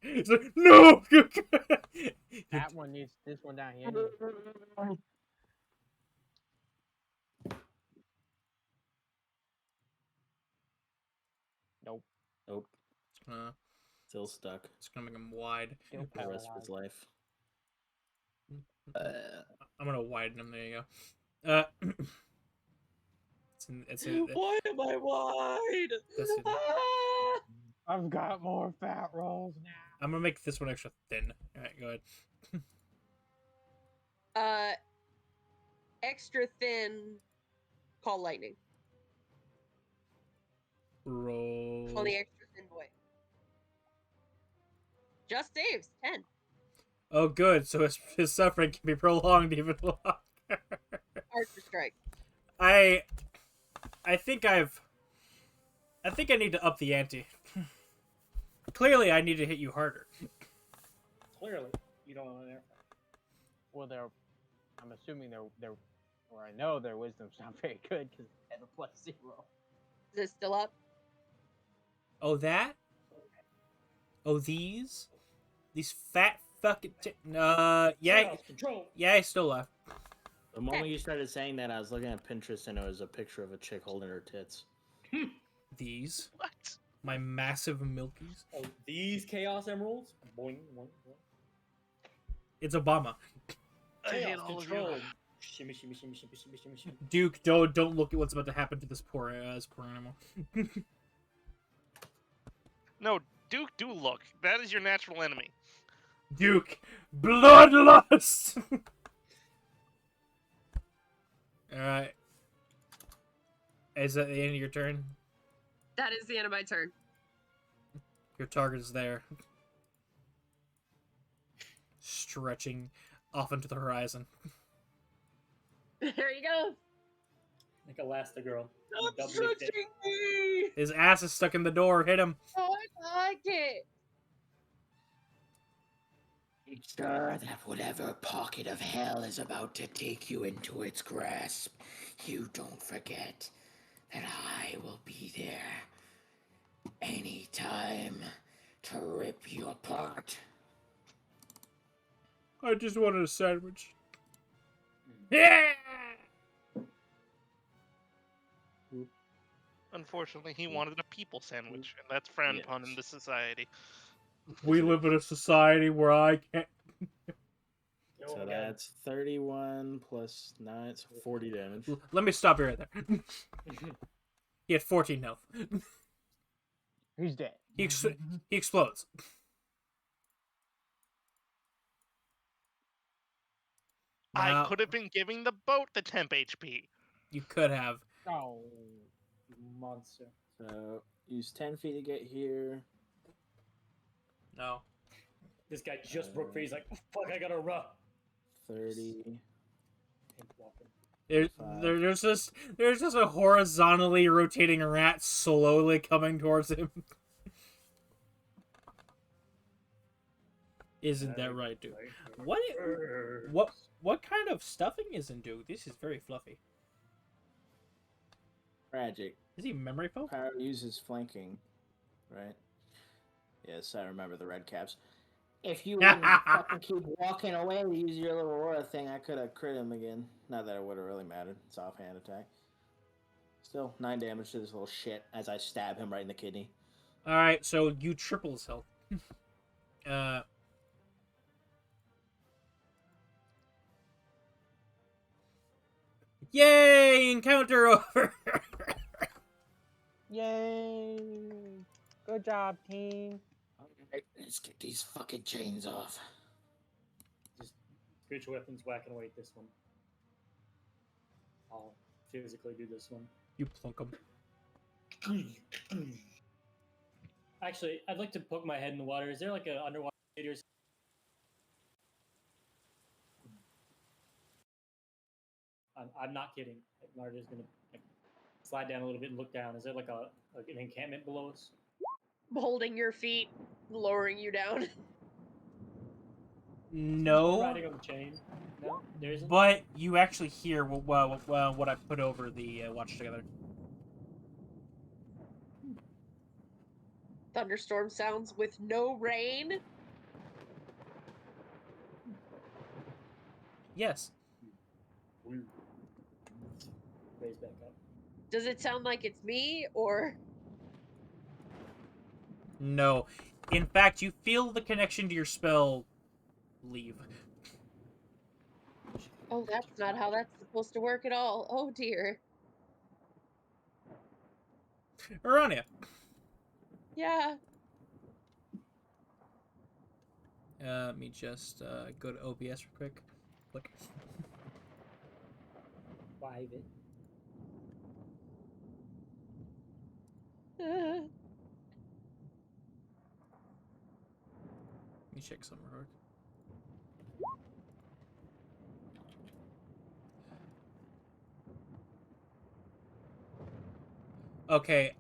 It's like, no! That one needs this one down here. Nope. Still stuck. It's gonna make him wide. For the rest of his life. I'm gonna widen him. There you go. Why am I wide? I've got more fat rolls now. I'm gonna make this one extra thin. All right, go ahead. Extra thin. Call lightning. Roll. Call the extra thin boy. Just saves 10. Oh, good. So his suffering can be prolonged even longer. Archer strike. I think I need to up the ante. Clearly, I need to hit you harder. Clearly, you don't know there. Well, I'm assuming or I know their wisdom's not very good because they have a +0. Is it still up? Oh, that? Oh, these fat fucking. Yeah. Control. Yeah, he's still left. The moment you started saying that, I was looking at Pinterest and it was a picture of a chick holding her tits. These. What? My massive milkies. Oh, these Chaos Emeralds? Boing, boing, boing. It's Obama. I hate Chaos all of control. you. Shimmy, shimmy, shimmy, shimmy, shimmy, shimmy, shimmy. Duke, don't look at what's about to happen to this poor animal. No, Duke, do look. That is your natural enemy. Duke, bloodlust. All right. Is that the end of your turn? That is the end of my turn. Your target is there, stretching off into the horizon. There you go. Like Elastigirl. Stop Doubly fit. stretching me. His ass is stuck in the door. Hit him. I like it. Make sure that whatever pocket of hell is about to take you into its grasp, you don't forget that I will be there anytime to rip you apart. I just wanted a sandwich. Yeah. Unfortunately, he wanted a people sandwich, and that's frowned upon in this society. We live in a society where I can't. So that's 31 plus 9, it's 40 damage. Let me stop you right there. He had 14 health. He's dead. He explodes. Now, I could have been giving the boat the temp HP. You could have. Oh, you monster. So use 10 feet to get here. No. This guy just broke free. He's like, fuck, I gotta run. 30. Pink walking. There's just a horizontally rotating rat slowly coming towards him. Isn't that right, dude? What kind of stuffing is in Duke? This is very fluffy. Tragic. Is he memory foam? Power uses flanking, right? Yes, I remember the red caps. If you wouldn't fucking keep walking away to use your little aura thing, I could have crit him again. Not that it would have really mattered. It's offhand attack. Still, 9 damage to this little shit as I stab him right in the kidney. Alright, so you triple his health. Yay! Encounter over! yay! Good job, team. Alright, let's get these fucking chains off. Just spiritual weapons whacking away at this one. I'll physically do this one. You plunk him. Actually, I'd like to poke my head in the water. Is there like an underwater theater? I'm not kidding. Narda's gonna slide down a little bit and look down. Is there like an encampment below us? Holding your feet, lowering you down. No. Riding on the chain. No, there isn't. But you actually hear what I put over the watch together. Thunderstorm sounds with no rain. Yes. Raise back up. Does it sound like it's me, or? No. In fact, you feel the connection to your spell leave. Oh, that's not how that's supposed to work at all. Oh dear. Arania. Yeah. Let me just go to OBS real quick. Click. Private. Let me check something real quick. Okay.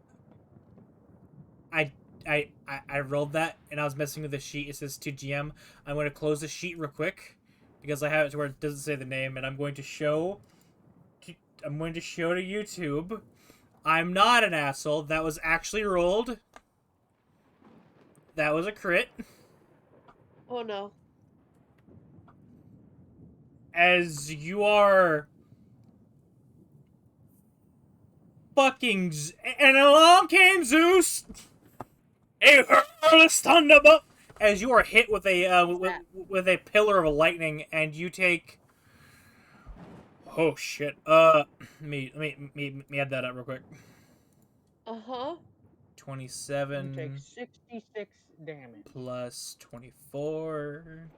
I rolled that and I was messing with the sheet. It says to GM. I'm going to close the sheet real quick because I have it to where it doesn't say the name, and I'm going to show to YouTube. I'm not an asshole. That was actually rolled. That was a crit. Oh no. as you are fucking and along came Zeus, a hurlous thunderbolt, as you are hit with a with a pillar of lightning, and you take. Oh shit! Let me add that up real quick. Uh-huh. 27 You take 66 damage. plus 24.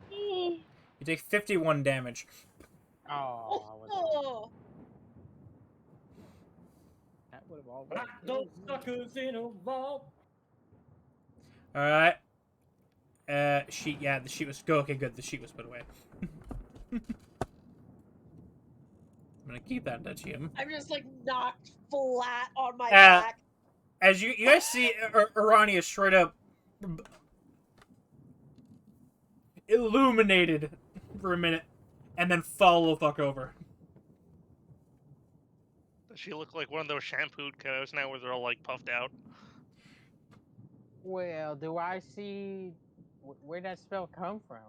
You take 51 damage. Oh, that would have all been. Lock those suckers in a vault. All right. Sheet. Yeah, the sheet was go. Okay, good. The sheet was put away. I'm gonna keep that Dutchium. I'm just like knocked flat on my back. As you guys see, Arania straight up illuminated for a minute, and then fall the fuck over. Does she look like one of those shampooed cows now where they're all like puffed out? Well, do I see where'd that spell come from?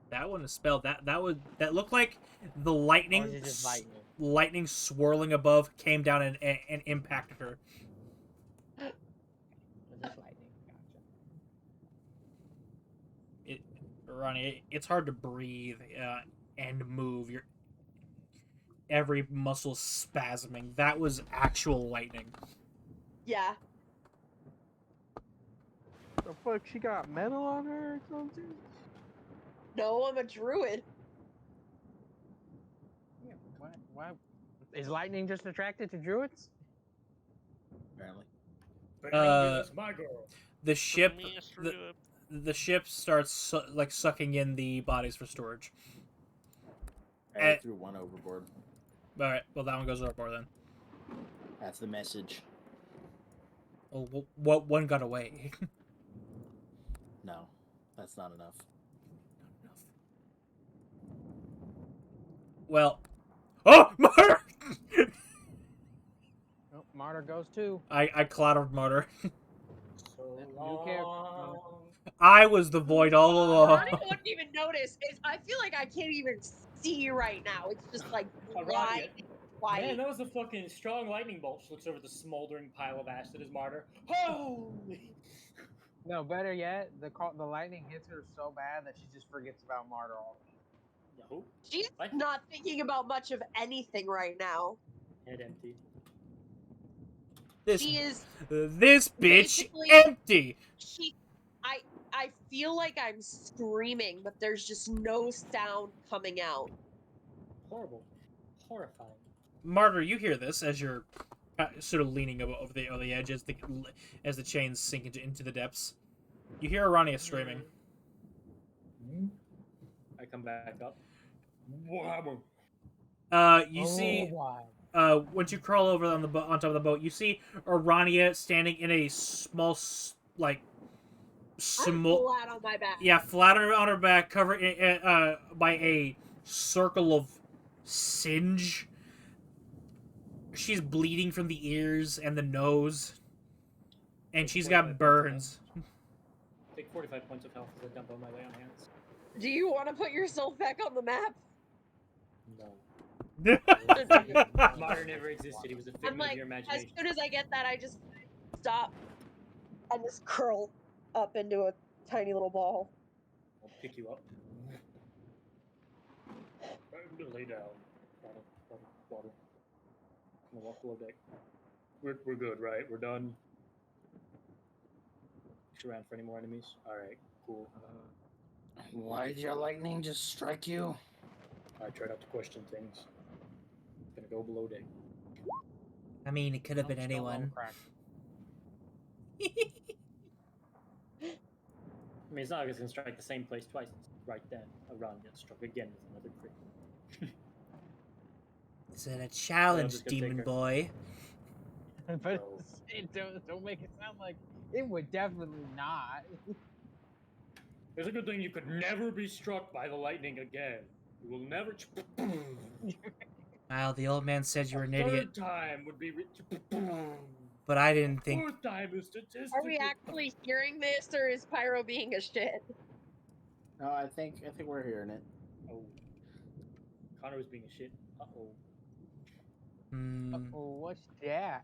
That wasn't a spell. That looked like the lightning. Or is it just lightning? Lightning swirling above came down and impacted her. It's just lightning. Gotcha. Ronnie, it's hard to breathe and move. Every muscle spasming. That was actual lightning. Yeah. The fuck, she got metal on her or something? No, I'm a druid. Yeah, why? Is lightning just attracted to druids? Apparently. That's my girl. The ship, the ship starts like sucking in the bodies for storage. I threw one overboard. All right, well that one goes overboard then. That's the message. Well, what one got away? No, that's not enough. Well, oh, Martyr! Oh, Martyr goes too. I clattered Martyr. So long. I was the void all along. I wouldn't even notice. I feel like I can't even see you right now. It's just like white. Man, that was a fucking strong lightning bolt. She looks over the smoldering pile of ash that is Martyr. Holy! No, better yet, the lightning hits her so bad that she just forgets about Martyr all. No. She's not thinking about much of anything right now. Head empty. She is. This bitch basically empty. I feel like I'm screaming, but there's just no sound coming out. Horrible. Horrifying. Martyr, you hear this as you're sort of leaning over the edge as the chains sink into the depths. You hear Arania screaming. I come back up. What happened? You see, once you crawl over on top of the boat, you see Arania standing in a small, like, I'm flat on my back. Yeah, flat on her back, covered by a circle of singe. She's bleeding from the ears and the nose, and she's got burns. Take 45 points of health as I dump on my lay on hands. Do you want to put yourself back on the map? No. Martyr never existed. He was a I'm figment like, of your as imagination. soon as I get that, I just stop and just curl up into a tiny little ball. I'll pick you up. I'm gonna lay down. Water. I'm gonna walk below deck. We're good, right? We're done. Look around for any more enemies. All right, cool. Why did your lightning just strike you? I try not to question things. Gonna go below deck. I mean, it could have been anyone. I mean, it's not like it's gonna strike the same place twice. It's right then. Around it struck again with another crit. Is it a challenge, demon boy? But don't make it sound like it would definitely not. There's a good thing you could never be struck by the lightning again. You will never. Wow, the old man said you were an idiot, Third time would be. but I didn't think. Fourth time is statistically. Are we actually hearing this, or is Pyro being a shit? No, I think we're hearing it. Oh. Connor was being a shit. Uh-oh. Oh, what's that?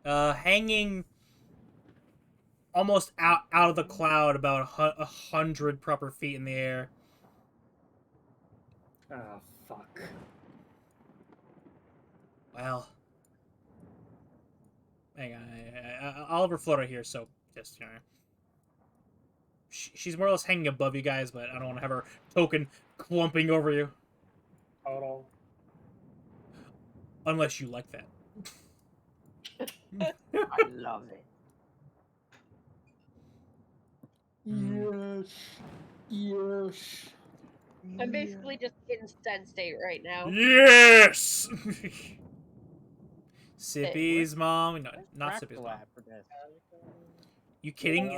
Hanging almost out of the cloud, about 100 proper feet in the air. Ah, fuck. Well, hang on. I'll have her float right here, so just, she's more or less hanging above you guys, but I don't want to have her token clumping over you. Hold on. Unless you like that. I love it. Yes. Yes. I'm basically just in state right now. Yes! Hey, Sippy's mom. No, not Fractal Sippy's mom. lab for this. You kidding?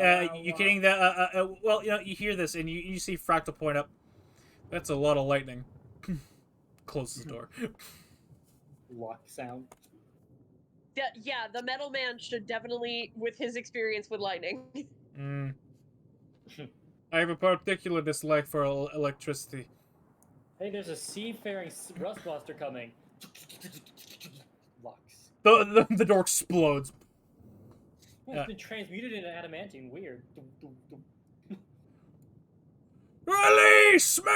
You kidding? Well, you hear this and you see Fractal point up. That's a lot of lightning. Closes the door. Lock sound. Yeah, the metal man should definitely, with his experience with lightning. I have a particular dislike for electricity. Hey, there's a seafaring rustbuster coming. Locks. The door explodes. Oh, it's been transmuted into adamantine. Weird. Release me!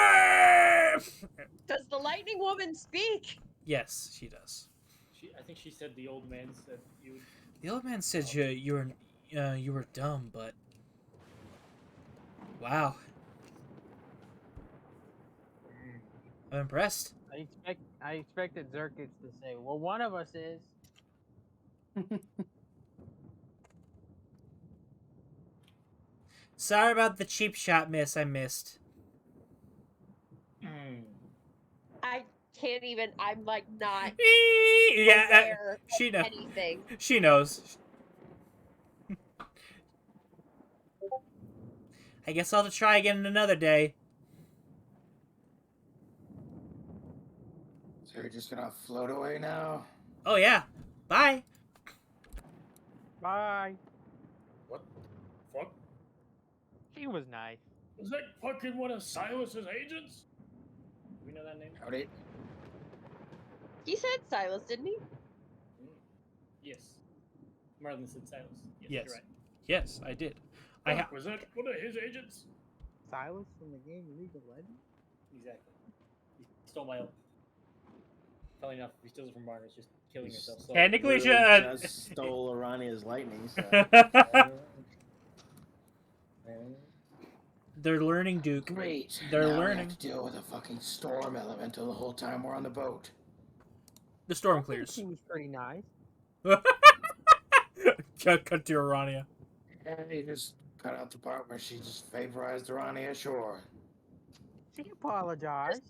Does the lightning woman speak? Yes, she does. I think she said the old man said you. The old man said you were dumb, but wow, I'm impressed. I expected Zerkits to say, "Well, one of us is." Sorry about the cheap shot miss I missed. I can't even. I'm like not Yeah, aware she of knows. anything. She knows. I guess I'll have to try again another day. So you're just gonna float away now? Oh yeah. Bye. Bye. What the fuck? She was nice. Was that fucking one of Silas's agents? Do we know that name? Howdy. He said Silas, didn't he? Yes. Marlon said Silas. Yes, Yes. you're right. Yes, I did. Fuck, was that one of his agents? Silas from the game League of Legends? Exactly. He stole my own. Funny enough, if he steals it from Martin, it's just killing yourself. So Technically, just stole Arania's lightning. So. They're learning, Duke. Great. They're now learning. We have to deal with a fucking storm elemental the whole time we're on the boat. The storm clears. She was pretty nice. Cut to Arania. And he just cut out the part where she just vaporized Arania ashore. She apologized.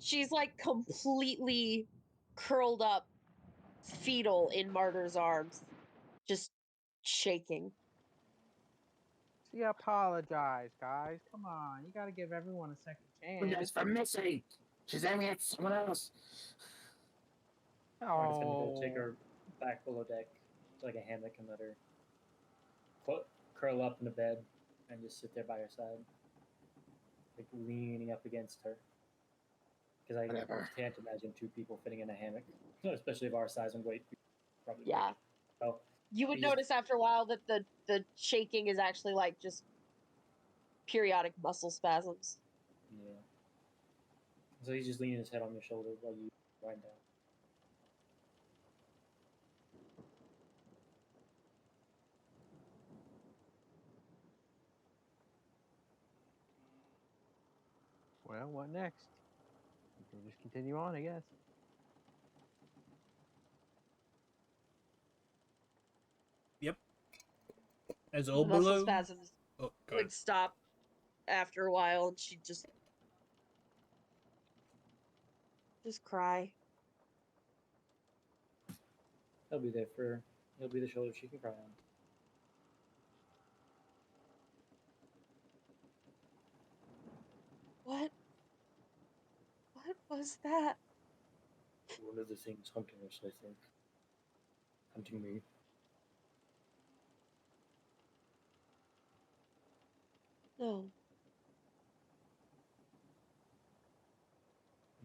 She's like completely curled up, fetal in Martyr's arms, just shaking. She apologized, guys. Come on, you gotta give everyone a second chance. That's for Missy. She's aiming at someone else. Martin's gonna go take her back below deck to like a hammock and let her curl up in the bed and just sit there by her side, like leaning up against her. Because I can't imagine two people fitting in a hammock, especially of our size and weight. Probably. Yeah. So You would notice after a while that the shaking is actually like just periodic muscle spasms. Yeah. So he's just leaning his head on your shoulder while you wind down. Well, what next? We can just continue on, I guess. Yep. As The old muscle below. spasms Good. stop after a while, and she just cry. He'll be there for. He'll be the shoulder she can cry on. What was that? One of the things hunting us, I think. Hunting me. No.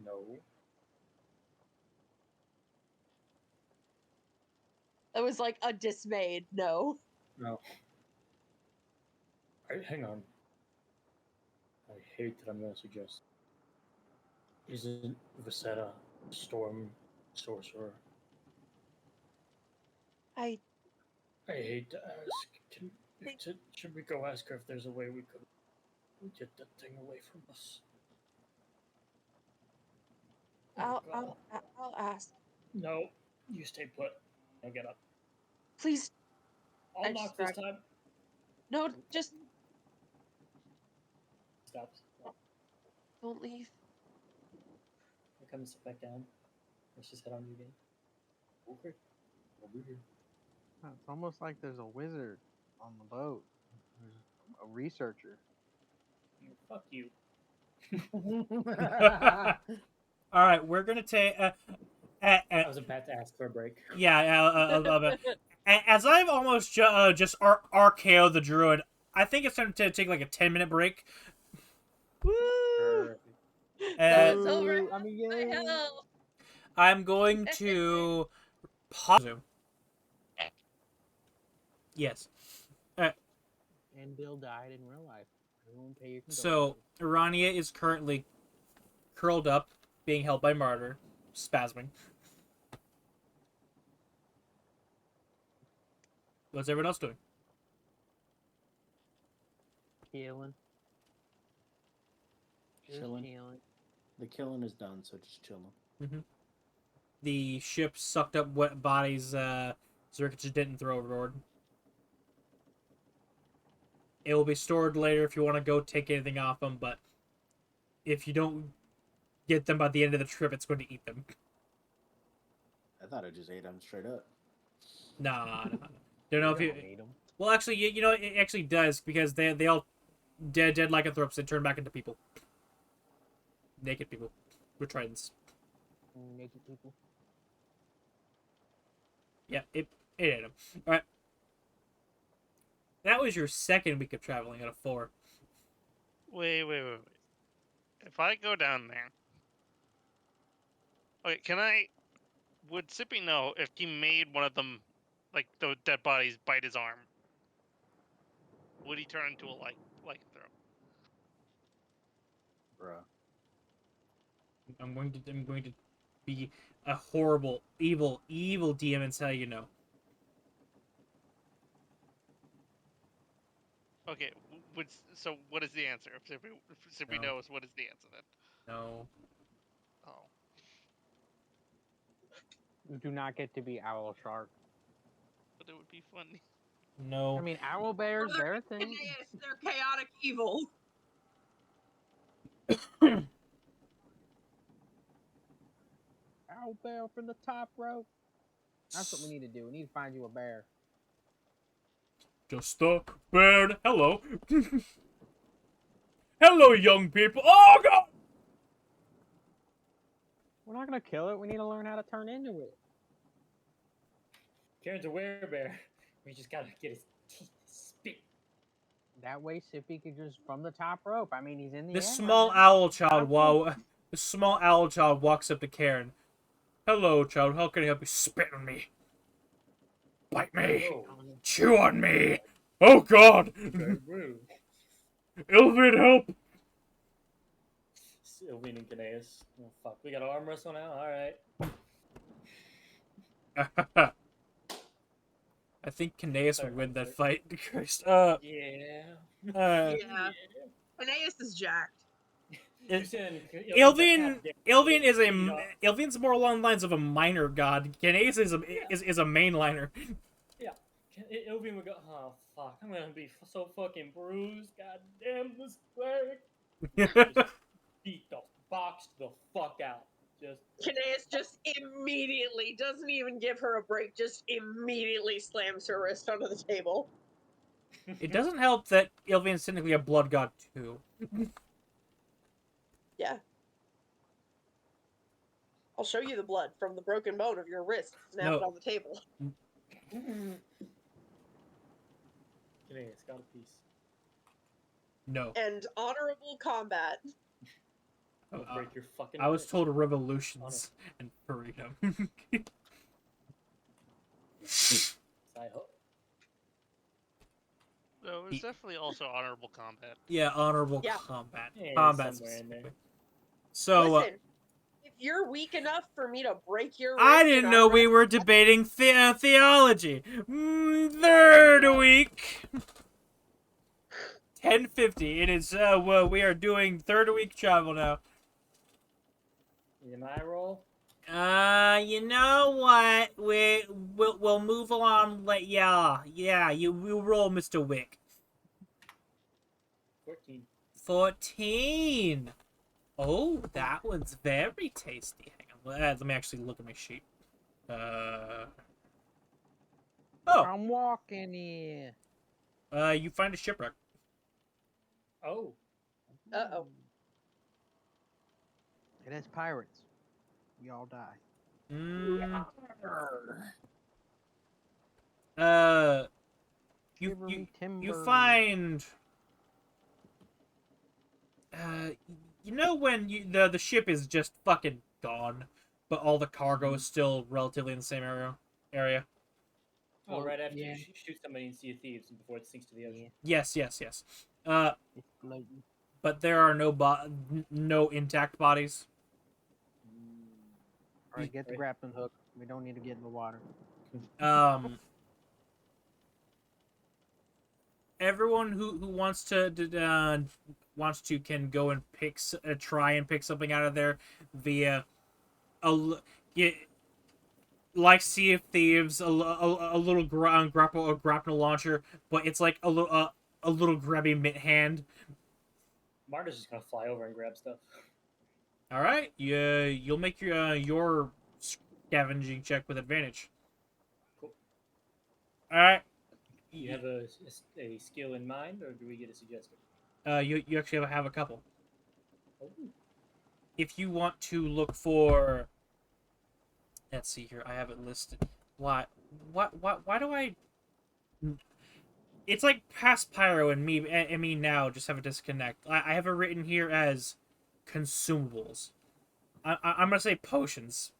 No. It was like a dismayed no. No. Alright, hang on. I hate that I'm going to suggest. Isn't Vasetta a storm sorcerer? I I hate to ask. Should we go ask her if there's a way we could get that thing away from us? I'll ask. No, you stay put. I'll get up. Please. I'll knock this time. No, just Stops. don't leave. I come and sit back down. Let's just head on you again. Okay. I'll be here. It's almost like there's a wizard on the boat. There's a researcher. Fuck you. All right, we're gonna take. I was about to ask for a break. Yeah, as I've almost just RKO'd the druid, I think it's time to take like a 10-minute break. Woo! That's over. I mean, yeah. I'm going to pause. Yes. And Bill died in real life. Everyone pay your So, Irania is currently curled up, being held by Martyr, spasming. What's everyone else doing? Healing. Chilling. The killing is done, so just chilling. Mm-hmm. The ship sucked up wet bodies Zerkich didn't throw overboard. It will be stored later if you want to go take anything off them, but if you don't get them by the end of the trip, it's going to eat them. I thought I just ate them straight up. Nah. Don't know if you... Well, actually, you know, it actually does, because they all dead lycanthropes, they turn back into people. Naked people. With tridents. Naked people. Yeah, it ate them. Alright. That was your second week of traveling out of 4. Wait. If I go down there... Okay, can I... Would Sippy know if he made one of them, like, the dead bodies, bite his arm? Would he turn into a lycanthrope? Bruh. I'm going to be a horrible, evil DM and tell you no. Okay, so what is the answer? If Sippy No. knows, what is the answer then? No. Oh. You do not get to be owl shark. But it would be funny. No. I mean, owl bears, they're a thing. They're chaotic evil. Owl bear from the top rope. That's what we need to do. We need to find you a bear. Just a bird. Hello. Hello, young people. Oh, God! We're not gonna kill it. We need to learn how to turn into it. Karen's a werebear. We just gotta get his teeth spit. That way, Sippy could just from the top rope. I mean, he's in the This air small right now. owl child, the small owl child walks up to Karen. Hello, child. How can I help you? Spit on me. Bite me. Chew on me. Oh, God. Ilvid, help. Sylvian and Gnaeus. Oh, fuck. We got an arm wrestle now? Alright. I think Kanaeus would win that fight. Christ. Yeah. Yeah. Aeneas is jacked. Ilvian's more along the lines of a minor god. Kanaeus is a mainliner. Yeah. Ilvian would go, oh, fuck. I'm gonna be so fucking bruised. God damn this cleric. Just beat the box the fuck out. Kanaeus just immediately doesn't even give her a break, just immediately slams her wrist onto the table. It doesn't help that Ilvian's technically a blood god too. Yeah. I'll show you the blood from the broken bone of your wrist. Snap it on the table. Gnaeus, got a piece. No. And honorable combat. Break your fucking I was wrist. told revolutions and freedom. I hope. No, it was definitely also honorable combat. Yeah, honorable Yeah. combat. Yeah, Combat somewhere in there. specifically. So, Listen, if you're weak enough for me to break your I wrist didn't and know arm we wrestle- were debating theology. Third week. 10:50. It is, well, we are doing third week travel now. Am I roll? You know what? We'll move along. Yeah, you roll, Mr. Wick. 14. 14. Oh, that one's very tasty. Hang on, let me actually look at my sheet. Oh, I'm walking here. you find a shipwreck. Oh. Uh-oh. It has pirates. We all die. You Shivery you timber. find. You know when the ship is just fucking gone, but all the cargo is still relatively in the same area. Oh, right after yeah. you shoot somebody in Sea of Thieves and before it sinks to the ocean. Yes. It's floating. But there are no intact bodies. All right, get the grappling hook. We don't need to get in the water. Everyone who wants to can go and try and pick something out of there via like Sea of Thieves, a little grapple launcher, but it's like a little grabby mitt hand. Marta's just gonna fly over and grab stuff. All right, you'll make your scavenging check with advantage. Cool. All right. Do you have a skill in mind, or do we get a suggestion? You actually have a couple. Oh. If you want to look for, let's see here, I have it listed. Why do I? It's like past Pyro and me now just have a disconnect. I have it written here as consumables. I'm gonna say potions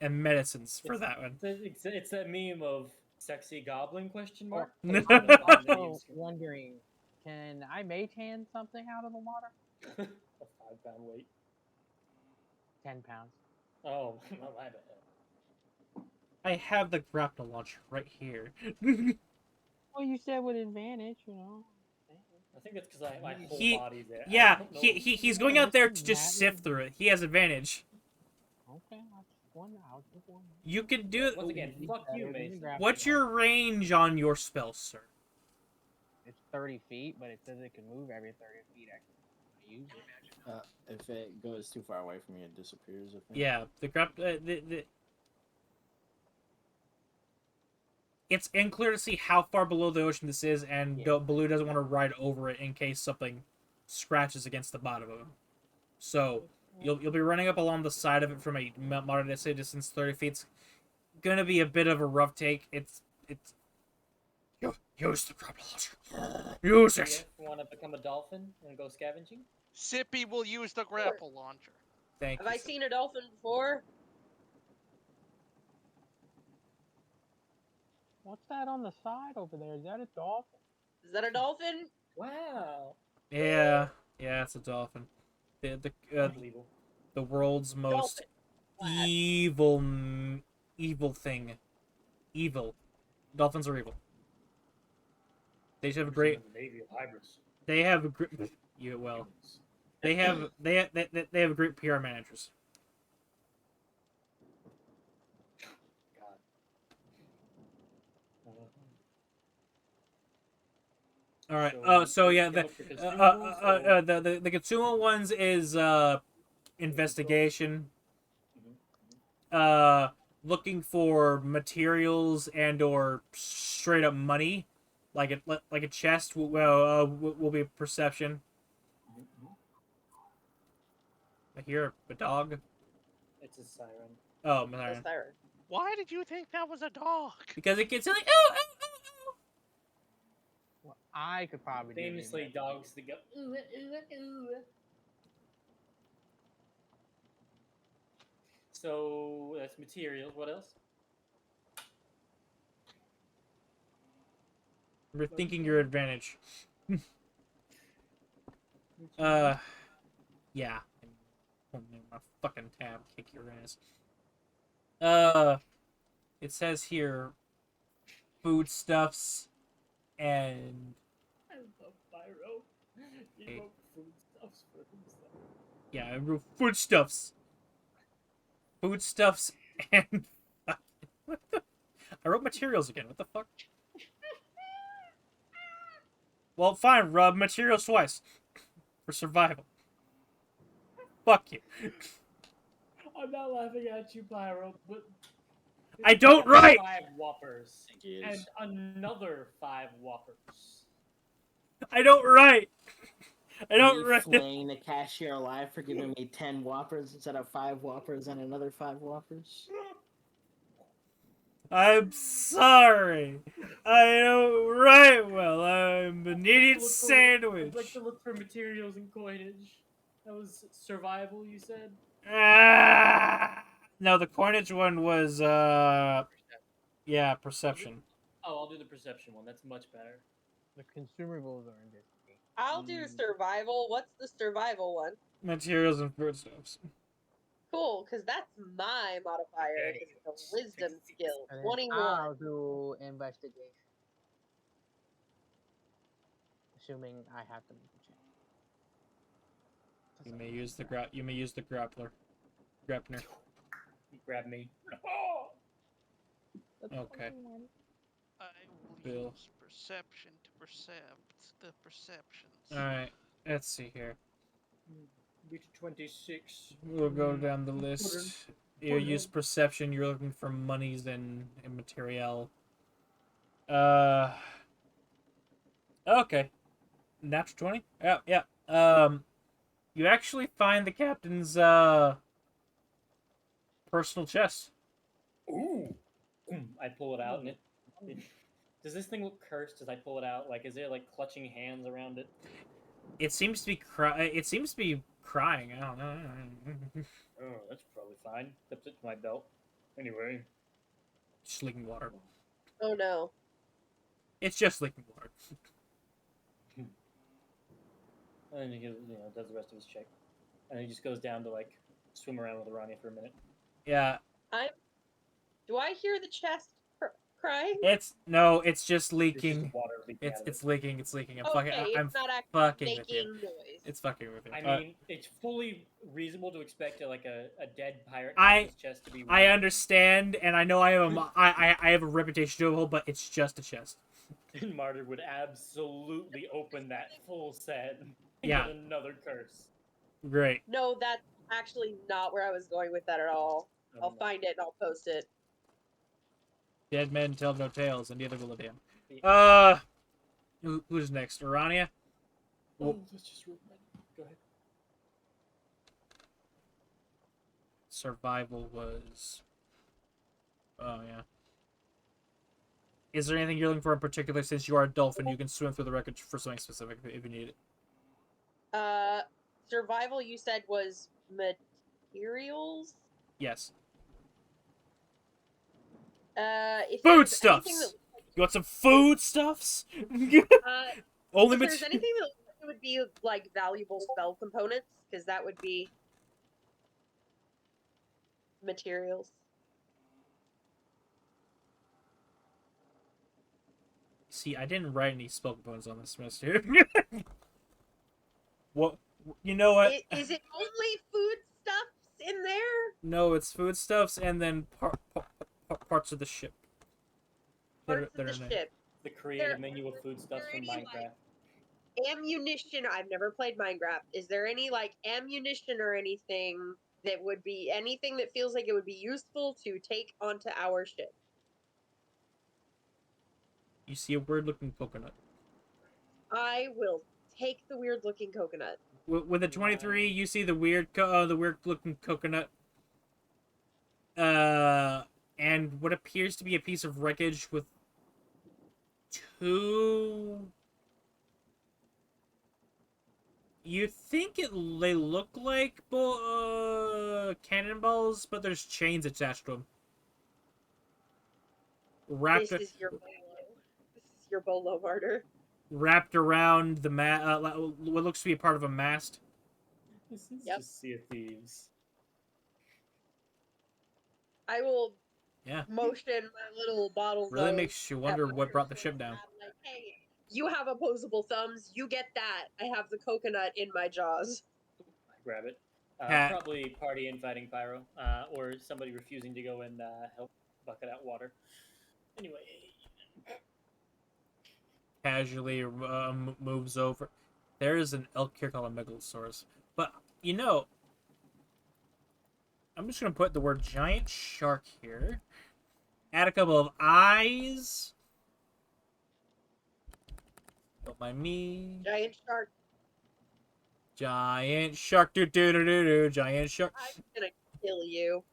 and medicines for that one. It's that meme of sexy goblin question mark. No. Potion on the bottom of the Also screen. wondering, can I mage hand something out of the water? A 5-pound weight. 10 pounds. Oh, well, my bad. I have the grapple launcher right here. Well, you said with advantage, you know. I think that's because my whole He- body's there. I Yeah, don't know. he's going out there to just sift through it. He has advantage. Okay, I'll just one. You can do. Once again, fuck you, Mason. What's your range on your spell, sir? It's 30 feet, but it says it can move every 30 feet. I can use it. If it goes too far away from you, it disappears. I think. Yeah, it's unclear to see how far below the ocean this is, and Baloo doesn't want to ride over it in case something scratches against the bottom of him. So you'll be running up along the side of it from a modern day distance, 30 feet. It's gonna be a bit of a rough take. It's use the grapple launcher. Use it. Want to become a dolphin and go scavenging? Sippy will use the grapple launcher. Thank Have you. I seen a dolphin before? What's that on the side over there? Is that a dolphin? Is that a dolphin? Wow. Yeah, it's a dolphin. The world's most Dolphin. evil thing. Evil. Dolphins are evil. They have great. Navy of hybrids. They have great. Yeah, well, they have great PR managers. God. All right. So yeah, the consumable ones is investigation. Looking for materials and or straight up money, like a chest. Will be perception. I hear a dog. It's a siren. Oh, siren. Why did you think that was a dog? Because it gets like oh. Well, I could probably famously dogs that go ooh ooh ooh. So that's materials. What else? We're thinking your advantage. Yeah. Opening my fucking tab, kick your ass. It says here, foodstuffs and I love Pyro. He Okay. wrote foodstuffs for himself. yeah, I wrote foodstuffs, foodstuffs and what the? I wrote materials again. What the fuck? Well, fine. Rub materials twice for survival. Fuck you. I'm not laughing at you, Pyro, but I don't write. 5 whoppers He and is. another 5 whoppers. I don't write. I don't Me write. flaying the cashier alive for giving me 10 whoppers instead of 5 whoppers and another 5 whoppers. I'm sorry. I don't write well. I'm an idiot I'd like sandwich. to look for materials and coinage. That was survival, you said? Ah! No, the coinage one was yeah, perception. Oh, I'll do the perception one. That's much better. The consumables are in this game. I'll do survival. What's the survival one? Materials and foodstuffs. Cool, because that's my modifier. It's a wisdom skill. And then 21. I'll do investigation. Assuming I have to make a check. You may use the grappler. Grappner. He grabbed me. Okay. I will Bill. use perception to percept the perceptions. Alright, let's see here. Beat 26. We'll go down the list. You use perception, you're looking for monies and material. Okay. Natural 20? Yeah. You actually find the captain's, personal chest. Ooh! I pull it out and it does this thing look cursed as I pull it out? Like, is there like clutching hands around it? It seems to be crying. I don't know. Oh, that's probably fine. Clips it to my belt. Anyway. Just leaking water. Oh no. It's just leaking water. And then he does the rest of his check. And he just goes down to like swim around with Aranya for a minute. Yeah. Do I hear the chest crying? It's just There's leaking. just water leaking out of It's leaking. I'm Okay, I'm it's not actually fucking with making you. noise. It's fucking with you. I mean, it's fully reasonable to expect a dead pirate I captain's chest to be. I understand, and I know I have a reputation to uphold, but it's just a chest. And Martyr would absolutely open that full set. And Yeah. Get another curse. Great. No, that's actually not where I was going with that at all. I'll find it and I'll post it. Dead men tell no tales, and neither will a damn. Who's next? Urania? Oh, that's just rude. Go ahead. Survival was. Oh yeah. Is there anything you're looking for in particular? Since you are a dolphin, you can swim through the wreckage for something specific if you need it. Survival you said was materials? Yes. If Foodstuffs! You want some foodstuffs? Only if there's anything that would be like valuable spell components, because that would be materials. See, I didn't write any spell components on this semester. What? You know what? Is it only foodstuffs in there? No, it's foodstuffs and then parts of the ship. Parts of the ship. The creative menu of foodstuffs from Minecraft. Ammunition. I've never played Minecraft. Is there any like ammunition or anything that would be anything that feels like it would be useful to take onto our ship? You see a weird-looking coconut. I will take the weird-looking coconut. With a 23, you see the weird-looking coconut. And what appears to be a piece of wreckage with two. You think they look like cannonballs, but there's chains attached to them. This is your your bolo, Martyr. wrapped around the what looks to be a part of a mast. This is Yep. just Sea of Thieves. I will Yeah. motion my little bottle Really nose makes you at wonder what Martyr brought the so ship down. I'm like, hey, you have opposable thumbs. You get that. I have the coconut in my jaws. I grab it. Cat. Probably party infighting pyro, or somebody refusing to go and help bucket out water. Anyway, Casually moves over. There is an elk here called a megalosaurus. But, you know, I'm just going to put the word giant shark here. Add a couple of eyes. Don't mind me. Giant shark. Giant shark. Do do do do do. Giant shark. I'm gonna kill you.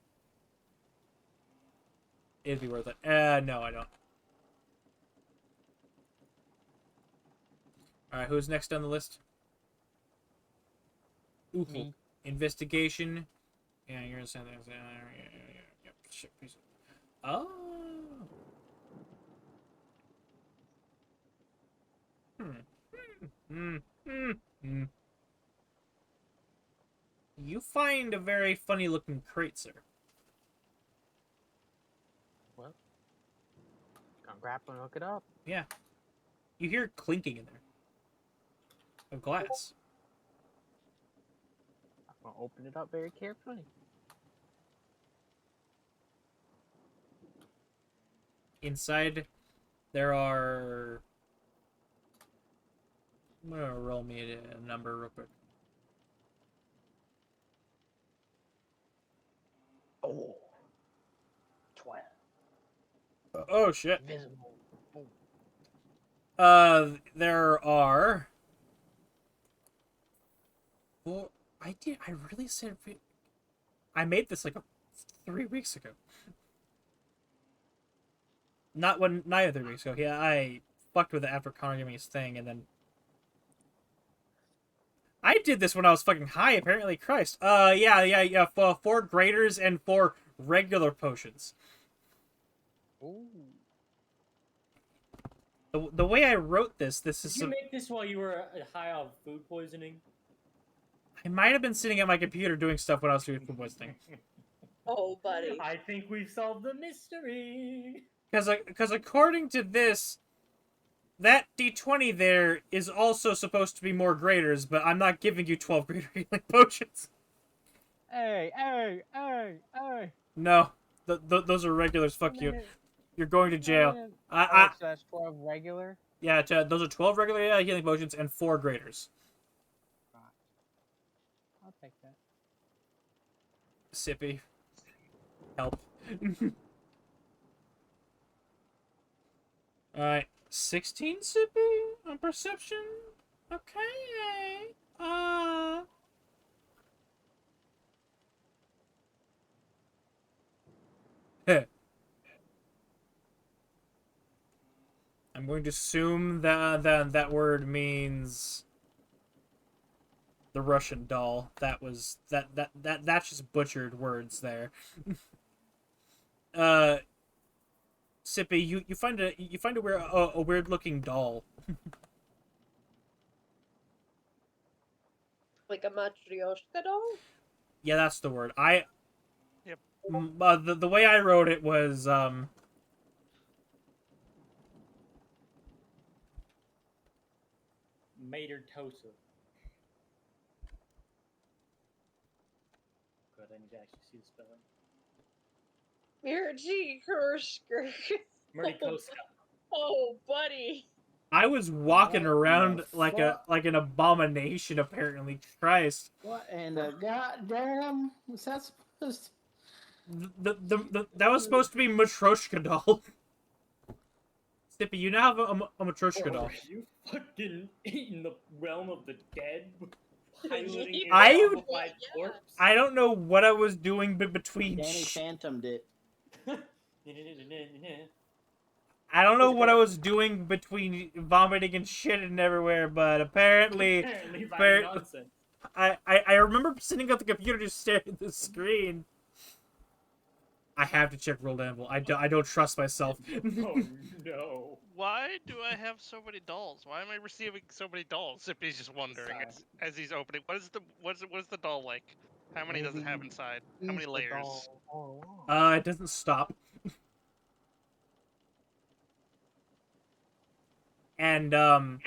It'd be worth it. No, I don't. Alright, who's next on the list? Ooh, Me. investigation. Yeah, you're gonna say that. Yep. Shit, piece of... Oh. You find a very funny looking crate, sir. Well, gonna grab and hook it up. Yeah. You hear clinking in there. Of glass. I'm gonna open it up very carefully. Inside, there are... I'm gonna roll me a number real quick. Oh. 12. Oh, shit. Invisible. There are... Well, I really said... I made this like 3 weeks ago. Not 3 weeks ago. Yeah, I fucked with it after Connor gave me his thing, and then... I did this when I was fucking high, apparently. Christ. Yeah. 4 graders and 4 regular potions. Ooh. The way I wrote this is... Did you make this while you were high on food poisoning? I might have been sitting at my computer doing stuff when I was doing food poisoning. Oh, buddy. I think we've solved the mystery. Because according to this, that D20 there is also supposed to be more graders, but I'm not giving you 12 greater healing potions. Hey. No, those are regulars. Fuck you. You're going to jail. So that's 12 regular? Yeah, those are 12 regular healing potions and 4 graders. I'll take that. Sippy. Help. Alright. 16 Sippy on perception? Okay. I'm going to assume that word means the Russian doll. That's just butchered words there. Sippy, you find a weird looking doll. Like a matryoshka doll? Yeah, that's the word. Yep. The way I wrote it was Mater Tosa. Good, I need to actually see the spelling. Mirji Kursker. Murdikoska. Oh, buddy. I was walking What around the like fuck? an abomination. Apparently, Christ. What in the goddamn was that supposed to... That was supposed to be Matryoshka doll. Sippy, you now have a Matryoshka doll. Are you fucking in the realm of the dead? Piloting a I- zombified corpse? I don't know what I was doing between. Danny Phantomed it. I don't know what I was doing between vomiting and shitting everywhere, but apparently, Nonsense. I remember sitting at the computer just staring at the screen. I have to check roll anvil. I don't trust myself. Oh no. Why do I have so many dolls? Why am I receiving so many dolls? Zippy's just wondering as he's opening. What is the doll like? How many does it have Maybe inside? How he's many the layers? doll all along. It doesn't stop. And I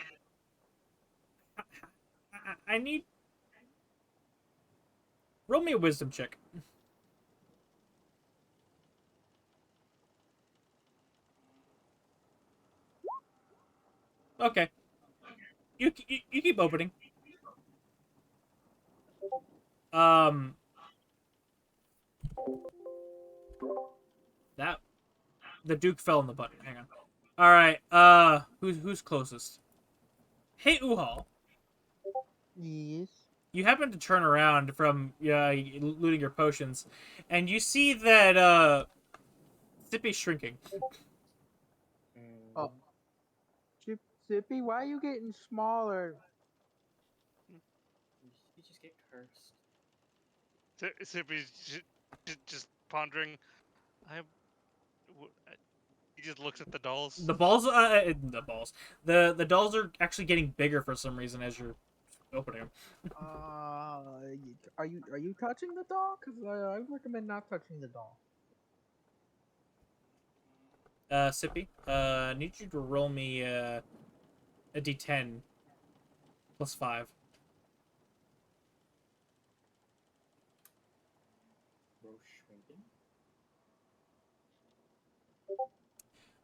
need roll me a wisdom check. Okay. You keep opening. That the Duke fell on the button. Hang on. All right. Who's closest? Hey, Uhal. Yes. You happen to turn around from looting your potions, and you see that Sippy's shrinking. Oh. Sippy, why are you getting smaller? You just get cursed. Zippy's just pondering. He just looks at the dolls. The balls. The dolls are actually getting bigger for some reason as you're opening them. Are you touching the doll? Because I recommend not touching the doll. Sippy, need you to roll me a d10 plus 5.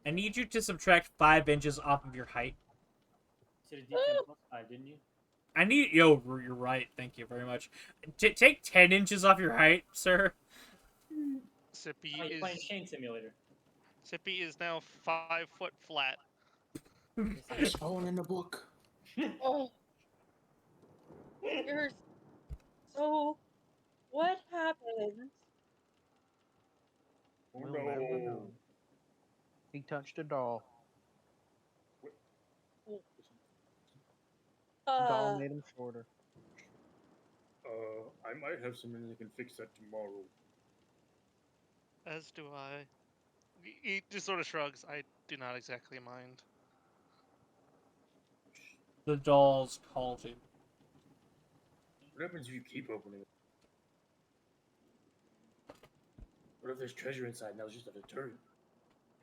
I need you to subtract 5 inches off of your height. You said a D10 plus 5, didn't you? You're right. Thank you very much. Take 10 inches off your height, sir. Sippy You're playing Chain Simulator. Sippy is now 5 foot flat. It's going in the book. Oh. You're so. What happened? We'll never know. He touched a doll. Doll made him shorter. I might have something that can fix that tomorrow. As do I. He just sort of shrugs. I do not exactly mind. The dolls called you. What happens if you keep opening it? What if there's treasure inside and that was just a deterrent?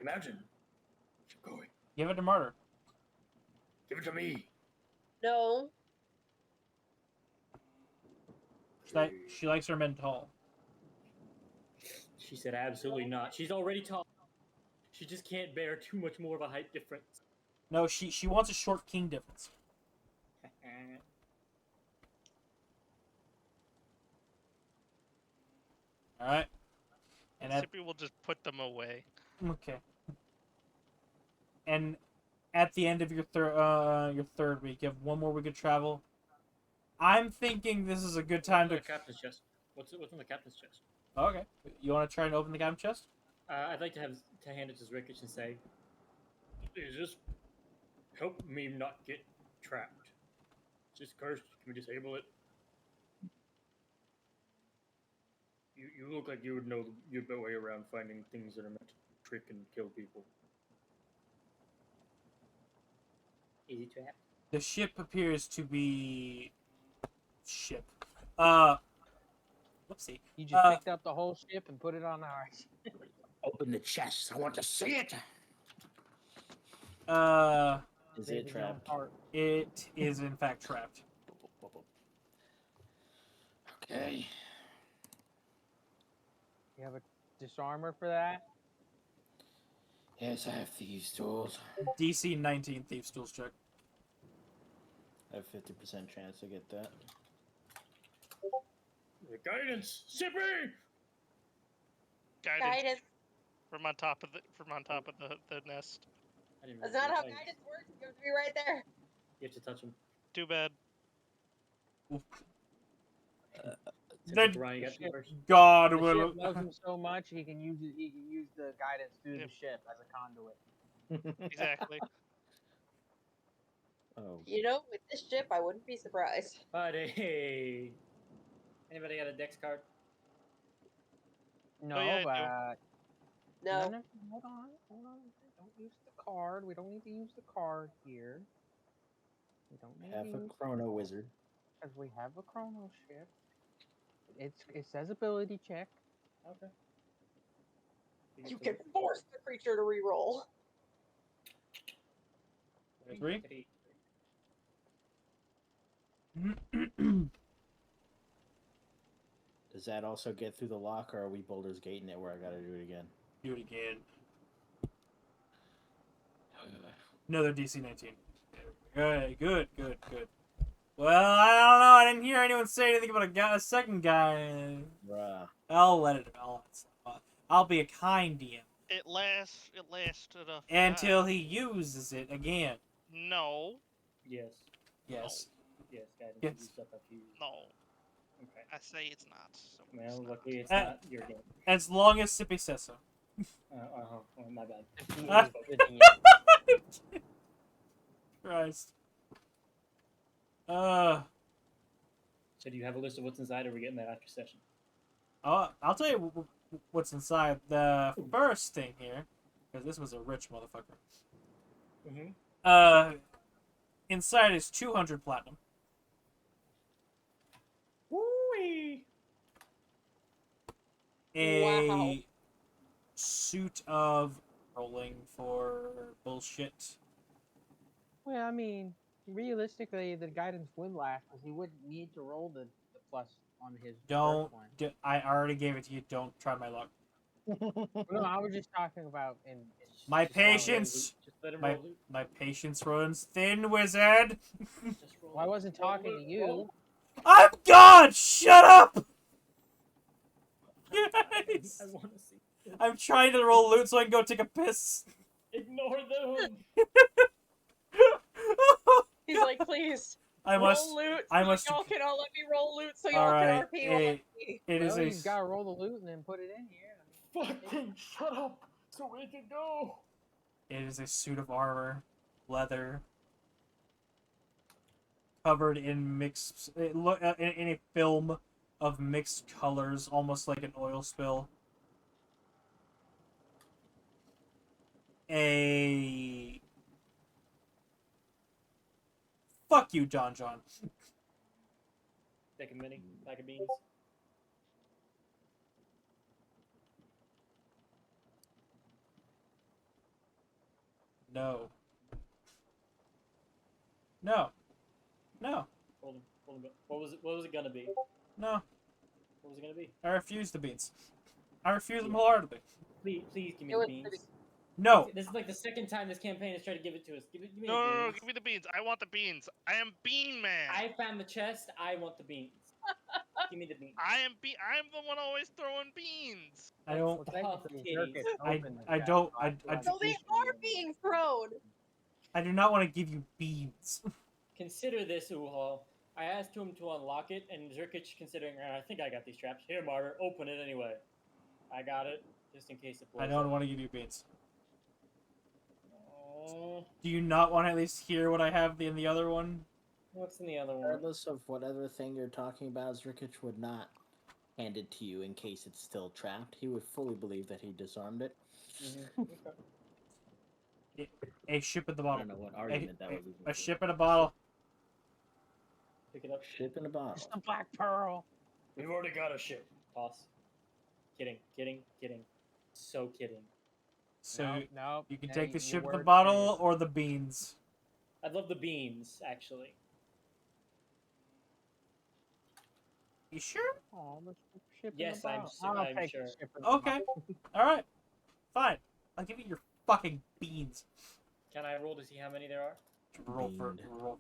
Imagine. Keep going. Give it to Martyr. Give it to me. No. She likes her men tall. She said absolutely not. She's already tall. She just can't bear too much more of a height difference. No, she wants a short king difference. All right. And Sippy will just put them away. Okay. And at the end of your third week, you have one more week of travel. I'm thinking this is a good time to. The captain's chest. What's in the captain's chest? Okay. You want to try and open the captain's chest? I'd like to hand it to Zrikic and say, "Is this help me not get trapped? Is this cursed? Can we disable it?" You look like you would know your way around finding things that are meant to trick and kill people. Is it trapped? The ship appears to be ship. Whoopsie. You just picked up the whole ship and put it on ours. Open the chest. I want to see it. Is it trapped? It is in fact trapped. Okay. You have a disarmor for that? Yes, I have thieves' tools. DC 19 Thieves' Tools check. I have 50% chance to get that. The guidance, Sippy. Guidance. From on top of the nest. That's not how guidance works. It goes to be right there. You have to touch him. Too bad. Ryan got the first. God The will. ship loves him so much he can use it. He can use the guidance through the ship as a conduit. Exactly. Oh. You know, with this ship, I wouldn't be surprised. But hey, anybody got a dex card? No, yeah, I do. but No. Hold on. Don't use the card. We don't need to use the card here. We don't need Have to a use chrono wizard. because we have a chrono ship. It says ability check. Okay. You can force the creature to reroll. 3. Does that also get through the lock, or are we Boulder's Gating it where I gotta do it again? Do it again. Another DC 19. Good. Well, I don't know. I didn't hear anyone say anything about a second guy. Bruh. I'll let it. I'll be a kind DM It lasted a until he uses it again. No. Yes. Yes. Yes, guidance. Yes. Use up a few. No. Okay. I say it's not. So Well, it's luckily it's Uh, not your game. As long as Sippy says so. Oh, my bad. Christ. So do you have a list of what's inside, or are we getting that after session? I'll tell you what's inside. The first thing here, because this was a rich motherfucker. Mm-hmm. Inside is 200 platinum. Woo-wee! A suit of rolling for bullshit. Well, I mean, realistically, the guidance would last because he wouldn't need to roll the plus on his Don't. first one. I already gave it to you. Don't try my luck. No, I was just talking about in My Just let him patience. Just let him My roll loot. my patience runs thin, wizard. Just roll Well, I loot. wasn't Roll talking to loot. you. Roll. I'm God. Shut up. Yes. I want to see. I'm trying to roll loot so I can go take a piss. Ignore them. He's like, please. I roll must. loot. I So must. y'all can all let me roll loot. So All y'all can right. RP while I'm me. It is Well, a. you gotta roll the loot and then put it in here. Fucking shut up so we can go. It is a suit of armor, leather, covered in mixed. In a film of mixed colors, almost like an oil spill. A. Fuck you, John. Take a mini bag of beans. No. No. No. Hold on. What was it gonna be? No. What was it gonna be? I refuse the beans. I refuse them wholeheartedly. Please give me It the was beans. No. This is like the second time this campaign has tried to give it to us. Give me the No, beans. give me the beans. I want the beans. I am Bean Man. I found the chest. I want the beans. Give me the beans. I'm the one always throwing beans. I don't. Well, Puff technically, titties. Zerk is I open the chest, don't. so I feel like So they he should are be being thrown. I do not want to give you beans. Consider this, Uhal. I asked him to unlock it, and Zerkich considering, I think I got these traps. Here, Martyr, open it anyway. I got it, just in case it blows I don't up. want to give you beans. Oh, Do you not want to at least hear what I have in the other one? what's in the other one? Regardless of whatever thing you're talking about, Zrikich would not hand it to you in case it's still trapped. He would fully believe that he disarmed it. Mm-hmm. Okay. A ship in the I bottle. don't know what argument that was. even A for. ship in a bottle. Pick it up. Ship in a bottle. Just a black pearl. We've already got a ship. Toss. Kidding. So kidding. So No. you can Now take the your ship in the word bottle says- or the beans. I'd love the beans, actually. You sure? Oh, the ship Yes, in the I'm bottle. sure- I'll I'm take sure. the ship in the Okay. bottle. All right. Fine. I'll give you your fucking beans. Can I roll to see how many there are? Roll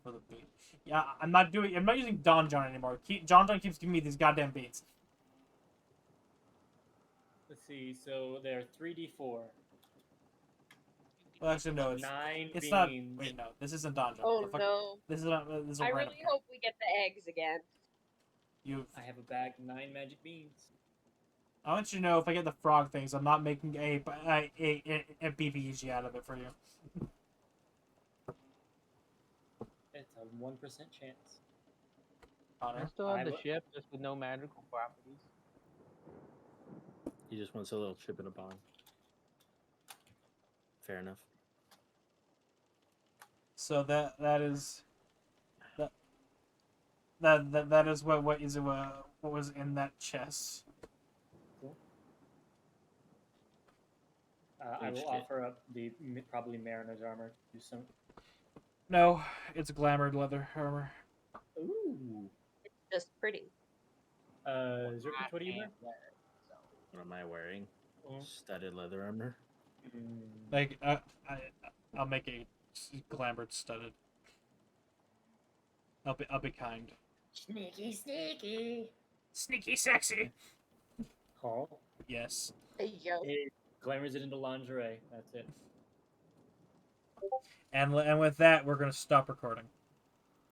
for the beans. Yeah, I'm not using Don John anymore. John keeps giving me these goddamn beans. Let's see. So they're 3d4. Well, actually, no. 9 It's beans. not. Wait, no. This isn't Don John. Oh no. This is not. This is a I random. really hope we get the eggs again. I have a bag of 9 magic beans. I want you to know if I get the frog things, I'm not making a BBG out of it for you. It's a 1% chance. Connor? I still have I the will- ship, just with no magical properties. He just wants a little chip in a bottle. Fair enough. So that is that is what was in that chest. Cool. I will offer up the probably Mariner's armor to do some. No, it's glamored leather armor. Ooh. It's just pretty. Zerkich, what do you wear? What am I wearing? Mhm. Studded leather armor. Like I'll make a glamored studded. I'll be kind. Sneaky, sneaky. Sneaky sexy. Carl. Yes. Yo. It glamours it into lingerie. That's it. And with that, we're gonna stop recording.